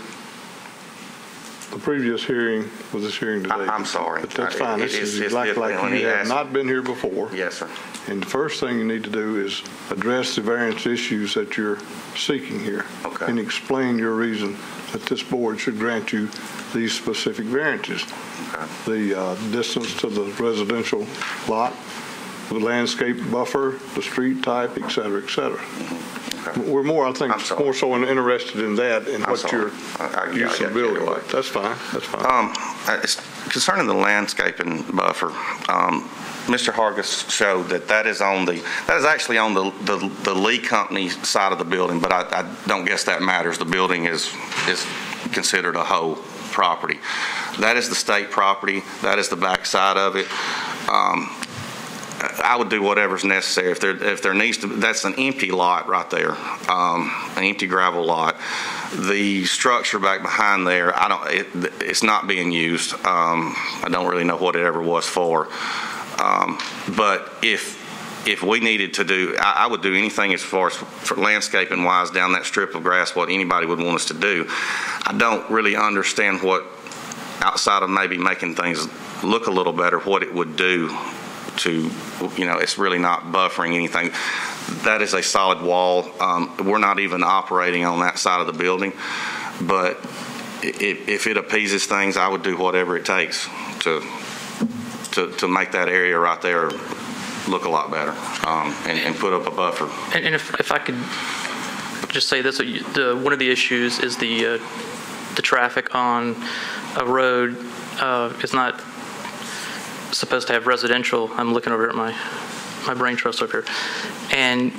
the previous hearing with this hearing today. I'm sorry. But that's fine. This is like you have not been here before. Yes, sir. And the first thing you need to do is address the variance issues that you're seeking here. Okay. And explain your reason that this board should grant you these specific variances. Okay. The distance to the residential lot, the landscape buffer, the street type, et cetera, et cetera. Okay. We're more, I think, more so interested in that and what your use of building. That's fine. That's fine. Concerning the landscaping buffer, Mr. Hargis showed that is actually on the Lee Company side of the building, but I don't guess that matters. The building is considered a whole property. That is the state property. That is the back side of it. I would do whatever's necessary. If there needs to, that's an empty lot right there, an empty gravel lot. The structure back behind there, it's not being used. I don't really know what it ever was for. But if we needed to do, I would do anything as far as for landscaping wise down that strip of grass, what anybody would want us to do. I don't really understand what, outside of maybe making things look a little better, what it would do to, it's really not buffering anything. That is a solid wall. We're not even operating on that side of the building, but if it appeases things, I would do whatever it takes to make that area right there look a lot better, and put up a buffer. And if I could just say this, one of the issues is the traffic on a road is not supposed to have residential. I'm looking over at my brain trust over here, and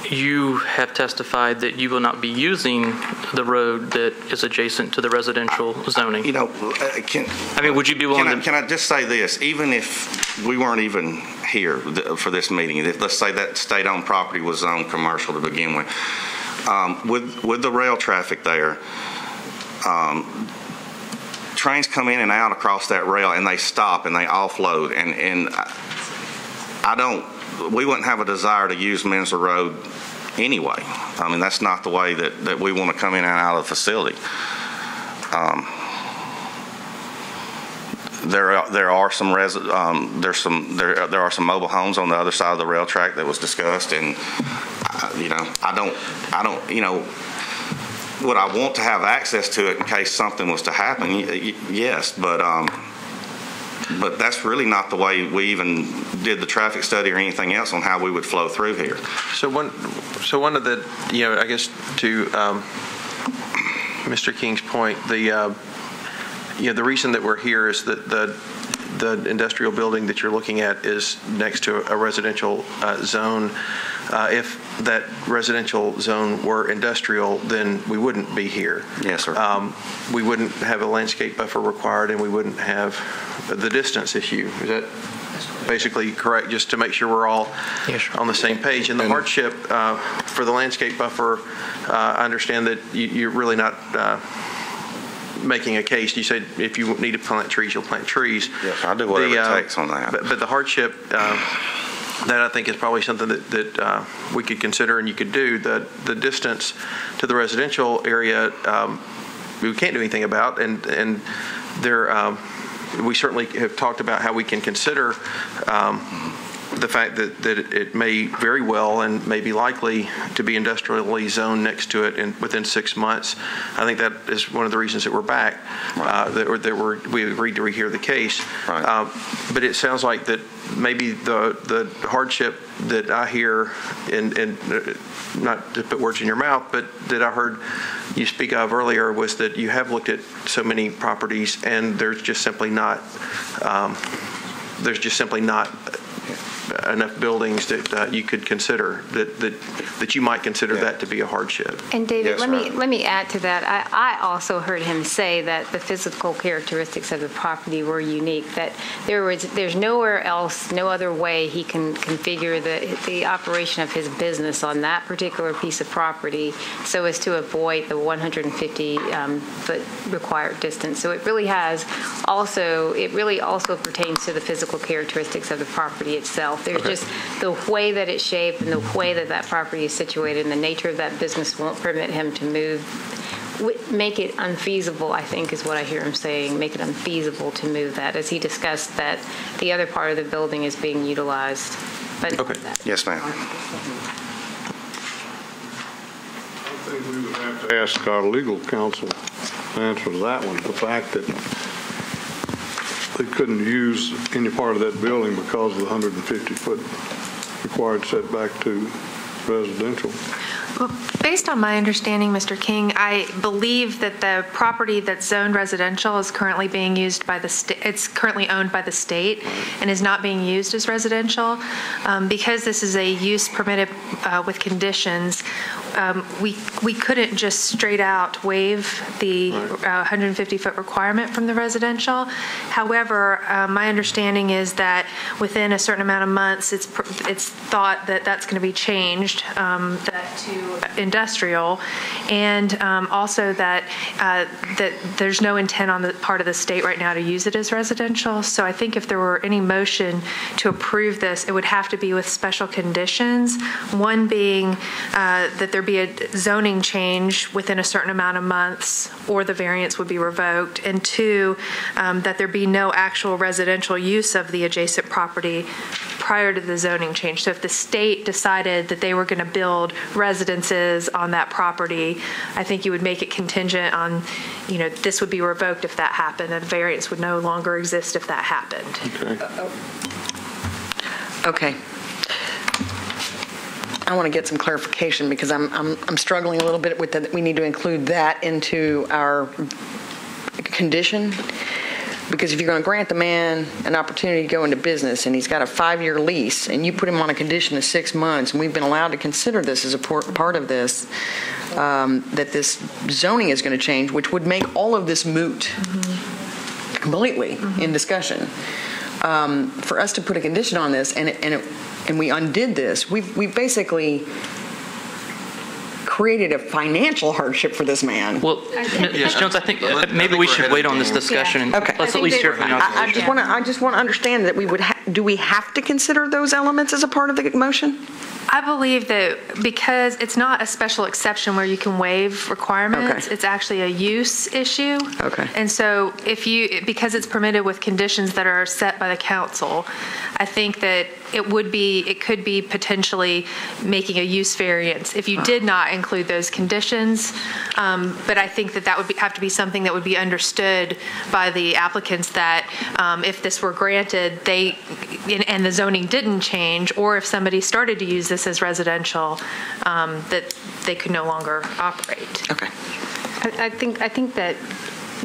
you have testified that you will not be using the road that is adjacent to the residential zoning. Would you be willing to? Can I just say this? Even if we weren't even here for this meeting, let's say that state-owned property was zoned commercial to begin with, with the rail traffic there, trains come in and out across that rail, and they stop and they offload, and we wouldn't have a desire to use Minster Road anyway. That's not the way that we want to come in and out of the facility. There are some mobile homes on the other side of the rail track that was discussed, and would I want to have access to it in case something was to happen? Yes, but that's really not the way we even did the traffic study or anything else on how we would flow through here. So one of the, I guess to Mr. King's point, the reason that we're here is that the industrial building that you're looking at is next to a residential zone. If that residential zone were industrial, then we wouldn't be here. Yes, sir. We wouldn't have a landscape buffer required, and we wouldn't have the distance issue. Is that basically correct, just to make sure we're all on the same page? And the hardship for the landscape buffer, I understand that you're really not making a case. You said if you need to plant trees, you'll plant trees. Yes, I'll do whatever it takes on that. But the hardship, that I think is probably something that we could consider and you could do. The distance to the residential area, we can't do anything about, and there, we certainly have talked about how we can consider the fact that it may very well and may be likely to be industrially zoned next to it within 6 months. I think that is one of the reasons that we're back, we agreed to rehear the case. Right. But it sounds like that maybe the hardship that I hear, and not to put words in your mouth, but that I heard you speak of earlier, was that you have looked at so many properties and there's just simply not enough buildings that you could consider that you might consider that to be a hardship. And David, let me add to that. I also heard him say that the physical characteristics of the property were unique. That there's nowhere else, no other way he can configure the operation of his business on that particular piece of property so as to avoid the 150 foot required distance. So it really also pertains to the physical characteristics of the property itself. There's just the way that it's shaped and the way that property is situated and the nature of that business won't permit him to move, make it unfeasible, I think is what I hear him saying, make it unfeasible to move that, as he discussed that the other part of the building is being utilized. But Yes, ma'am. I think we would have to ask our legal counsel to answer to that one. The fact that they couldn't use any part of that building because of the 150-foot required setback to residential. Well, based on my understanding, Mr. King, I believe that the property that's zoned residential is currently being used by the state. It's currently owned by the state and is not being used as residential. Because this is a use permitted with conditions, we couldn't just straight out waive the 150-foot requirement from the residential. However, my understanding is that within a certain amount of months, it's thought that that's going to be changed to industrial, and also that there's no intent on the part of the state right now to use it as residential. So I think if there were any motion to approve this, it would have to be with special conditions. One being that there be a zoning change within a certain amount of months, or the variance would be revoked, and two, that there be no actual residential use of the adjacent property prior to the zoning change. So if the state decided that they were going to build residences on that property, I think you would make it contingent on, this would be revoked if that happened, and variance would no longer exist if that happened. Okay. I want to get some clarification because I'm struggling a little bit with that. We need to include that into our condition. Because if you're going to grant the man an opportunity to go into business and he's got a 5-year lease and you put him on a condition of 6 months, and we've been allowed to consider this as a part of this, that this zoning is going to change, which would make all of this moot completely in discussion. For us to put a condition on this and we undid this, we basically created a financial hardship for this man. Well, Ms. Jones, I think maybe we should wait on this discussion. Okay. Let's at least hear from you. I just want to understand that do we have to consider those elements as a part of the motion? I believe that because it's not a special exception where you can waive requirements, it's actually a use issue. Okay. And so because it's permitted with conditions that are set by the council, I think that it could be potentially making a use variance if you did not include those conditions. But I think that would have to be something that would be understood by the applicants, that if this were granted, and the zoning didn't change, or if somebody started to use this as residential, that they could no longer operate. Okay. I think that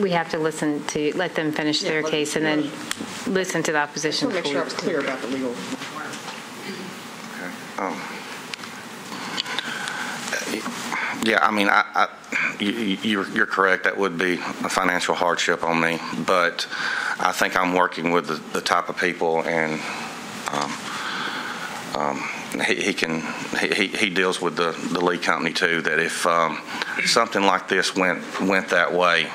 we have to let them finish their case, and then listen to the opposition. I just want to make sure I was clear about the legal. Yeah, I mean, you're correct. That would be a financial hardship on me, but I think I'm working with the type of people, and he deals with the lead company too. That if something like this went that way,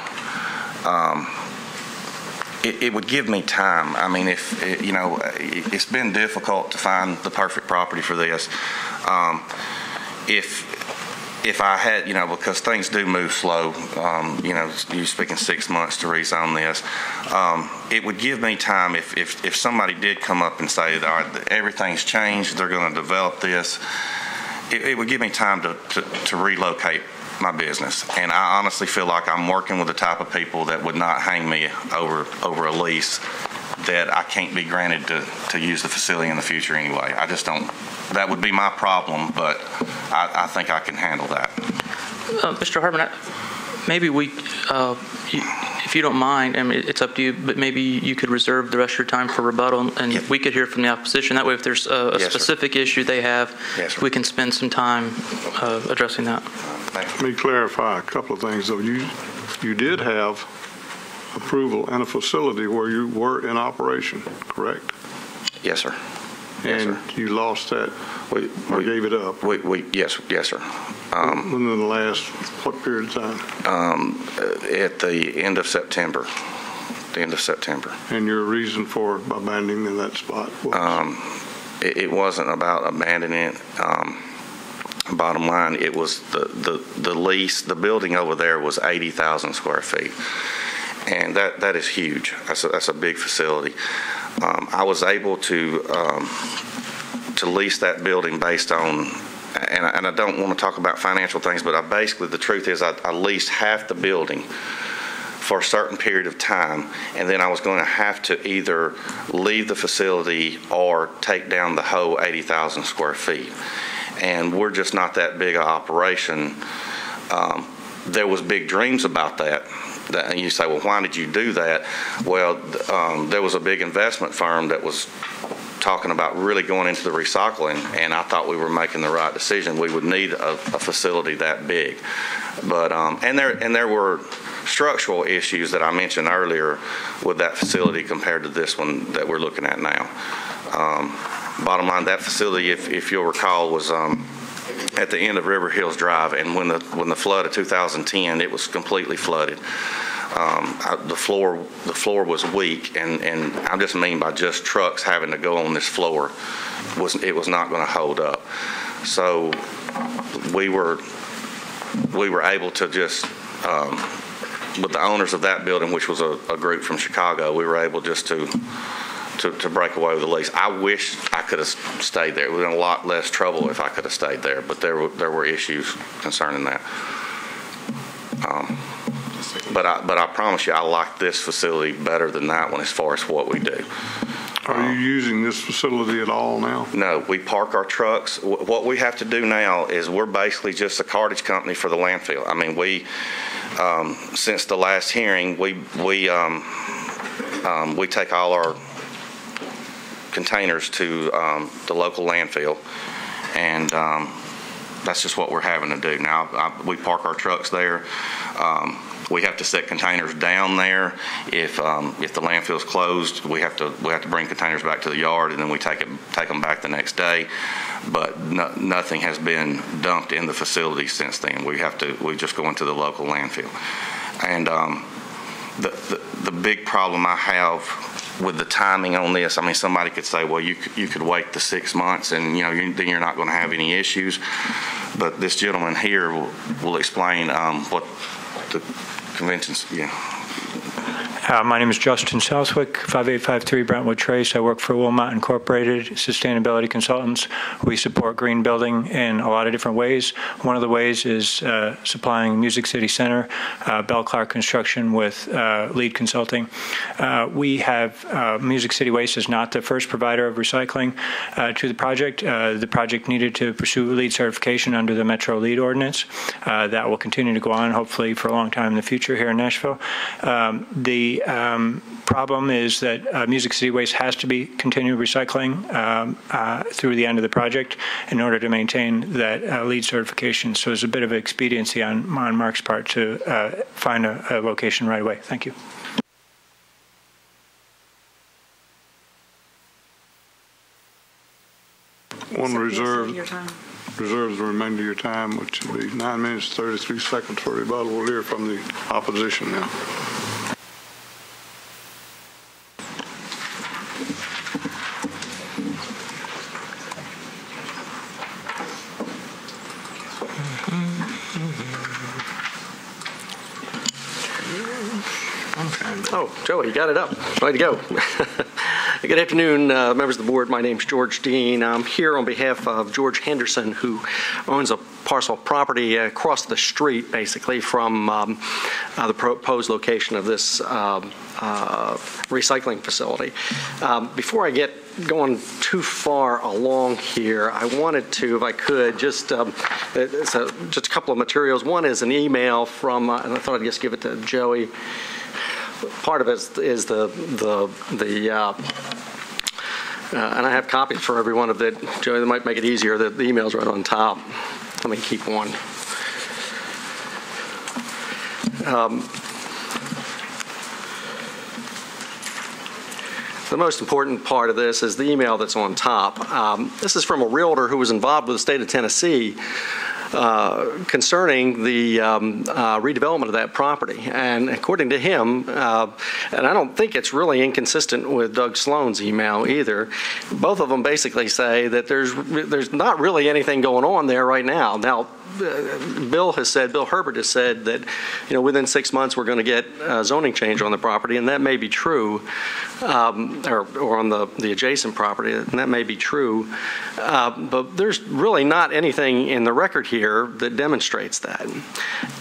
it would give me time. I mean, if it's been difficult to find the perfect property for this. If I had, because things do move slow, you're speaking 6 months to rezone this, it would give me time if somebody did come up and say, all right, everything's changed, they're going to develop this, it would give me time to relocate my business. And I honestly feel like I'm working with the type of people that would not hang me over a lease that I can't be granted to use the facility in the future anyway. I just don't. That would be my problem, but I think I can handle that. Mr. Harbin, maybe we, if you don't mind, I mean, it's up to you, but maybe you could reserve the rest of your time for rebuttal, and we could hear from the opposition. That way, if there's a specific issue they have, we can spend some time addressing that. Let me clarify a couple of things, though. You did have approval and a facility where you were in operation, correct? Yes, sir. And you lost that or gave it up? Yes, sir. Within the last, what period of time? At the end of September. And your reason for abandoning that spot was? It wasn't about abandoning it. Bottom line, it was the lease. The building over there was 80,000 square feet. And that is huge. That's a big facility. I was able to lease that building based on, and I don't want to talk about financial things, but the truth is I leased half the building for a certain period of time, and then I was going to have to either leave the facility or take down the whole 80,000 square feet. And we're just not that big an operation. There was big dreams about that. And you say, well, why did you do that? Well, there was a big investment firm that was talking about really going into the recycling, and I thought we were making the right decision. We would need a facility that big. But and there were structural issues that I mentioned earlier with that facility compared to this one that we're looking at now. Bottom line, that facility, if you'll recall, was at the end of River Hills Drive, and when the flood of 2010, it was completely flooded. The floor was weak, and I just mean by just trucks having to go on this floor, it was not going to hold up. So we were able to just with the owners of that building, which was a group from Chicago, we were able just to break away with the lease. I wish I could have stayed there. It would have been a lot less trouble if I could have stayed there, but there were issues concerning that. But I promise you, I like this facility better than that one as far as what we do. Are you using this facility at all now? No, we park our trucks. What we have to do now is we're basically just a cartage company for the landfill. I mean, we since the last hearing, we take all our containers to the local landfill, and that's just what we're having to do now. We park our trucks there. We have to set containers down there. If the landfill's closed, we have to bring containers back to the yard, and then we take them back the next day. But nothing has been dumped in the facility since then. We just go into the local landfill. And the big problem I have with the timing on this, I mean, somebody could say, well, you could wait the 6 months, and then you're not going to have any issues. But this gentleman here will explain what the conventions. Yeah. My name is Justin Southwick, 5853 Brentwood Trace. I work for Wilmot Incorporated, Sustainability Consultants. We support green building in a lot of different ways. One of the ways is supplying Music City Center, Bell Clark Construction with lead consulting. We have Music City Waste is not the first provider of recycling to the project. The project needed to pursue LEED certification under the Metro LEED ordinance. That will continue to go on, hopefully, for a long time in the future here in Nashville. The The problem is that Music City Waste has to be continued recycling through the end of the project in order to maintain that LEED certification. So there's a bit of expediency on Mark's part to find a location right away. Thank you. One reserve. Reserves the remainder of your time, which will be 9 minutes, 33 seconds for rebuttal. We'll hear from the opposition now. Oh, Joey, you got it up. Way to go. Good afternoon, members of the board. My name's George Dean. I'm here on behalf of George Henderson, who owns a parcel of property across the street, basically, from the proposed location of this recycling facility. Before I get going too far along here, I wanted to, if I could, just just a couple of materials. One is an email from, and I thought I'd just give it to Joey. Part of it is and I have copies for every one of it. Joey, that might make it easier. The email's right on top. Let me keep one. The most important part of this is the email that's on top. This is from a realtor who was involved with the state of Tennessee concerning the redevelopment of that property. And according to him, and I don't think it's really inconsistent with Doug Sloan's email either, both of them basically say that there's not really anything going on there right now. Now, Bill Herbert has said that, within 6 months we're going to get a zoning change on the property, and that may be true, or on the adjacent property, and that may be true. But there's really not anything in the record here that demonstrates that.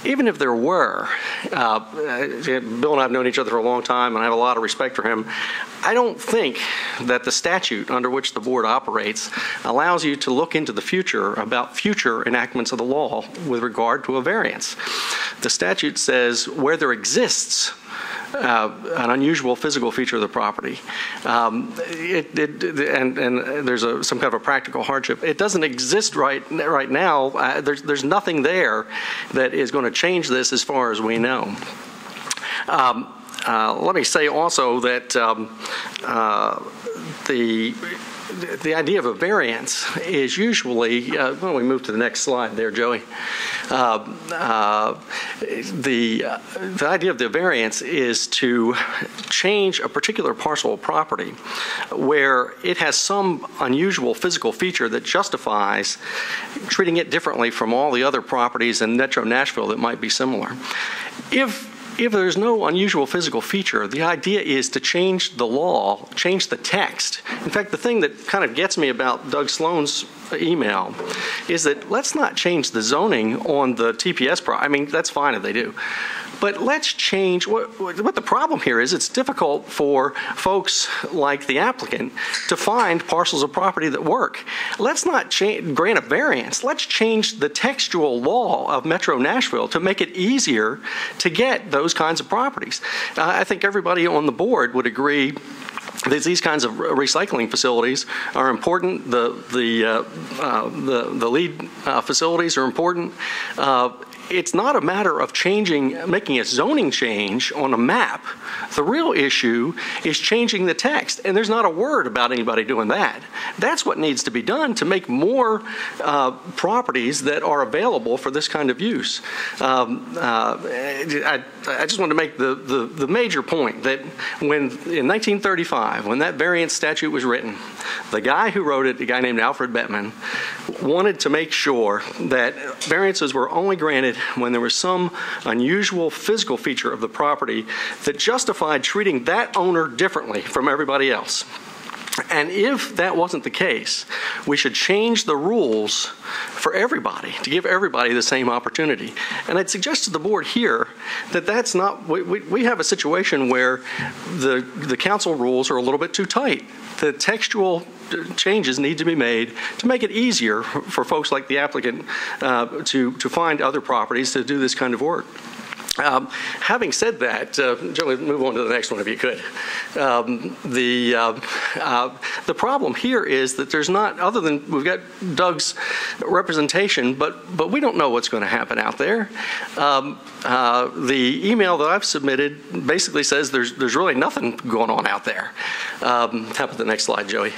Even if there were, Bill and I have known each other for a long time, and I have a lot of respect for him. I don't think that the statute under which the board operates allows you to look into the future about future enactments of the law with regard to a variance. The statute says where there exists an unusual physical feature of the property, and there's some kind of a practical hardship. It doesn't exist right now. There's nothing there that is going to change this as far as we know. Let me say also that the idea of a variance is usually, why don't we move to the next slide there, Joey? The idea of the variance is to change a particular parcel of property where it has some unusual physical feature that justifies treating it differently from all the other properties in Metro Nashville that might be similar. If there's no unusual physical feature, the idea is to change the law, change the text. In fact, the thing that kind of gets me about Doug Sloan's email is that let's not change the zoning on the TPS I mean, that's fine if they do. But let's change, what the problem here is, it's difficult for folks like the applicant to find parcels of property that work. Let's not grant a variance. Let's change the textual law of Metro Nashville to make it easier to get those kinds of properties. I think everybody on the board would agree that these kinds of recycling facilities are important. The LEED facilities are important. It's not a matter of making a zoning change on a map. The real issue is changing the text, and there's not a word about anybody doing that. That's what needs to be done to make more properties that are available for this kind of use. I just want to make the major point that in 1935, when that variance statute was written, the guy who wrote it, a guy named Alfred Bettman, wanted to make sure that variances were only granted when there was some unusual physical feature of the property that justified treating that owner differently from everybody else. And if that wasn't the case, we should change the rules for everybody, to give everybody the same opportunity. And I'd suggest to the board here that that's not, we have a situation where the council rules are a little bit too tight. The textual changes need to be made to make it easier for folks like the applicant to find other properties to do this kind of work. Having said that, Joey, move on to the next one if you could. The problem here is that there's not, other than we've got Doug's representation, but we don't know what's going to happen out there. The email that I've submitted basically says there's really nothing going on out there. How about the next slide, Joey?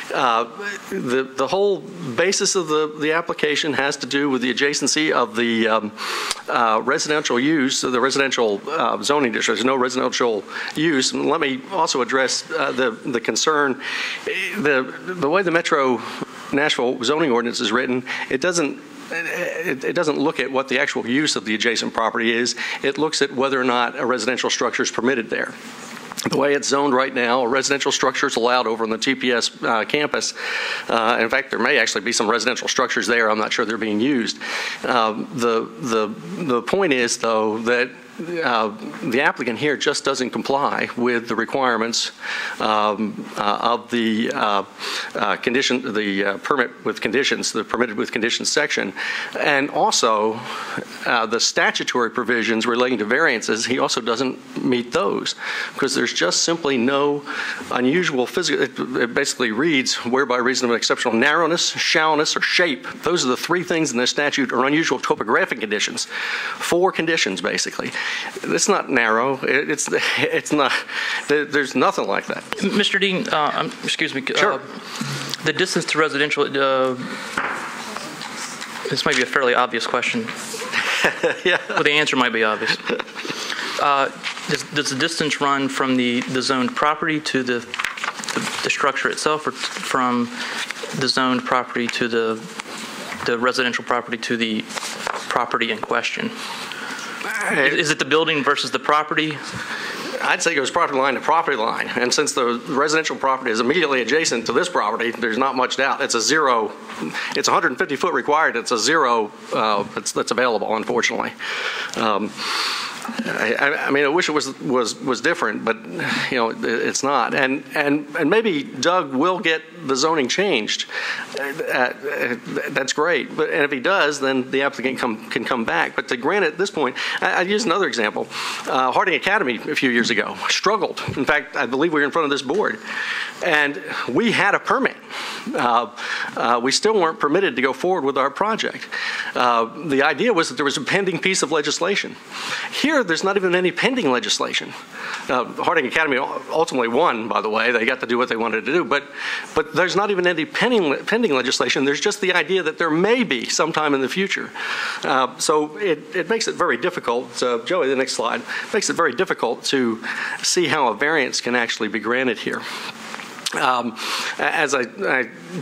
The whole basis of the application has to do with the adjacency of the residential use, the residential zoning district. There's no residential use. And let me also address the concern. The way the Metro Nashville zoning ordinance is written, it doesn't look at what the actual use of the adjacent property is. It looks at whether or not a residential structure is permitted there. The way it's zoned right now, a residential structure is allowed over on the TPS campus. In fact, there may actually be some residential structures there. I'm not sure they're being used. The point is, though, that the applicant here just doesn't comply with the requirements of the condition, the permit with conditions, the permitted with conditions section, and also the statutory provisions relating to variances. He also doesn't meet those because there's just simply no unusual physical. It basically reads whereby reason of exceptional narrowness, shallowness, or shape. Those are the three things in the statute are unusual topographic conditions. 4 conditions basically. It's not narrow. It's not. There's nothing like that. Mr. Dean, excuse me. Sure. The distance to residential. This might be a fairly obvious question. Yeah. Well, the answer might be obvious. Does the distance run from the zoned property to the structure itself, or from the zoned property to the residential property to the property in question? Is it the building versus the property? I'd say it goes property line to property line. And since the residential property is immediately adjacent to this property, there's not much doubt. It's a zero. It's 150 foot required. It's a zero that's available, unfortunately. I mean, I wish it was different, but you know, it's not. And maybe Doug will get the zoning changed. That's great. But and if he does, then the applicant can come back. But to grant it at this point, I'd use another example. Harding Academy a few years ago struggled. In fact, I believe we were in front of this board, and we had a permit. We still weren't permitted to go forward with our project. The idea was that there was a pending piece of legislation. Here, there's not even any pending legislation. Harding Academy ultimately won, by the way. They got to do what they wanted to do, but there's not even any pending legislation. There's just the idea that there may be sometime in the future. So it makes it very difficult. Joey, the next slide. Makes it very difficult to see how a variance can actually be granted here. As I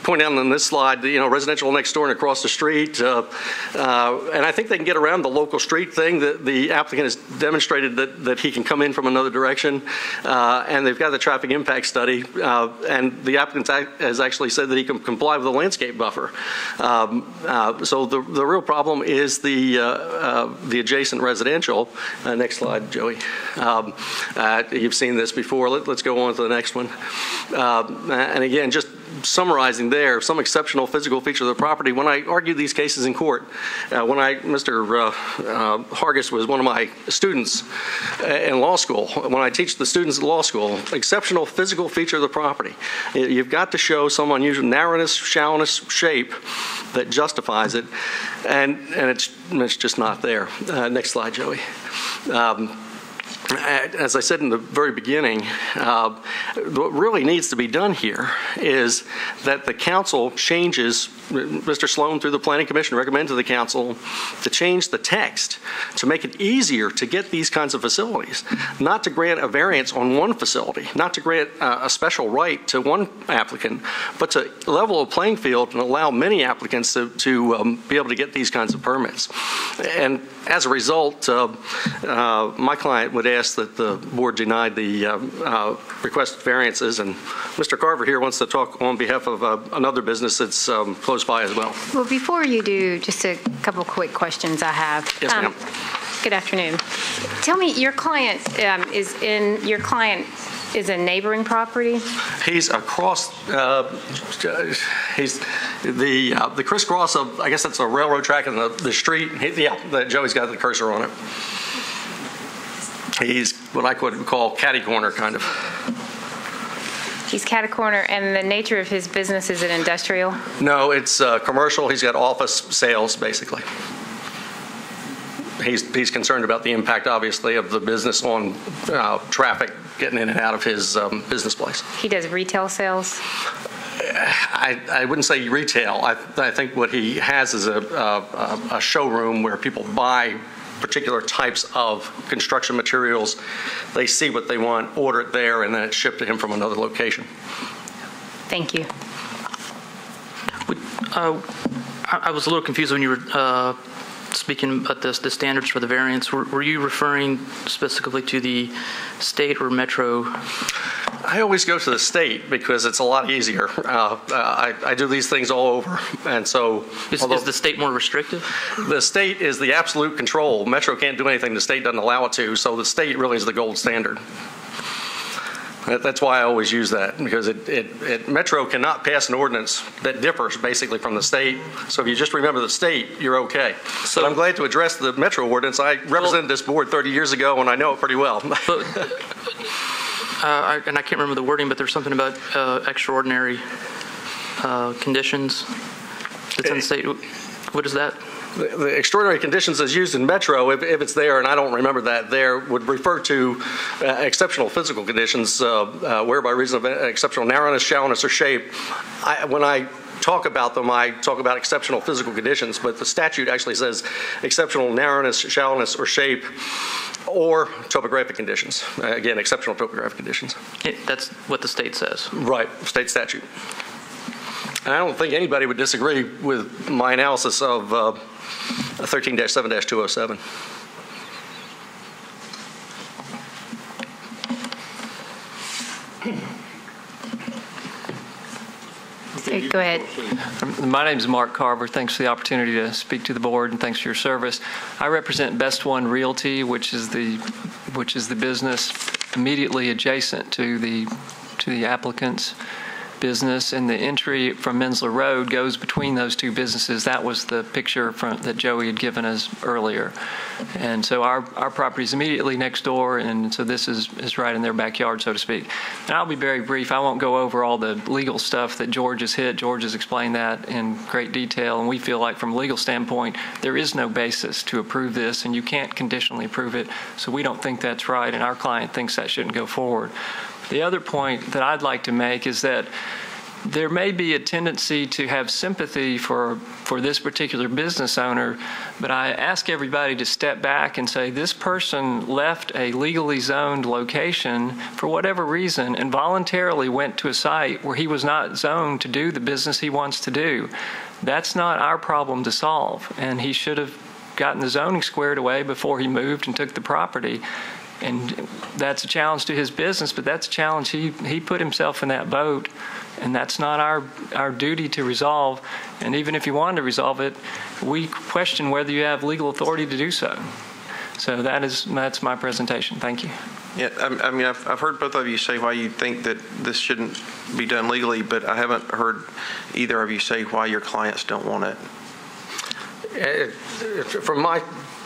point out on this slide, you know, residential next door and across the street, and I think they can get around the local street thing. The applicant has demonstrated that he can come in from another direction, and they've got the traffic impact study, and the applicant has actually said that he can comply with the landscape buffer. So the real problem is the adjacent residential. Next slide, Joey. You've seen this before. Let's go on to the next one. And again, just summarizing there, some exceptional physical feature of the property. When I argued these cases in court, Mr. Hargis was one of my students in law school. When I teach the students at law school, exceptional physical feature of the property. You've got to show some unusual narrowness, shallowness, shape that justifies it, and it's just not there. Next slide, Joey. As I said in the very beginning, what really needs to be done here is that the council changes, Mr. Sloan through the Planning Commission recommended to the council to change the text to make it easier to get these kinds of facilities, not to grant a variance on one facility, not to grant a special right to one applicant, but to level a playing field and allow many applicants to be able to get these kinds of permits. And as a result, my client would ask that the board denied the requested variances, and Mr. Carver here wants to talk on behalf of another business that's close by as well. Well, before you do, just a couple quick questions I have. Yes, ma'am. Good afternoon. Tell me, your client is a neighboring property? He's across. He's the crisscross of. I guess that's a railroad track and the street. Joey's got the cursor on it. He's what I would call catty corner, kind of. He's catty-corner, and the nature of his business, is it industrial? No, it's commercial. He's got office sales, basically. He's concerned about the impact, obviously, of the business on traffic getting in and out of his business place. He does retail sales? I wouldn't say retail. I think what he has is a showroom where people buy particular types of construction materials. They see what they want, order it there, and then it's shipped to him from another location. Thank you. I was a little confused when you were speaking about the standards for the variance. Were you referring specifically to the state or metro? I always go to the state because it's a lot easier. I do these things all over, and so is the state more restrictive? The state is the absolute control. Metro can't do anything the state doesn't allow it to, so the state really is the gold standard. That's why I always use that, because Metro cannot pass an ordinance that differs basically from the state. So if you just remember the state, you're okay. So I'm glad to address the Metro ordinance. I represented this board 30 years ago, and I know it pretty well. And I can't remember the wording, but there's something about extraordinary conditions that's in the state. What is that? The extraordinary conditions as used in Metro, if it's there, and I don't remember that there, would refer to exceptional physical conditions, where by reason of exceptional narrowness, shallowness, or shape. When I talk about them, I talk about exceptional physical conditions, but the statute actually says exceptional narrowness, shallowness, or shape, or topographic conditions. Again, exceptional topographic conditions. That's what the state says. Right, state statute. And I don't think anybody would disagree with my analysis of 13-7-207. Okay, go ahead. My name is Mark Carver. Thanks for the opportunity to speak to the board, and thanks for your service. I represent Best One Realty, which is the business immediately adjacent to the applicant's business, and the entry from Mensler Road goes between those two businesses. That was the picture that Joey had given us earlier. And so our property is immediately next door, and so this is right in their backyard, so to speak. And I'll be very brief. I won't go over all the legal stuff that George has hit. George has explained that in great detail, and we feel like from a legal standpoint, there is no basis to approve this, and you can't conditionally approve it, so we don't think that's right, and our client thinks that shouldn't go forward. The other point that I'd like to make is that there may be a tendency to have sympathy for this particular business owner, but I ask everybody to step back and say this person left a legally zoned location for whatever reason and voluntarily went to a site where he was not zoned to do the business he wants to do. That's not our problem to solve, and he should have gotten the zoning squared away before he moved and took the property. And that's a challenge to his business, but that's a challenge. He put himself in that boat, and that's not our duty to resolve. And even if you wanted to resolve it, we question whether you have legal authority to do so. So that's my presentation. Thank you. Yeah, I mean, I've heard both of you say why you think that this shouldn't be done legally, but I haven't heard either of you say why your clients don't want it. From my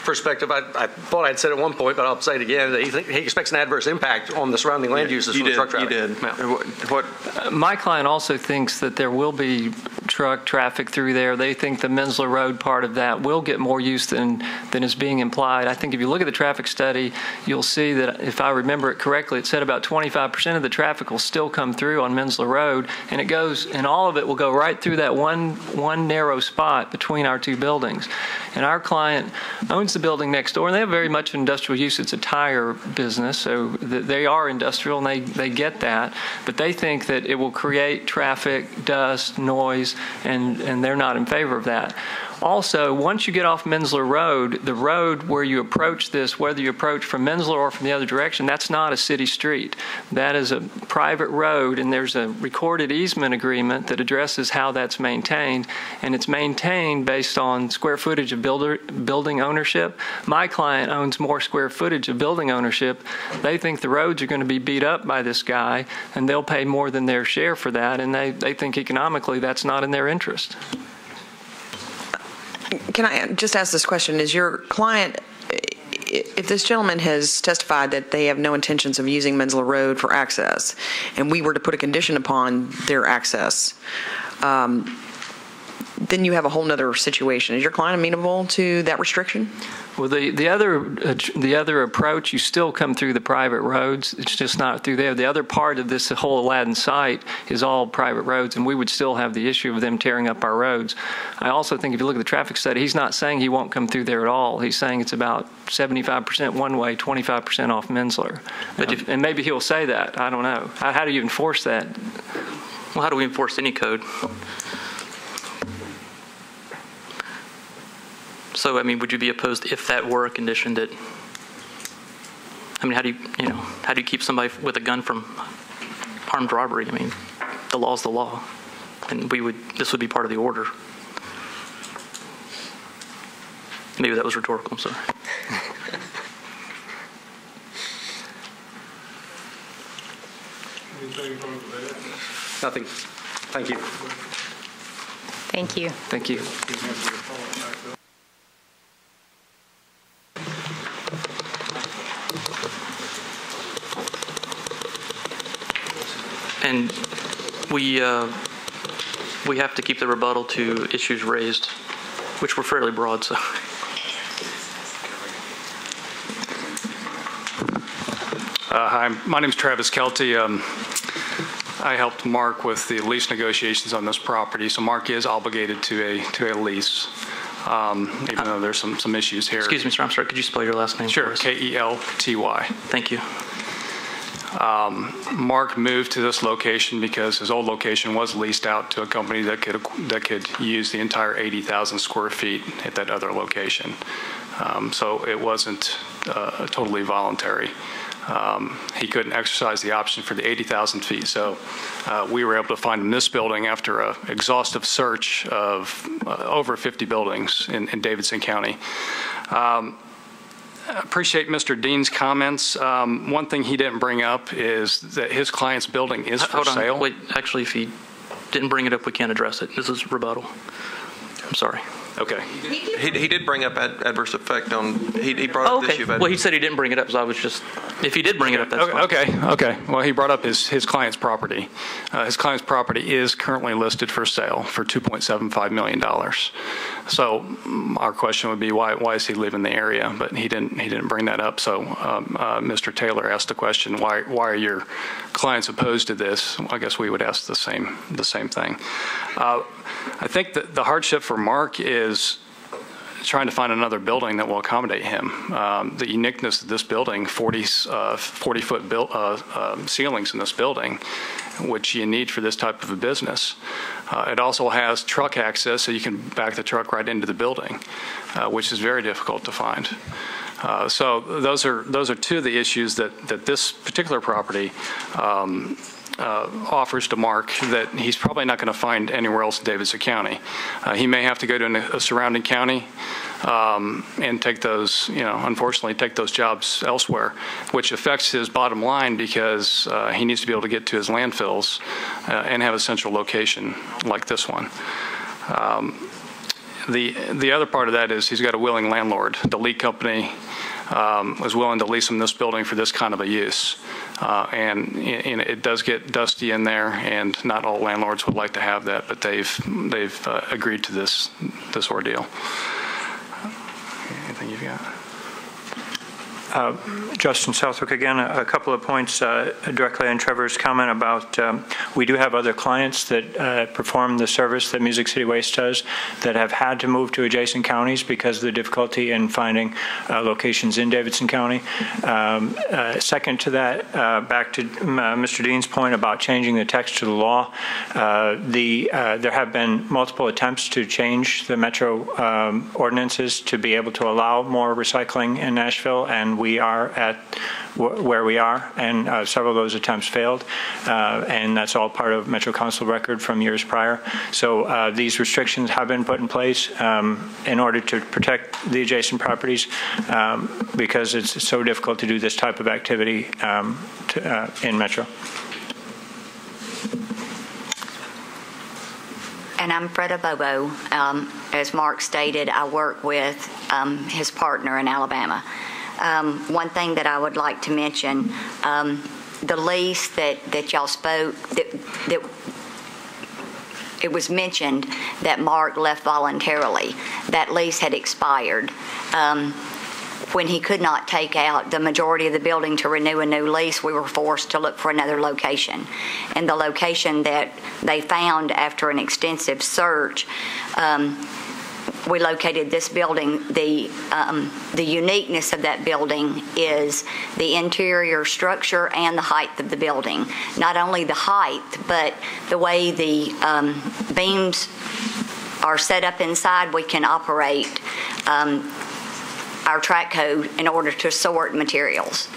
perspective, I thought I'd said at one point, but I'll say it again, that he expects an adverse impact on the surrounding land uses from the truck traffic. You did. Yeah. My client also thinks that there will be truck traffic through there. They think the Mensler Road part of that will get more use than is being implied. I think if you look at the traffic study, you'll see that, if I remember it correctly, it said about 25% of the traffic will still come through on Mensler Road, and all of it will go right through that one narrow spot between our two buildings. And our client owns the building next door, and they have very much industrial use. It's a tire business, so they are industrial, and they get that. But they think that it will create traffic, dust, noise, and they're not in favor of that. Also, once you get off Mensler Road, the road where you approach this, whether you approach from Mensler or from the other direction, that's not a city street. That is a private road, and there's a recorded easement agreement that addresses how that's maintained, and it's maintained based on square footage of building ownership. My client owns more square footage of building ownership. They think the roads are going to be beat up by this guy, and they'll pay more than their share for that, and they think economically that's not in their interest. Can I just ask this question? Is your client, if this gentleman has testified that they have no intentions of using Menzler Road for access, and we were to put a condition upon their access, then you have a whole nother situation. Is your client amenable to that restriction? Well, the other approach, you still come through the private roads. It's just not through there. The other part of this whole Aladdin site is all private roads, and we would still have the issue of them tearing up our roads. I also think if you look at the traffic study, he's not saying he won't come through there at all. He's saying it's about 75% one way, 25% off Menzler. But and maybe he'll say that. I don't know. How do you enforce that? Well, how do we enforce any code? So, I mean, would you be opposed if that were a condition that, I mean, how do you keep somebody with a gun from armed robbery? I mean, the law's the law, and this would be part of the order. Maybe that was rhetorical, I'm sorry. Nothing. Thank you. Thank you. Thank you. And we have to keep the rebuttal to issues raised, which were fairly broad. So, hi, my name is Travis Kelty. I helped Mark with the lease negotiations on this property. So Mark is obligated to a lease, even though there's some issues here. Excuse me, sir. I'm sorry. Could you spell your last name? Sure. Kelty. Thank you. Mark moved to this location because his old location was leased out to a company that could use the entire 80,000 square feet at that other location. So it wasn't totally voluntary. He couldn't exercise the option for the 80,000 feet. So we were able to find him this building after an exhaustive search of over 50 buildings in Davidson County. Appreciate Mr. Dean's comments. One thing he didn't bring up is that his client's building is for sale. Wait, actually, if he didn't bring it up, we can't address it. This is rebuttal. I'm sorry. Okay. He did bring up adverse effect on, he brought up the issue of well, he said he didn't bring it up, so I was just, if he did bring it up, that's fine. Okay. Well, he brought up his client's property. His client's property is currently listed for sale for $2.75 million. So our question would be, why is he leaving the area? But he didn't bring that up. So Mr. Taylor asked the question, why are your clients opposed to this? I guess we would ask the same thing. I think that the hardship for Mark is trying to find another building that will accommodate him. The uniqueness of this building, 40-foot ceilings in this building, which you need for this type of a business. It also has truck access, so you can back the truck right into the building, which is very difficult to find. So those are two of the issues that this particular property offers to Mark that he's probably not going to find anywhere else in Davidson County. He may have to go to a surrounding county and take those, unfortunately take those jobs elsewhere, which affects his bottom line because he needs to be able to get to his landfills and have a central location like this one. The other part of that is he's got a willing landlord. The lead company was willing to lease him this building for this kind of a use. And it does get dusty in there, and not all landlords would like to have that, but they've agreed to this ordeal. Anything you've got? Justin Southwick again. A couple of points directly on Trevor's comment about we do have other clients that perform the service that Music City Waste does that have had to move to adjacent counties because of the difficulty in finding locations in Davidson County. Second to that, back to Mr. Dean's point about changing the text of the law, there have been multiple attempts to change the Metro ordinances to be able to allow more recycling in Nashville, and we are at where we are, and several of those attempts failed, and that's all part of Metro Council record from years prior. So these restrictions have been put in place in order to protect the adjacent properties because it's so difficult to do this type of activity in Metro. And I'm Freda Bobo. As Mark stated, I work with his partner in Alabama. One thing that I would like to mention, the lease that y'all spoke, that it was mentioned that Mark left voluntarily. That lease had expired. When he could not take out the majority of the building to renew a new lease, we were forced to look for another location. And the location that they found after an extensive search, we located this building. The uniqueness of that building is the interior structure and the height of the building. Not only the height, but the way the beams are set up inside, we can operate our track code in order to sort materials.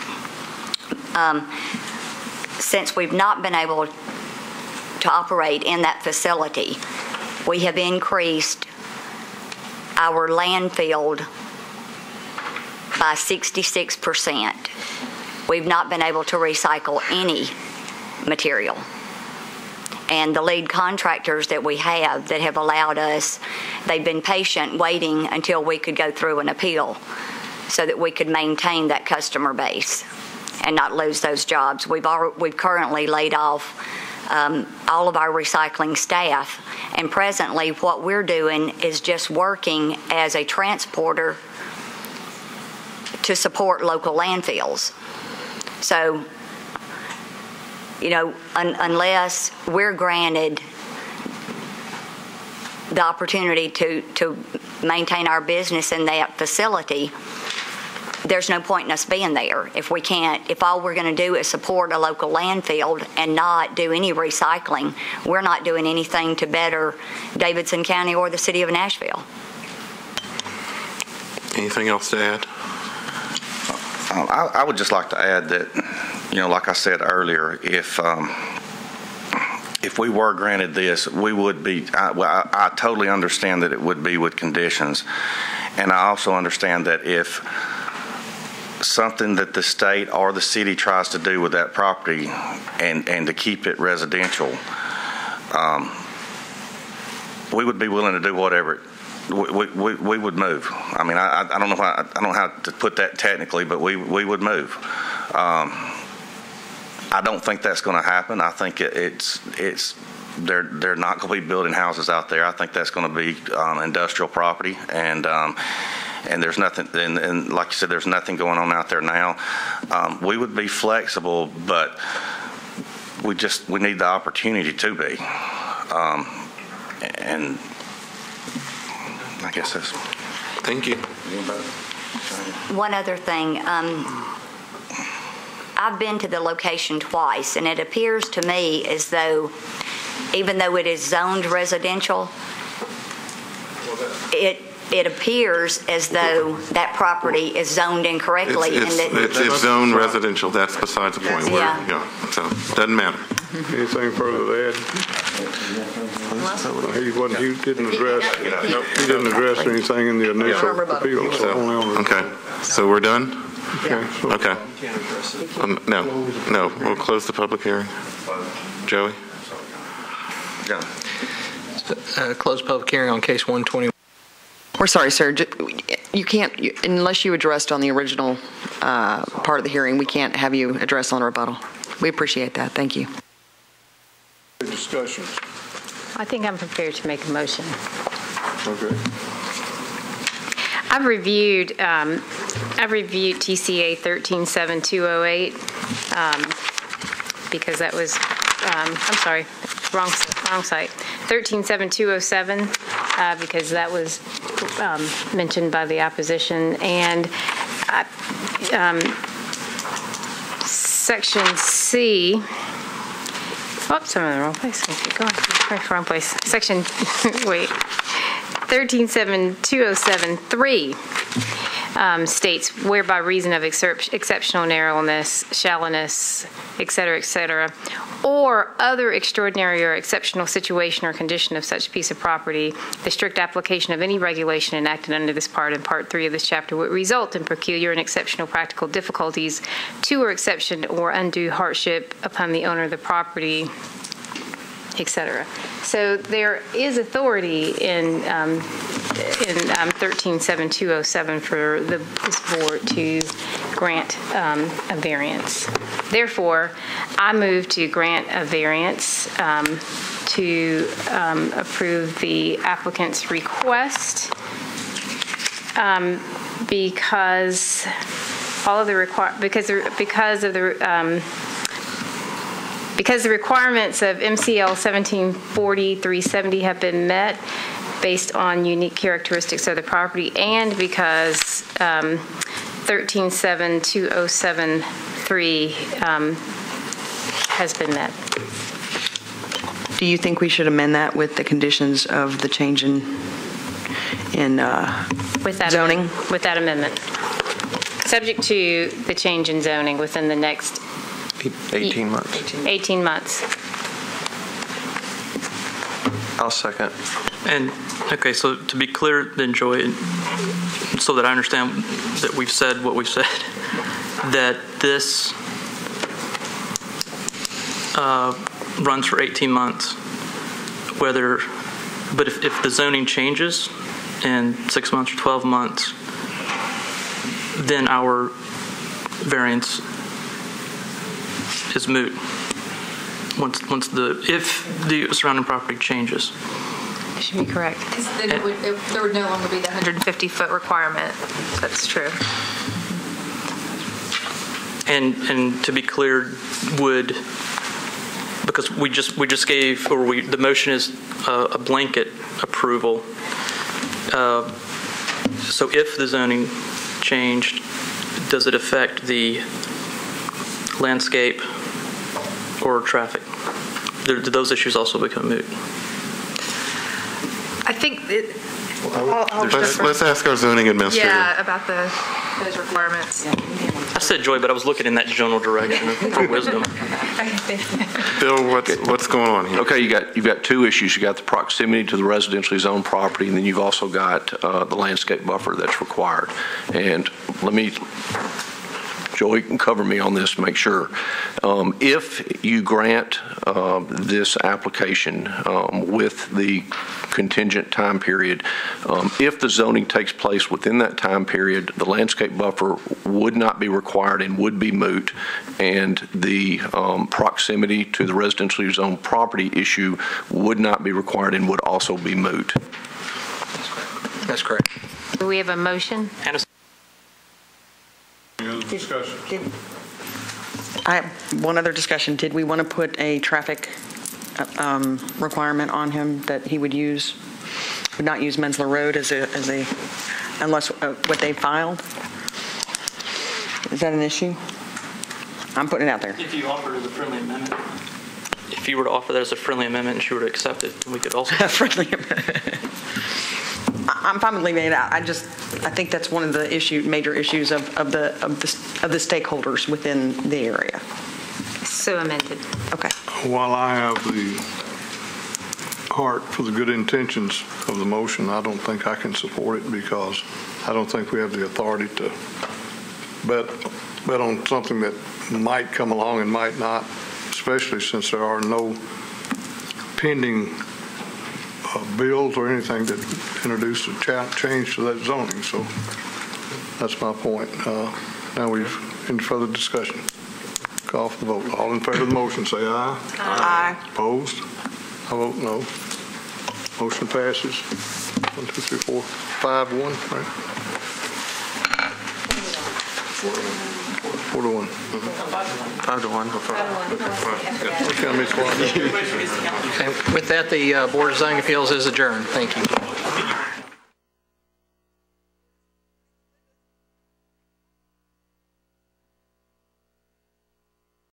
Since we've not been able to operate in that facility, we have increased our landfill by 66%. We've not been able to recycle any material. And the lead contractors that we have that have allowed us, they've been patient waiting until we could go through an appeal so that we could maintain that customer base and not lose those jobs. We've currently laid off all of our recycling staff, and presently what we're doing is just working as a transporter to support local landfills. So, you know, unless we're granted the opportunity to maintain our business in that facility, there's no point in us being there if we can't. If all we're going to do is support a local landfill and not do any recycling, we're not doing anything to better Davidson County or the city of Nashville. Anything else to add? I would just like to add that, you know, like I said earlier, if we were granted this, we would be, I totally understand that it would be with conditions. And I also understand that if something that the state or the city tries to do with that property and to keep it residential, we would be willing to do whatever we would move. I mean, I don't know how, I don't know how to put that technically, but we would move. I don't think that's going to happen. I think they're not going to be building houses out there. I think that's going to be industrial property, and there's nothing. And like you said, there's nothing going on out there now. We would be flexible, but we need the opportunity to be, and I guess that's. Thank you. One other thing. I've been to the location twice, and it appears to me as though, even though it is zoned residential, it appears as though that property is zoned incorrectly. It's zoned residential. That's besides the point. Yeah. So it doesn't matter. Anything further to add? You didn't address anything in the initial appeal. Okay. So we're done? Okay. No. We'll close the public hearing. Joey? Yeah. Close public hearing on case 121. We're sorry, sir. You can't, unless you addressed on the original part of the hearing, we can't have you address on rebuttal. We appreciate that. Thank you. Discussions. I think I'm prepared to make a motion. Okay. I've reviewed TCA 137208 because that was, I'm sorry, wrong site. 137207 because that was mentioned by the opposition, and section C. Oops, I'm in the wrong place. Keep going. Wrong place. Section, wait. 137207.3 states, where by reason of exceptional narrowness, shallowness, et cetera, or other extraordinary or exceptional situation or condition of such piece of property, the strict application of any regulation enacted under this part and part 3 of this chapter would result in peculiar and exceptional practical difficulties to or exception or undue hardship upon the owner of the property, etc. So there is authority in in 137207 for this board to grant a variance. Therefore, I move to grant a variance to approve the applicant's request because all of the because the requirements of MCL 1740-370 have been met based on unique characteristics of the property, and because 137207-3 has been met. Do you think we should amend that with the conditions of the change in zoning? With that amendment. Subject to the change in zoning within the next 18 months. 18 months. I'll second. And, okay, so to be clear then, Joy, so that I understand that we've said what we've said, that this runs for 18 months, but if the zoning changes in 6 months or 12 months, then our variance is moot if the surrounding property changes. Should be correct. Then there would no longer be the 150-foot requirement. That's true. And to be clear, because we just gave, the motion is a blanket approval. So if the zoning changed, does it affect the landscape or traffic? Do those issues also become moot? I think Let's ask our zoning administrator. Yeah, about those requirements. I said Joy, but I was looking in that general direction for wisdom. Bill, what's going on here? Okay, you've got two issues. You got the proximity to the residentially zoned property, and then you've also got the landscape buffer that's required. And Joey can cover me on this to make sure. If you grant this application with the contingent time period, if the zoning takes place within that time period, the landscape buffer would not be required and would be moot, and the proximity to the residentially zoned property issue would not be required and would also be moot. That's correct. Do we have a motion? Discussion. I have one other discussion. Did we want to put a traffic requirement on him that he would not use Mensler Road unless what they filed? Is that an issue? I'm putting it out there. If you offered as a friendly amendment. If you were to offer that as a friendly amendment and she were to accept it, we could also. Friendly amendment. I'm fine with leaving it out. I think that's one of the major issues of the stakeholders within the area. So amended. Okay. While I have the heart for the good intentions of the motion, I don't think I can support it because I don't think we have the authority to bet on something that might come along and might not, especially since there are no pending bills or anything that introduce a change to that zoning. So that's my point. Now any further discussion? Call for the vote. All in favor of the motion say aye. Aye. Opposed? I vote no. Motion passes. 1, 2, 3, 4, 5 to 1, right? 4 to 1. 5 to 1. Okay, Ms. Watt. With that, the Board of Zoning Appeals is adjourned. Thank you.